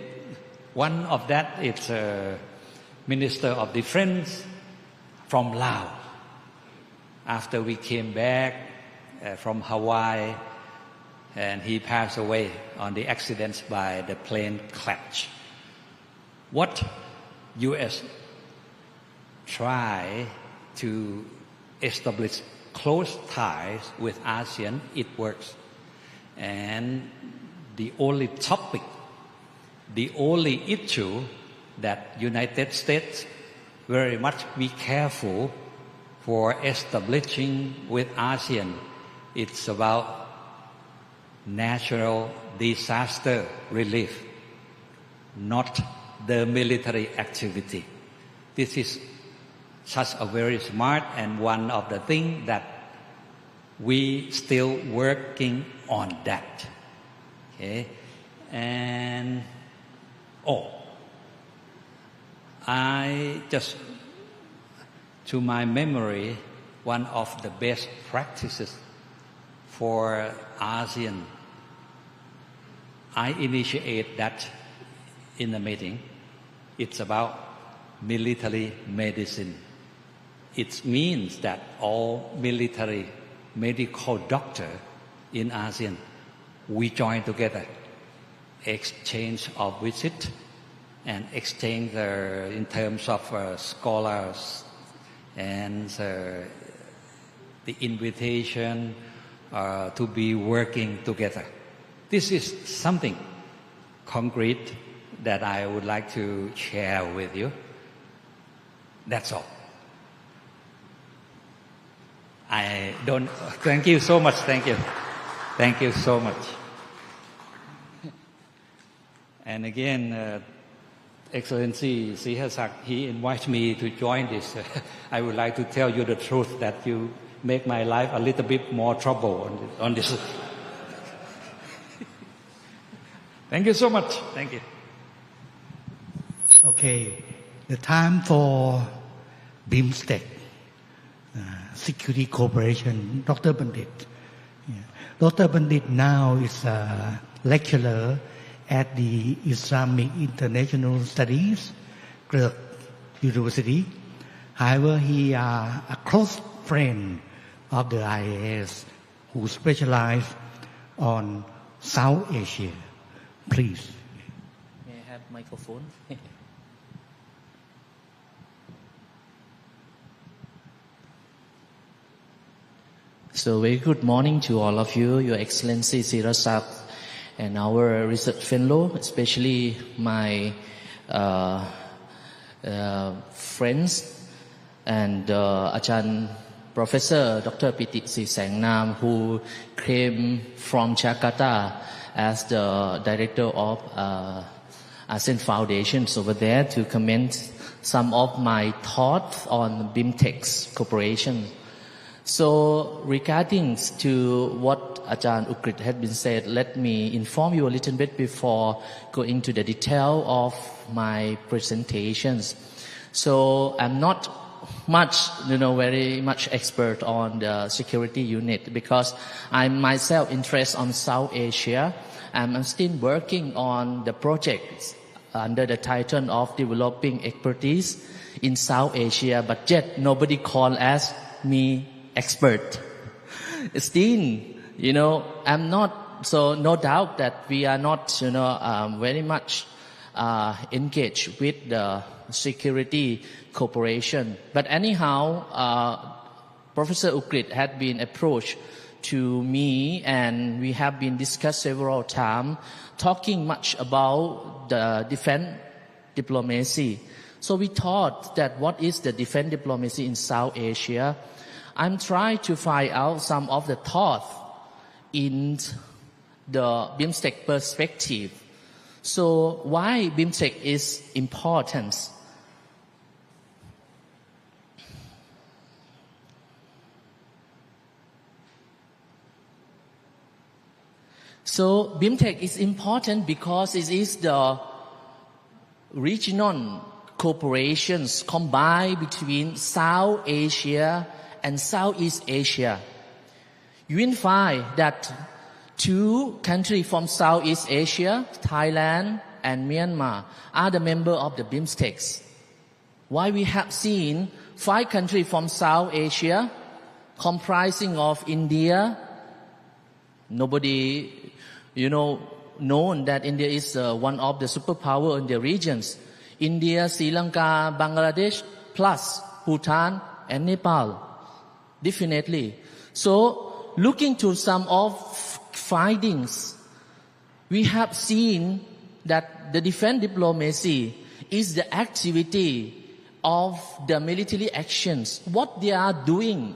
one of that is a Minister of Defense from Laos. After we came back from Hawaii, and he passed away on the accident by the plane crash. What U.S. try to establish close ties with ASEAN, it works. And the only topic, the only issue that United States very much be careful for establishing with ASEAN, it's about natural disaster relief, not the military activity. This is such a very smart and one of the things that we still working on that. Okay, and I just, to my memory, one of the best practices for ASEAN, I initiate that in the meeting. It's about military medicine. It means that all military medical doctors in ASEAN, we join together, exchange of visit and exchange in terms of scholars and the invitation to be working together. This is something concrete that I would like to share with you. That's all. Thank you so much. Thank you. Thank you so much. And again, Excellency Sihasak, he invited me to join this. I would like to tell you the truth that you make my life a little bit more trouble on this. Thank you so much. Thank you. Okay, the time for BIMSTEC, Security Cooperation, Dr. Bandit. Yeah. Dr. Bandit now is a lecturer at the Islamic International Studies, Chulalongkorn University. However, he is a close friend of the IAS who specialize on South Asia. Please. May I have microphone? So very good morning to all of you, Your Excellency Sirasak, and our research fellow, especially my friends and Ajahn Professor Dr. Piti Sisangnam, who came from Jakarta as the director of ASEAN Foundations over there to comment some of my thoughts on BIMSTEC cooperation. So regarding to what Ajahn Ukrit had been said, let me inform you a little bit before going to the detail of my presentations. So I'm not very much expert on the security unit because I'm myself interested on South Asia. I'm still working on the projects under the title of developing expertise in South Asia, but yet nobody called as me expert. Still, I'm not, so no doubt that we are not, very much engaged with the security cooperation. But anyhow, Professor Ukrit had been approached to me and we have been discussed several times, talking much about the defense diplomacy. So we thought that what is the defense diplomacy in South Asia? I'm trying to find out some of the thoughts in the BIMSTEC perspective. So why BIMSTEC is important? So BIMSTEC is important because it is the regional cooperations combined between South Asia and Southeast Asia. You will find that two countries from Southeast Asia, Thailand and Myanmar, are the members of the BIMSTEC. While we have seen 5 countries from South Asia, comprising of India, nobody, known that India is one of the superpower in the regions. India, Sri Lanka, Bangladesh, plus Bhutan and Nepal. Definitely. So, looking to some of findings, we have seen that the defense diplomacy is the activity of the military actions, what they are doing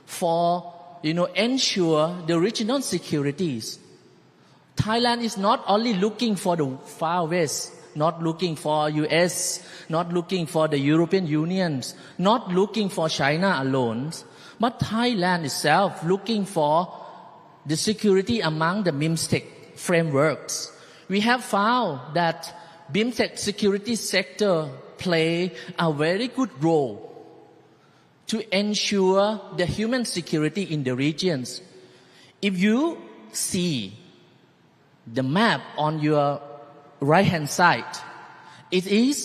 for, ensure the regional securities. Thailand is not only looking for the Far West, not looking for US, not looking for the European Union, not looking for China alone, but Thailand itself looking for the security among the BIMSTEC frameworks. We have found that BIMSTEC security sector play a very good role to ensure the human security in the regions. If you see the map on your right-hand side, it is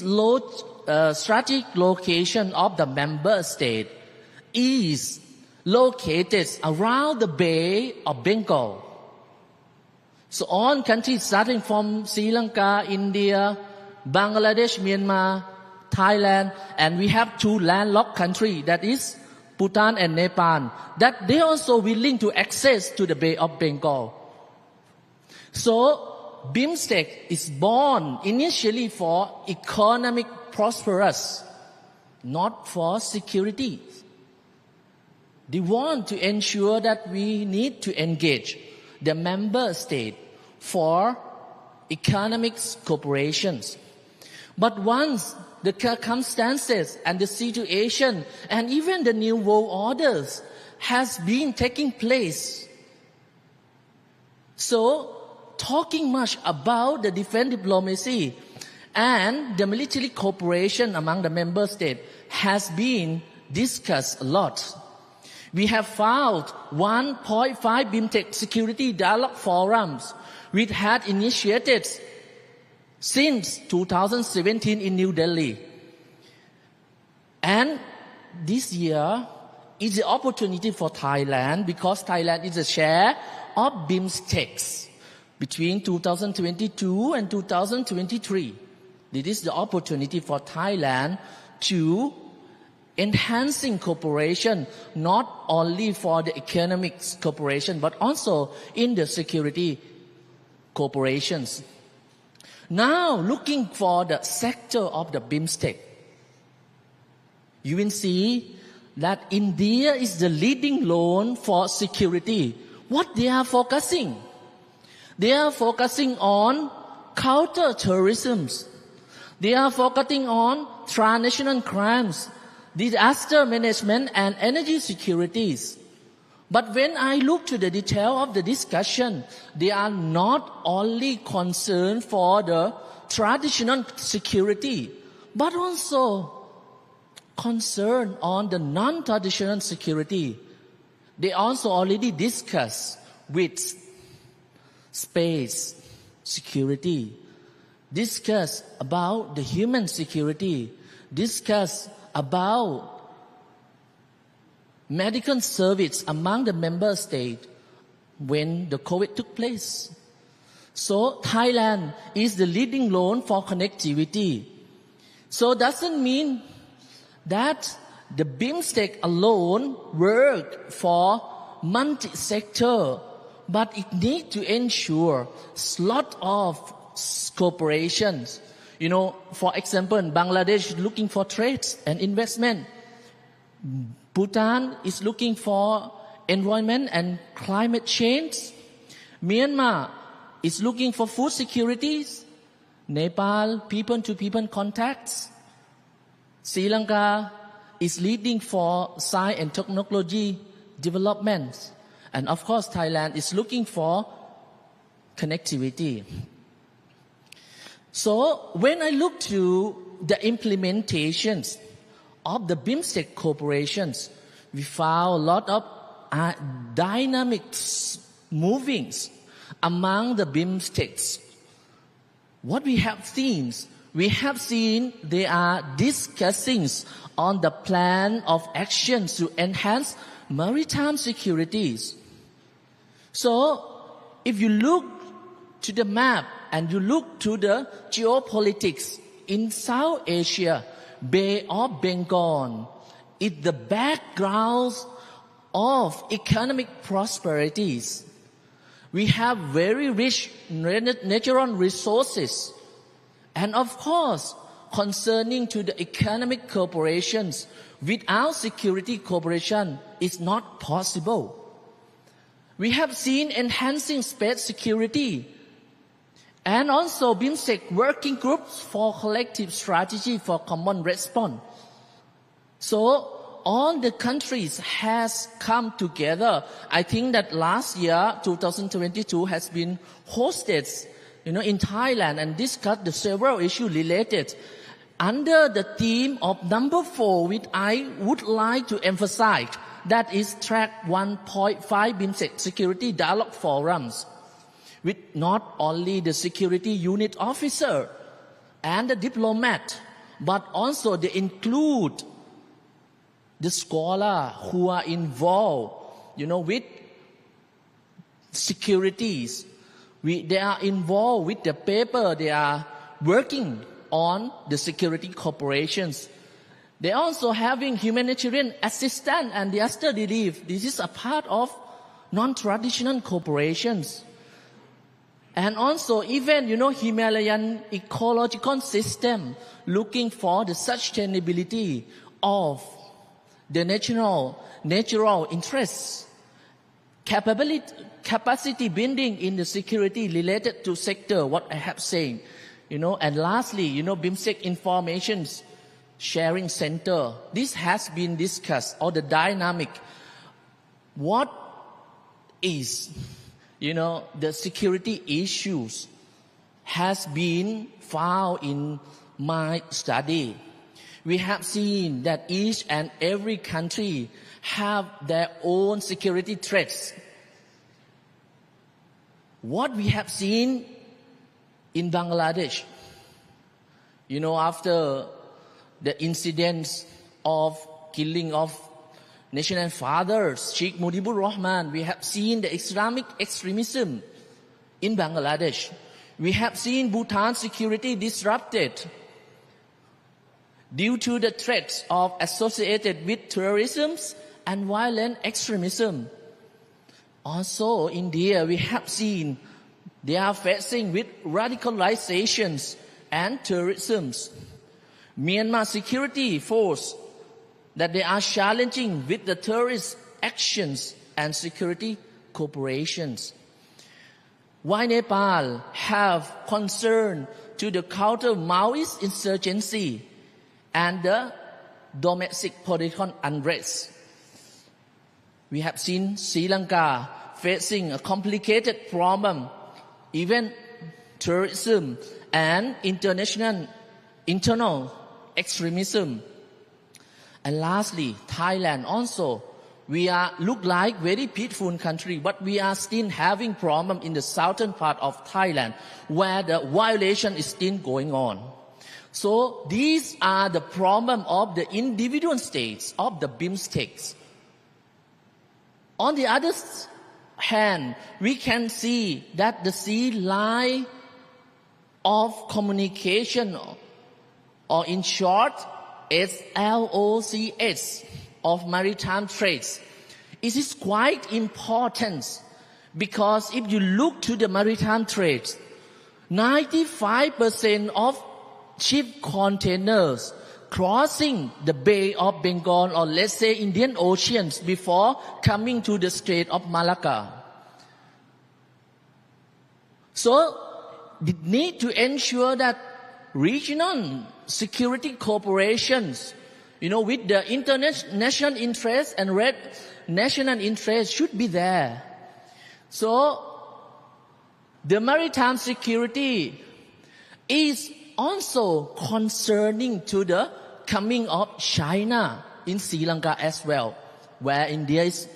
strategic location of the member state is located around the Bay of Bengal. So all countries starting from Sri Lanka, India, Bangladesh, Myanmar, Thailand, and we have 2 landlocked countries, that is Bhutan and Nepal, that they also willing to access to the Bay of Bengal. So BIMSTEC is born initially for economic prosperous, not for security. They want to ensure that we need to engage the member state for economic cooperations. But once the circumstances and the situation and even the new world orders has been taking place, so talking much about the defense diplomacy and the military cooperation among the member states has been discussed a lot. We have found 1.5 BIMSTEC security dialogue forums which had initiated since 2017 in New Delhi. And this year is the opportunity for Thailand, because Thailand is a share of BIMSTEC between 2022 and 2023. This is the opportunity for Thailand to enhancing cooperation, not only for the economic cooperation, but also in the security cooperations. Now, looking for the sector of the BIMSTEC, you will see that India is the leading loan for security. What they are focusing? They are focusing on counter-terrorism. They are focusing on transnational crimes, disaster management and energy securities. But when I look to the detail of the discussion, they are not only concerned for the traditional security, but also concerned on the non-traditional security. They also already discussed with space security, discuss about the human security, discuss about medical service among the member states when the COVID took place. So Thailand is the leading loan for connectivity. So doesn't mean that the BIMSTEC alone work for multi-sector, but it needs to ensure a lot of cooperations. For example, Bangladesh is looking for trade and investment. Bhutan is looking for environment and climate change. Myanmar is looking for food security. Nepal, people-to-people contacts. Sri Lanka is leading for science and technology development. And of course, Thailand is looking for connectivity. So when I look to the implementations of the BIMSTEC corporations, we found a lot of dynamics movings among the BIMSTECs. What we have seen they are discussing on the plan of action to enhance maritime securities. So if you look to the map and you look to the geopolitics in South Asia, Bay of Bengal is the background of economic prosperities. We have very rich natural resources. And of course, concerning to the economic corporations, without security cooperation is not possible. We have seen enhancing space security and also BIMSTEC working groups for collective strategy for common response. So all the countries has come together. I think that last year, 2022, has been hosted, in Thailand and discussed the several issues related under the theme of number 4, which I would like to emphasize. That is track 1.5 BIMSTEC security dialogue forums, with not only the security unit officer and the diplomat, but also they include the scholar who are involved, with securities. They are involved with the paper. They are working on the security corporations. They are also having humanitarian assistance and disaster relief. This is a part of non-traditional corporations. And also even, Himalayan ecological system looking for the sustainability of the natural interests, capacity building in the security related to sector, what I have said, and lastly, BIMSTEC information sharing center. This has been discussed, or the dynamic. What is, the security issues has been found in my study. We have seen that each and every country have their own security threats. What we have seen in Bangladesh, after the incidents of killing of national fathers, Sheikh Mujibur Rahman, we have seen the Islamic extremism in Bangladesh. We have seen Bhutan's security disrupted due to the threats associated with terrorism and violent extremism. Also, India, we have seen they are facing with radicalizations and terrorism. Myanmar security force that they are challenging with the terrorist actions and security corporations. Why Nepal have concern to the counter-Maoist insurgency and the domestic political unrest. We have seen Sri Lanka facing a complicated problem, even terrorism and internal extremism. And lastly, Thailand also. We look like very peaceful country, but we are still having problem in the southern part of Thailand where the violation is still going on. So these are the problem of the individual states of the BIMSTECs. On the other hand, we can see that the sea line of communication, or in short, SLOCS, of maritime trades. It is quite important because if you look to the maritime trades, 95% of ship containers crossing the Bay of Bengal, or let's say Indian Oceans, before coming to the Strait of Malacca. So, they need to ensure that regional security corporations, with the international interest and national interest should be there. So, the maritime security is also concerning to the coming of China in Sri Lanka as well, where India is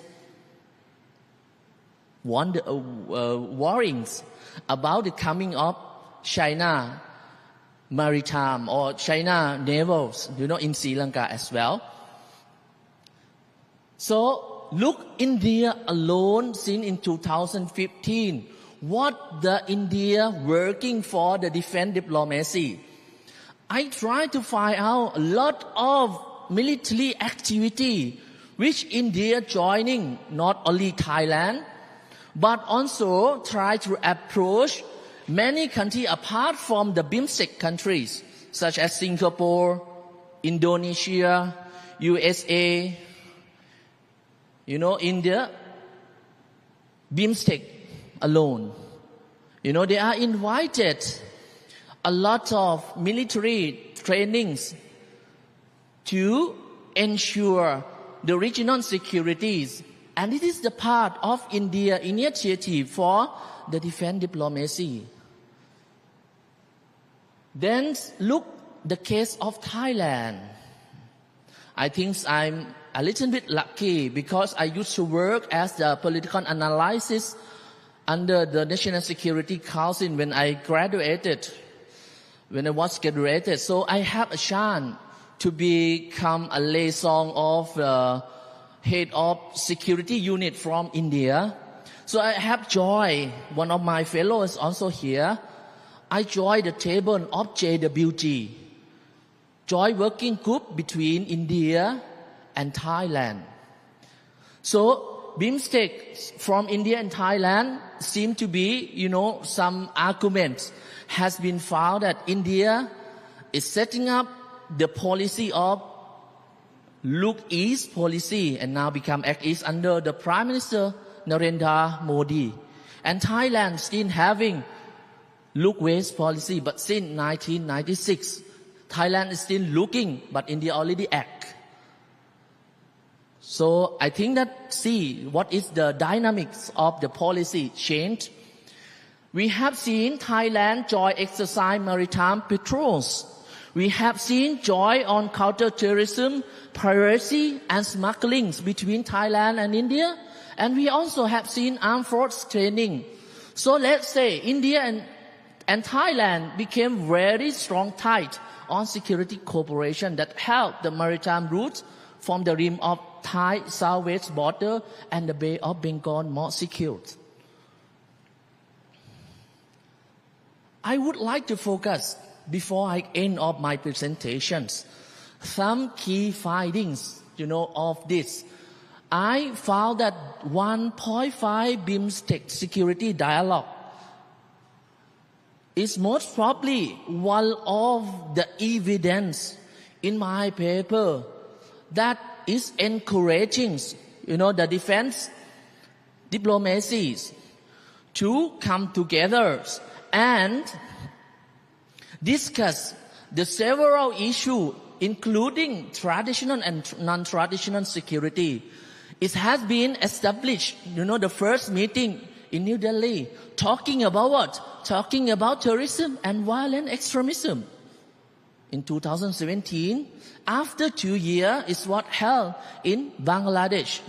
worrying about the coming of China maritime or China navals, in Sri Lanka as well. So look, India alone since in 2015, what the India working for the defense diplomacy. I try to find out a lot of military activity which India joining, not only Thailand, but also try to approach many countries apart from the BIMSTEC countries, such as Singapore, Indonesia, USA, India, BIMSTEC alone. They are invited a lot of military trainings to ensure the regional securities. And it is the part of India initiative for the defense diplomacy. Then look the case of Thailand. I think I'm a little bit lucky because I used to work as the political analyst under the National Security Council when I was graduated. So I have a chance to become a liaison of the head of security unit from India. So I have joined, one of my fellows also here, I joined the table of JWG, joint working group between India and Thailand. So BIMSTEC from India and Thailand seem to be, some arguments has been found that India is setting up the policy of Look East policy and now become Act East under the Prime Minister Narendra Modi. And Thailand still having Look West policy, but since 1996, Thailand is still looking, but India already act. So I think that see what is the dynamics of the policy change. We have seen Thailand joint exercise maritime patrols. We have seen joint on counter-terrorism, piracy and smuggling between Thailand and India. And we also have seen armed force training. So let's say India and Thailand became very strong tied on security cooperation that helped the maritime routes from the rim of Thai southwest border and the Bay of Bengal more secured. I would like to focus, before I end up my presentations, some key findings, of this. I found that 1.5 BIMSTEC security dialogue is most probably one of the evidence in my paper that is encouraging, the defense diplomacies to come together and discuss the several issues, including traditional and non-traditional security. It has been established, the first meeting in New Delhi, talking about what? Talking about terrorism and violent extremism. In 2017, after 2 years, is what held in Bangladesh.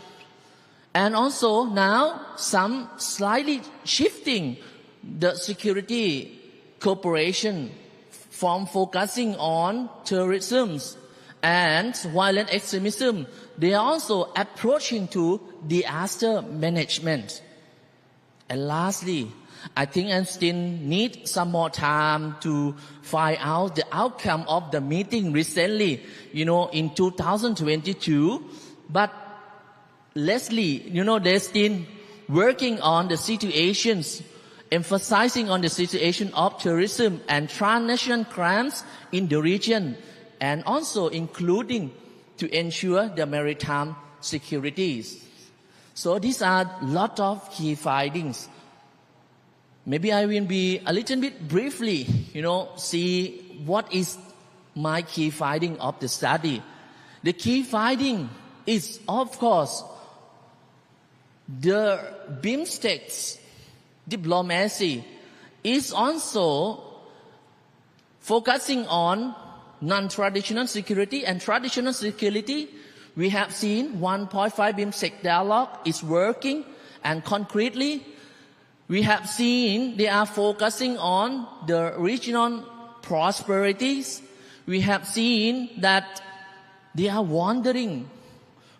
And also now, some slightly shifting the security cooperation from focusing on terrorism and violent extremism. They are also approaching to disaster management. And lastly, I think I still need some more time to find out the outcome of the meeting recently, in 2022. But Leslie, they're still working on the situations, emphasizing on the situation of terrorism and transnational crimes in the region, and also including to ensure the maritime securities. So these are a lot of key findings. Maybe I will be a little bit briefly, see what is my key finding of the study. The key finding is, of course, the BIMSTEC diplomacy is also Focusing on non-traditional security and traditional security, we have seen 1.5 BIMSTEC dialogue is working, and concretely, we have seen they are focusing on the regional prosperities. We have seen that they are wondering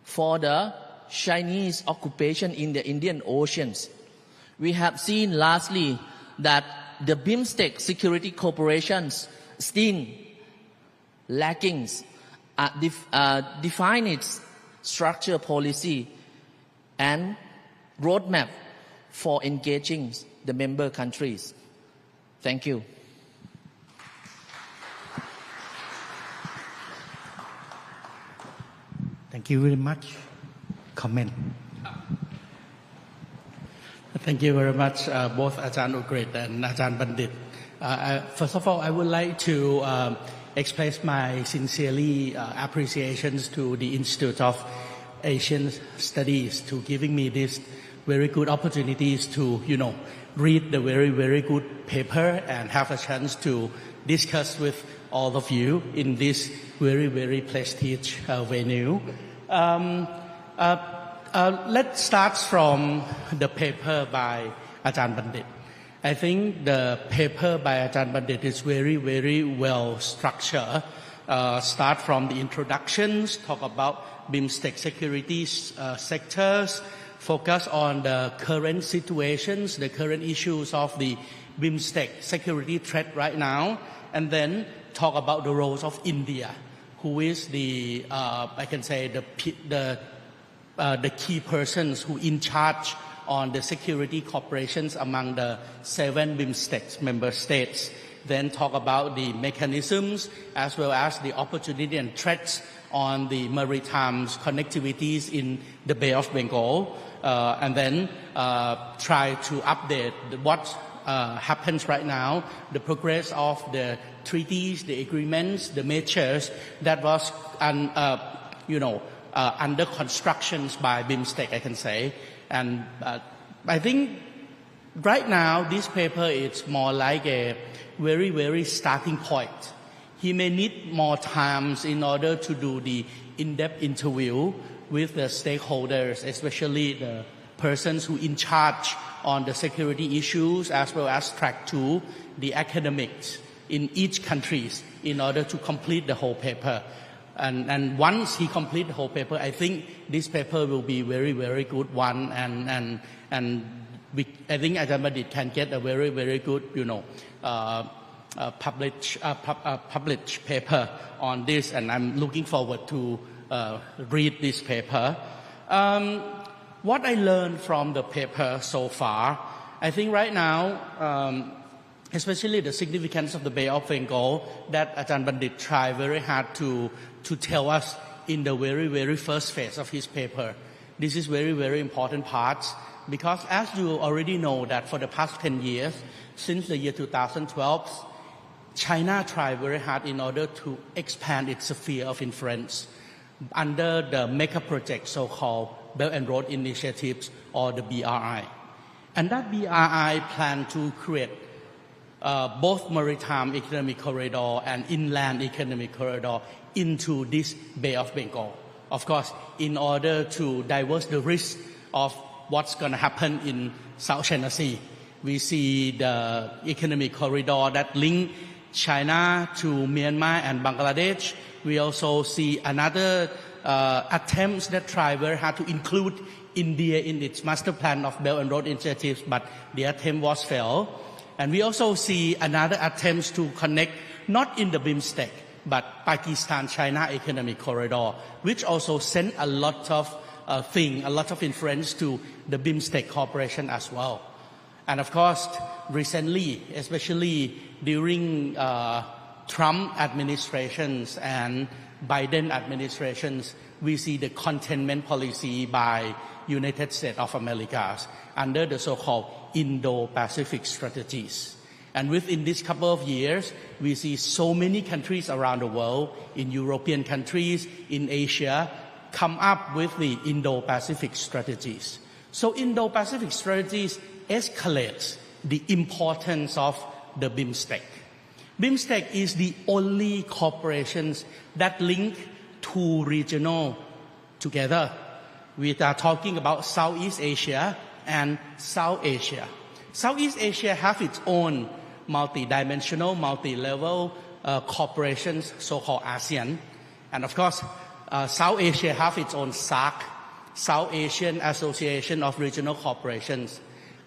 for the Chinese occupation in the Indian Oceans. We have seen lastly that the BIMSTEC security cooperations still lacking define its structure, policy and roadmap for engaging the member countries. Thank you. Thank you very much. Comment. Thank you very much, both Ajahn Ugrit and Ajahn Bandit. First of all, I would like to express my sincerely appreciations to the Institute of Asian Studies to giving me this very good opportunities to, read the very, very good paper and have a chance to discuss with all of you in this very, very prestigious venue. Let's start from the paper by Ajahn Bandit. I think the paper by Ajahn Bandit is very, very well structured. Start from the introductions, talk about BIMSTEC security sectors, focus on the current situations, the current issues of the BIMSTEC security threat right now, and then talk about the roles of India, who is the, I can say, the key persons who in charge on the security cooperations among the 7 BIMSTEC member states. Then talk about the mechanisms as well as the opportunity and threats on the maritime connectivities in the Bay of Bengal, and then try to update what happens right now, the progress of the treaties, the agreements, the measures that was under constructions by BIMSTEC, I can say. And I think right now this paper is more like a very, very starting point. He may need more times in order to do the in-depth interview with the stakeholders, especially the persons who in charge on the security issues, as well as track to the academics in each countries in order to complete the whole paper. And once he completes the whole paper, I think this paper will be very, very good one, and I think Ajahn Bandit can get a very, very good, published paper on this, and I'm looking forward to read this paper. What I learned from the paper so far, I think right now, especially the significance of the Bay of Bengal, that Ajahn Bandit tried very hard to tell us in the very, very first phase of his paper. This is very, very important part, because as you already know that for the past 10 years, since the year 2012, China tried very hard in order to expand its sphere of influence under the mega project so-called Belt and Road Initiatives, or the BRI. And that BRI planned to create both maritime economic corridor and inland economic corridor into this Bay of Bengal. Of course, in order to divert the risk of what's going to happen in South China Sea. We see the economic corridor that link China to Myanmar and Bangladesh. We also see another attempts that try very hard to include India in its master plan of Belt and Road Initiatives, but the attempt was failed. And we also see another attempts to connect, not in the BIMSTEC, but Pakistan-China economic corridor, which also sent a lot of a lot of influence to the BIMSTEC cooperation as well. And of course, recently, especially during Trump administrations and Biden administrations, we see the containment policy by United States of America under the so-called Indo-Pacific strategies. And within this couple of years, we see so many countries around the world, in European countries, in Asia, come up with the Indo-Pacific strategies. So Indo-Pacific strategies escalates the importance of the BIMSTEC. BIMSTEC is the only corporations that link two regional together. We are talking about Southeast Asia and South Asia. Southeast Asia have its own multi-dimensional, multi-level corporations, so-called ASEAN. And of course, South Asia have its own SAC, South Asian Association of Regional Corporations.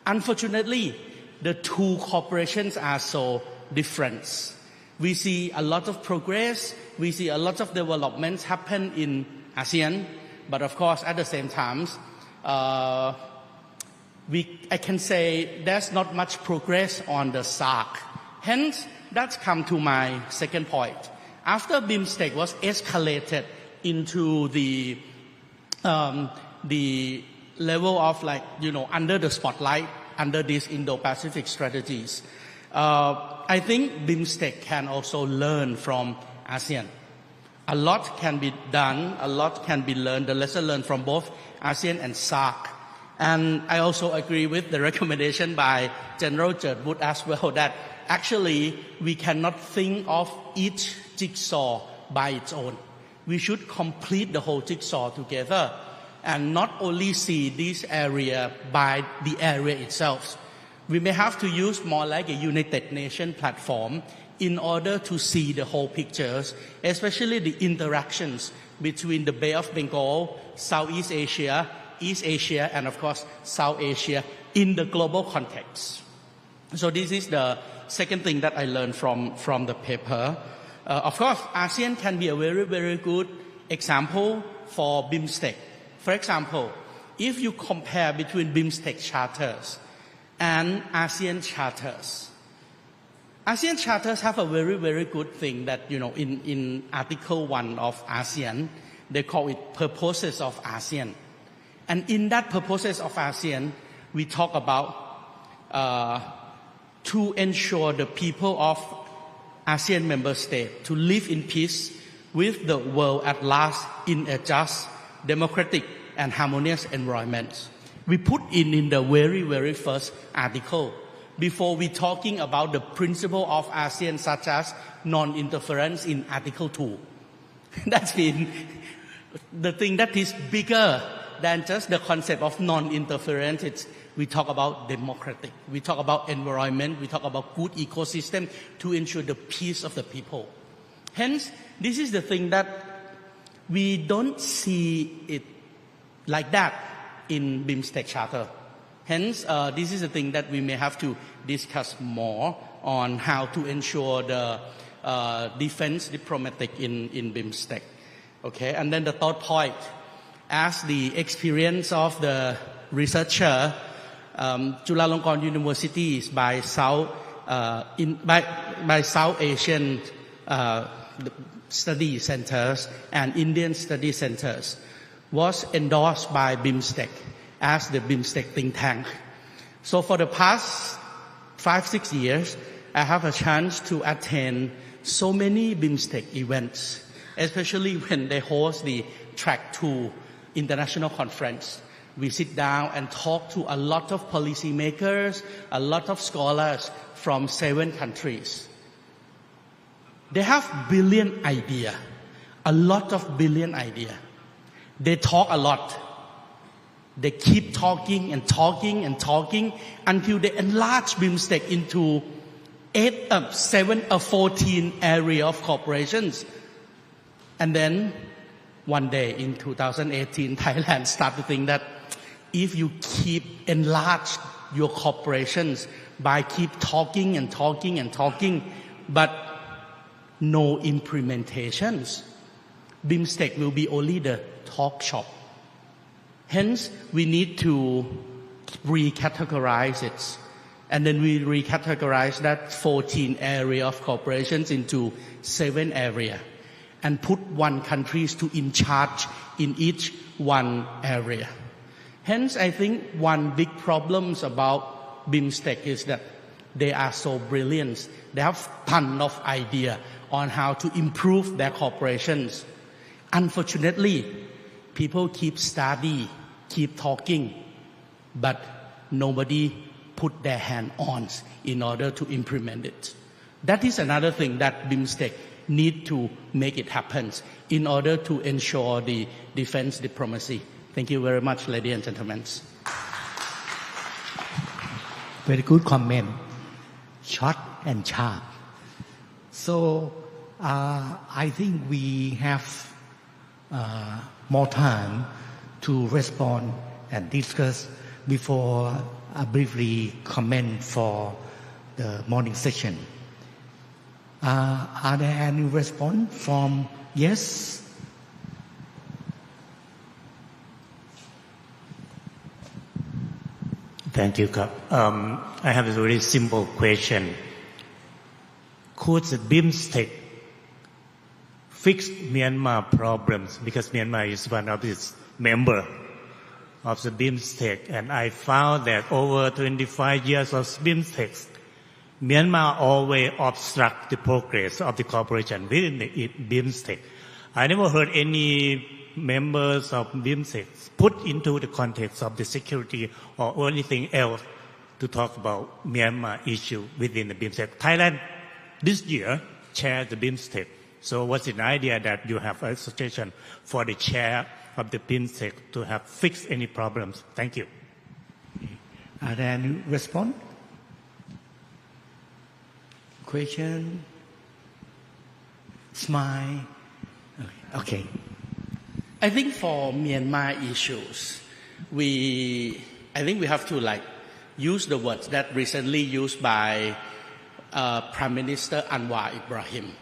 Unfortunately, the two corporations are so different. We see a lot of progress, we see a lot of developments happen in ASEAN, but of course, at the same time, I can say there's not much progress on the SAC. Hence, that's come to my second point. After BIMSTEC was escalated into the level of under the spotlight, under these Indo-Pacific strategies, I think BIMSTEC can also learn from ASEAN. A lot can be done, a lot can be learned, the lesson learned from both ASEAN and SAC. And I also agree with the recommendation by General Jerwood as well that actually we cannot think of each jigsaw by its own. We should complete the whole jigsaw together and not only see this area by the area itself. We may have to use more like a United Nations platform in order to see the whole pictures, especially the interactions between the Bay of Bengal, Southeast Asia, East Asia, and of course, South Asia in the global context. So this is the second thing that I learned from the paper. Of course, ASEAN can be a very, very good example for BIMSTEC. For example, if you compare between BIMSTEC charters and ASEAN charters, ASEAN charters have a very, very good thing that, in Article 1 of ASEAN, they call it purposes of ASEAN. And in that purposes of ASEAN, we talk about to ensure the people of ASEAN member states to live in peace with the world at large in a just, democratic, and harmonious environment. We put in the very, very first article before we talking about the principle of ASEAN such as non-interference in Article 2. That's been the thing that is bigger than just the concept of non-interference. We talk about democratic, we talk about environment, we talk about good ecosystem to ensure the peace of the people. Hence, this is the thing that we don't see it like that in BIMSTEC Charter. Hence, this is the thing that we may have to discuss more on how to ensure the defense diplomatic in BIMSTEC. Okay, and then the third point, as the experience of the researcher, Chulalongkorn University by South Asian study centers and Indian study centers was endorsed by BIMSTEC as the BIMSTEC think tank. So for the past 5-6 years, I have a chance to attend so many BIMSTEC events, especially when they host the Track 2 International Conference. We sit down and talk to a lot of policymakers, a lot of scholars from 7 countries. They have brilliant ideas, a lot of brilliant ideas. They talk a lot. They keep talking and talking and talking until they enlarge BIMSTEC into 14 area of corporations. And then one day in 2018, Thailand started to think that if you keep enlarge your corporations by keep talking and talking and talking, but no implementations, BIMSTEC will be only the talk shop. Hence, we need to recategorize it. And then we recategorize that 14 area of corporations into 7 area and put one country to in charge in each one area. Hence, I think one big problem about BIMSTEC is that they are so brilliant. They have ton of idea on how to improve their corporations. Unfortunately, people keep study, keep talking, but nobody put their hand on in order to implement it. That is another thing that BIMSTEC need to make it happen in order to ensure the defense diplomacy. Thank you very much, ladies and gentlemen. Very good comment. Short and sharp. So I think we have more time to respond and discuss before I briefly comment for the morning session. Are there any response from yes? Thank you, Kap. I have a very simple question. Could the BIMSTEC fix Myanmar problems? Because Myanmar is one of its members of the BIMSTEC, and I found that over 25 years of BIMSTEC, Myanmar always obstruct the progress of the cooperation within the BIMSTEC. I never heard any members of BIMSTEC put into the context of the security or anything else to talk about Myanmar issue within the BIMSTEC. Thailand this year chaired the BIMSTEC. So what's the idea that you have a suggestion for the chair of the BIMSTEC to have fixed any problems? Thank you. Are there any response? Question? Smile? Okay. I think for Myanmar issues, I think we have to use the words that recently used by Prime Minister Anwar Ibrahim,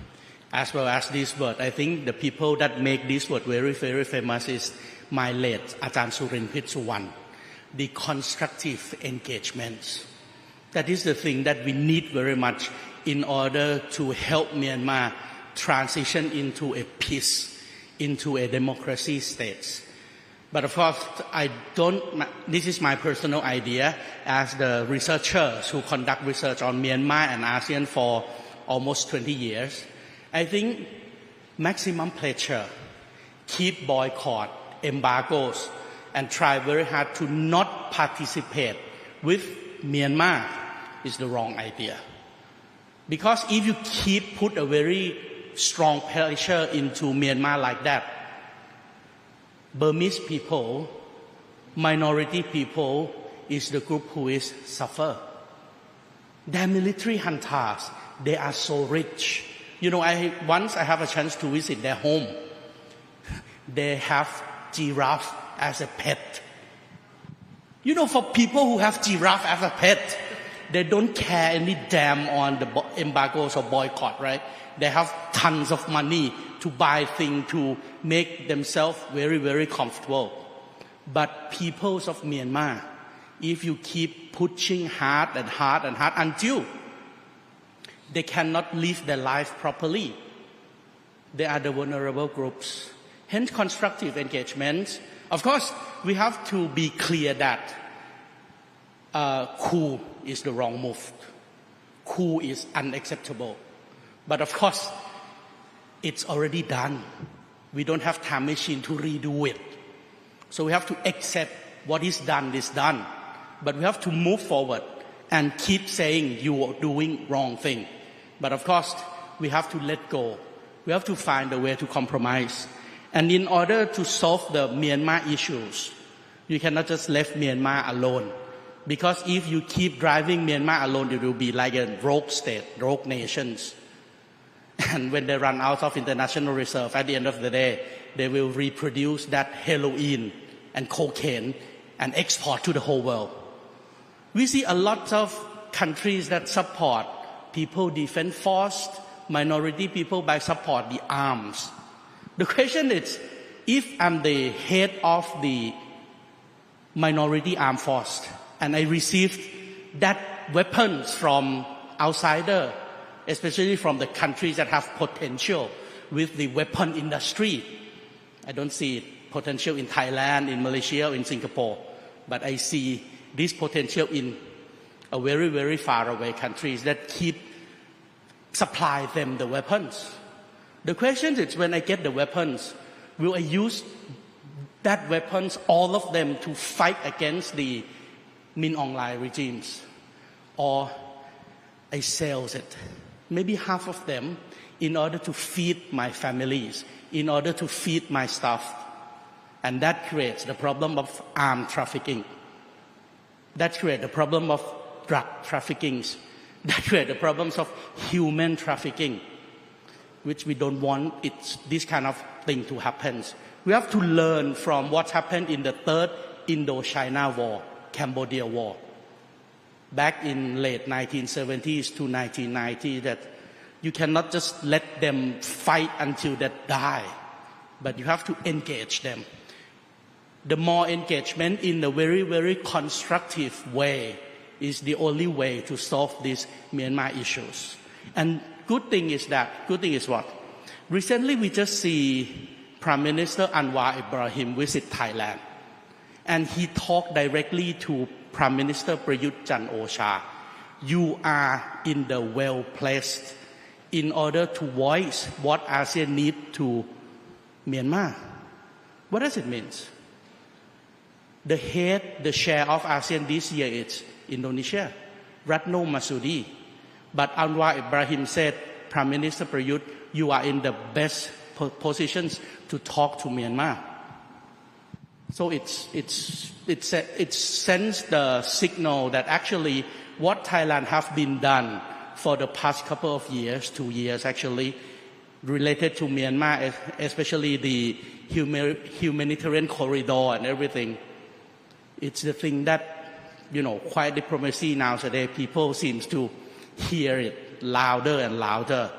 as well as this word. I think the people that make this word very, very famous is my late Ajahn Surin Pitsuwan, the constructive engagements. That is the thing that we need very much in order to help Myanmar transition into a peace, into a democracy state. But of course, this is my personal idea as the researchers who conduct research on Myanmar and ASEAN for almost 20 years. I think maximum pressure, keep boycott, embargoes, and try very hard to not participate with Myanmar is the wrong idea. Because if you put a very strong pressure into Myanmar like that, Burmese people, minority people, is the group who is suffer. Their military hunters, they are so rich. Once I have a chance to visit their home, they have giraffe as a pet. For people who have giraffe as a pet, they don't care any damn on the embargoes or boycott, right? They have tons of money to buy things to make themselves very, very comfortable. But peoples of Myanmar, if you keep pushing hard and hard and hard until they cannot live their life properly, they are the vulnerable groups. Hence, constructive engagement. Of course, we have to be clear that coup is the wrong move. Coup is unacceptable. But of course, it's already done. We don't have time machine to redo it. So we have to accept what is done is done. But we have to move forward and keep saying you are doing wrong thing. But of course, we have to let go. We have to find a way to compromise. And in order to solve the Myanmar issues, you cannot just leave Myanmar alone. Because if you keep driving Myanmar alone, it will be like a rogue state, rogue nations. And when they run out of international reserve, at the end of the day, they will reproduce that heroin and cocaine and export to the whole world. We see a lot of countries that support people defense force, minority people by support the arms. The question is, if I'm the head of the minority armed force and I received that weapons from outsider, especially from the countries that have potential with the weapon industry. I don't see potential in Thailand, in Malaysia, or in Singapore, but I see this potential in a very, very far away countries that keep supply them the weapons. The question is, when I get the weapons, will I use that weapons, all of them, to fight against the Min Aung Hlaing regimes, or I sell it maybe half of them, in order to feed my families, in order to feed my staff. And that creates the problem of armed trafficking. That creates the problem of drug trafficking. That creates the problems of human trafficking, which we don't want this kind of thing to happen. We have to learn from what happened in the Third Indo-China War, Cambodia War, back in late 1970s to 1990, that you cannot just let them fight until they die, but you have to engage them. The more engagement in a very, very constructive way is the only way to solve these Myanmar issues. And good thing is what? Recently we just see Prime Minister Anwar Ibrahim visit Thailand. And he talked directly to Prime Minister Prayut Chan-o-cha. You are in the well placed in order to voice what ASEAN needs to Myanmar. What does it mean? The chair of ASEAN this year is Indonesia, Retno Marsudi. But Anwar Ibrahim said, Prime Minister Prayut, you are in the best positions to talk to Myanmar. So it sends the signal that actually what Thailand have been done for the past couple of years, 2 years actually, related to Myanmar, especially the humanitarian corridor and everything. It's the thing that, quiet diplomacy nowadays, people seem to hear it louder and louder.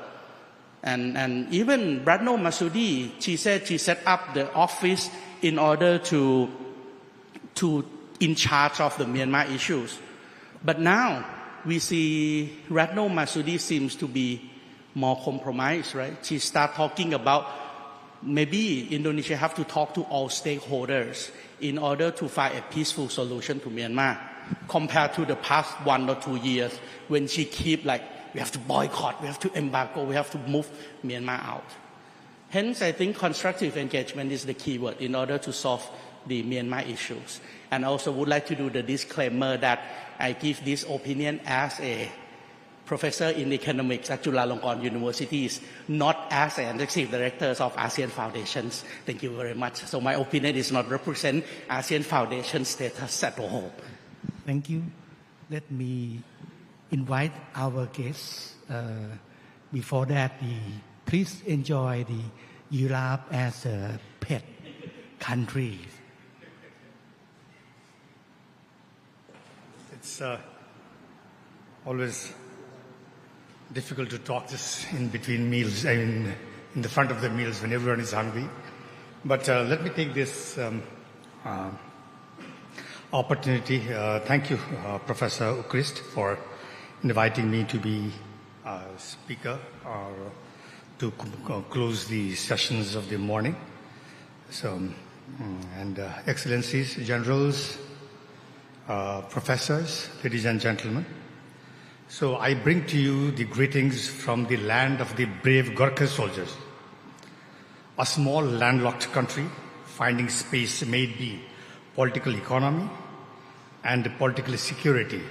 And even Retno Marsudi, she said she set up the office in order to in charge of the Myanmar issues. But now we see Retno Marsudi seems to be more compromised, right? She start talking about maybe Indonesia have to talk to all stakeholders in order to find a peaceful solution to Myanmar, compared to the past 1 or 2 years when she keep we have to boycott, we have to embargo, we have to move Myanmar out. Hence, I think constructive engagement is the key word in order to solve the Myanmar issues. And I also would like to do the disclaimer that I give this opinion as a professor in economics at Chulalongkorn University, not as an executive director of ASEAN Foundations. Thank you very much. So my opinion is not represent ASEAN Foundation status at all. Thank you. Let me invite our guests. Before that, please enjoy the Europe as a pet country. It's always difficult to talk this in between meals, in the front of the meals when everyone is hungry. But let me take this opportunity. Thank you, Professor Ukrist, for inviting me to be a speaker to close the sessions of the morning. So, and Excellencies, Generals, Professors, ladies and gentlemen. So I bring to you the greetings from the land of the brave Gurkha soldiers. A small landlocked country finding space made the political economy and political security.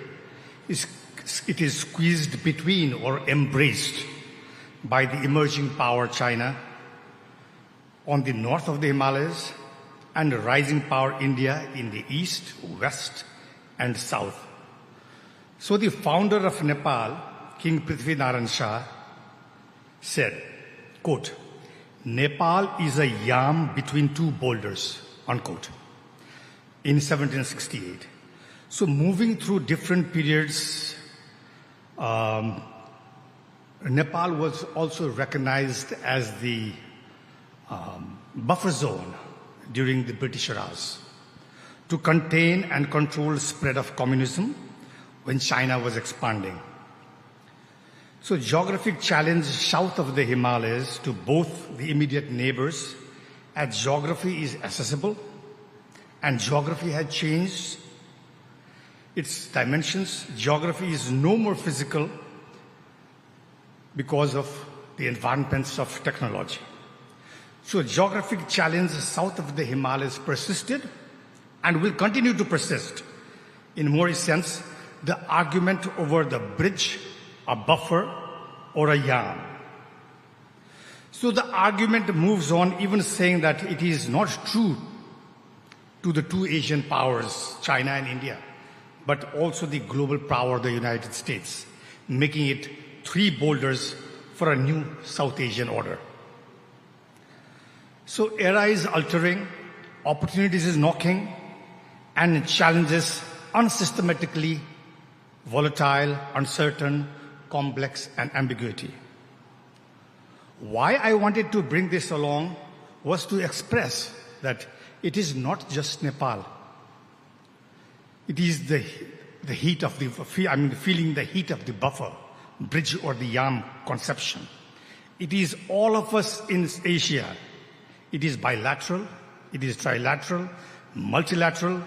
It is squeezed between or embraced by the emerging power China on the north of the Himalayas and rising power India in the east, west and south. So the founder of Nepal, King Prithvi Naran Shah, said, quote, Nepal is a yam between two boulders, unquote, in 1768. So moving through different periods, Nepal was also recognized as the buffer zone during the British Raj to contain and control the spread of communism when China was expanding. So geographic challenge south of the Himalayas to both the immediate neighbors, as geography is accessible and geography had changed its dimensions. Geography is no more physical because of the advancements of technology. So geographic challenge south of the Himalayas persisted and will continue to persist. In more sense, the argument over the bridge, a buffer, or a yam. So the argument moves on, even saying that it is not true to the two Asian powers, China and India, but also the global power, the United States, making it three boulders for a new South Asian order. So era is altering, opportunities is knocking, and challenges unsystematically volatile, uncertain, complex, and ambiguity. Why I wanted to bring this along was to express that it is not just Nepal. It is the heat of feeling the heat of the buffer, bridge or the yam conception. It is all of us in Asia. It is bilateral, it is trilateral, multilateral,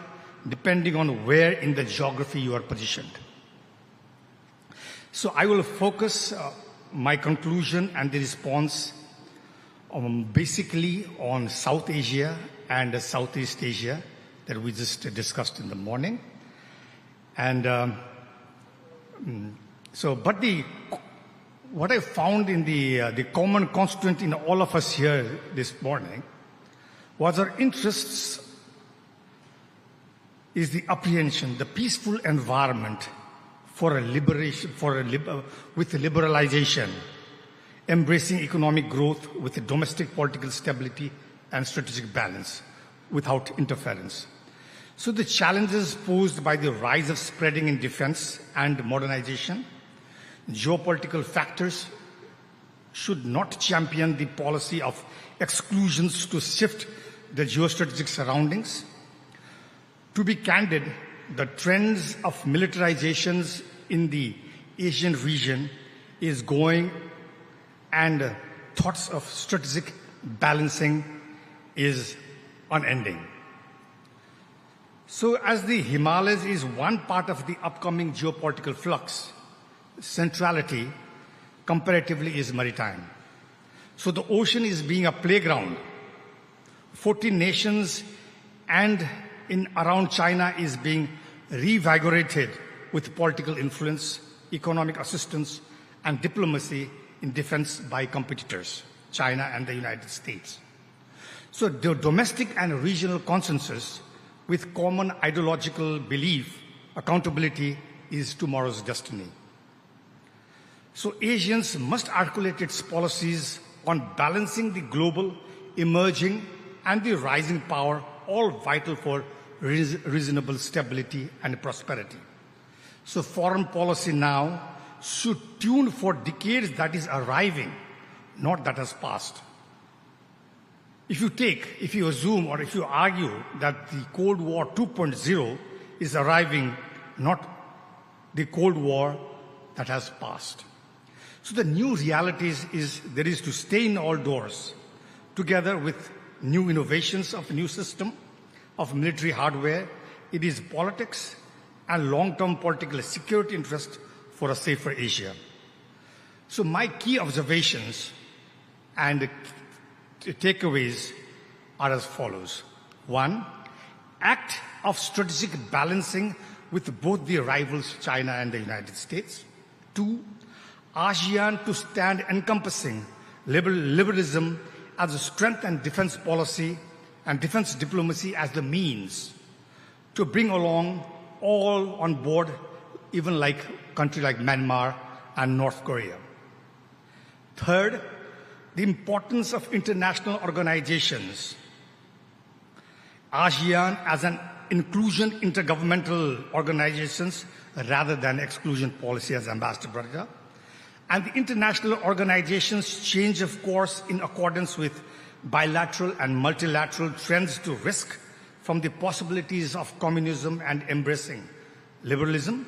depending on where in the geography you are positioned. So I will focus my conclusion and the response basically on South Asia and Southeast Asia that we just discussed in the morning. And what I found in the common constituent in all of us here this morning was our interests is the apprehension, the peaceful environment for a liberation, with liberalization, embracing economic growth with a domestic political stability and strategic balance without interference. So the challenges posed by the rise of spreading in defense and modernization, geopolitical factors should not champion the policy of exclusions to shift the geostrategic surroundings. To be candid, the trends of militarizations in the Asian region is going, and thoughts of strategic balancing is unending. So as the Himalayas is one part of the upcoming geopolitical flux, centrality comparatively is maritime. So the ocean is being a playground. 14 nations and in around China is being revigorated with political influence, economic assistance, and diplomacy in defense by competitors, China and the United States. So the domestic and regional consensus with common ideological belief, accountability is tomorrow's destiny. So Asians must articulate its policies on balancing the global, emerging, and the rising power, all vital for reasonable stability and prosperity. So foreign policy now should tune for decades that is arriving, not that has passed. If you assume or if you argue that the Cold War 2.0 is arriving, not the Cold War that has passed. So the new realities is there is to stay in all doors, together with new innovations of a new system of military hardware. It is politics and long-term political security interest for a safer Asia. So my key observations and takeaways are as follows. 1, act of strategic balancing with both the rivals, China and the United States. 2, ASEAN to stand encompassing liberalism as a strength and defense policy and defense diplomacy as the means to bring along all on board, even like country like Myanmar and North Korea. 3rd, the importance of international organizations. ASEAN as an inclusion intergovernmental organizations rather than exclusion policy, as Ambassador brought up. And the international organizations change of course in accordance with bilateral and multilateral trends to risk from the possibilities of communism and embracing liberalism.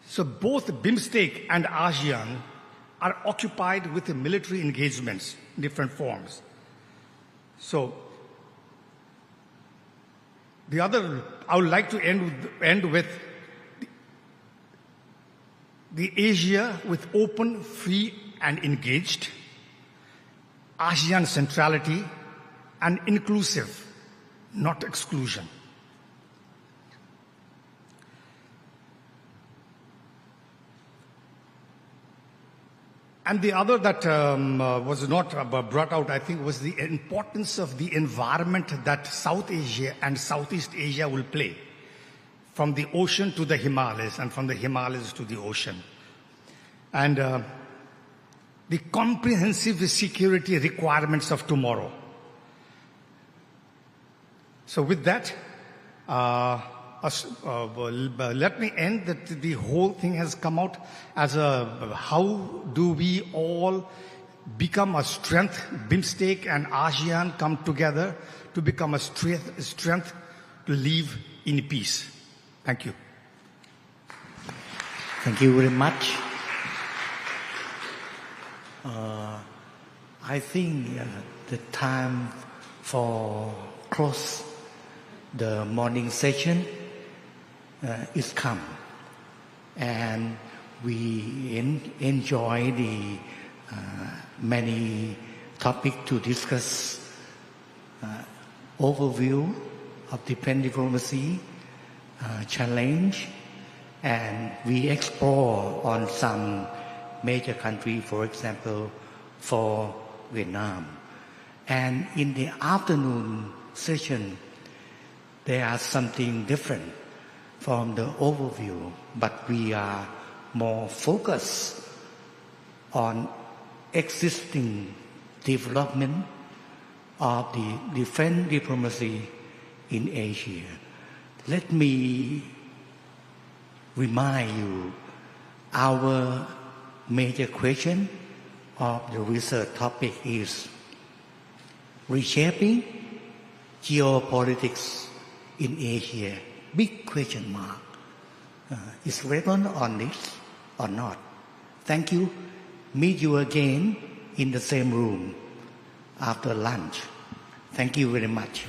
So both BIMSTEC and ASEAN are occupied with the military engagements in different forms. So I would like to end with the Asia with open, free, and engaged, ASEAN centrality, and inclusive, not exclusion. And the other that was not brought out, I think, was the importance of the environment that South Asia and Southeast Asia will play, from the ocean to the Himalayas and from the Himalayas to the ocean. And the comprehensive security requirements of tomorrow. So with that, let me end that the whole thing has come out as how do we all become a strength, BIMSTEC and ASEAN come together to become a strength to live in peace. Thank you. Thank you very much. I think the time for close the morning session is come, and we enjoy the many topics to discuss, overview of defense diplomacy, challenge, and we explore on some major country, for example, for Vietnam. And in the afternoon session, there are something different from the overview, but we are more focused on existing development of the defense diplomacy in Asia. Let me remind you our major question of the research topic is Reshaping Geopolitics in Asia. Big question mark. Is relevant on this or not? Thank you. Meet you again in the same room after lunch. Thank you very much.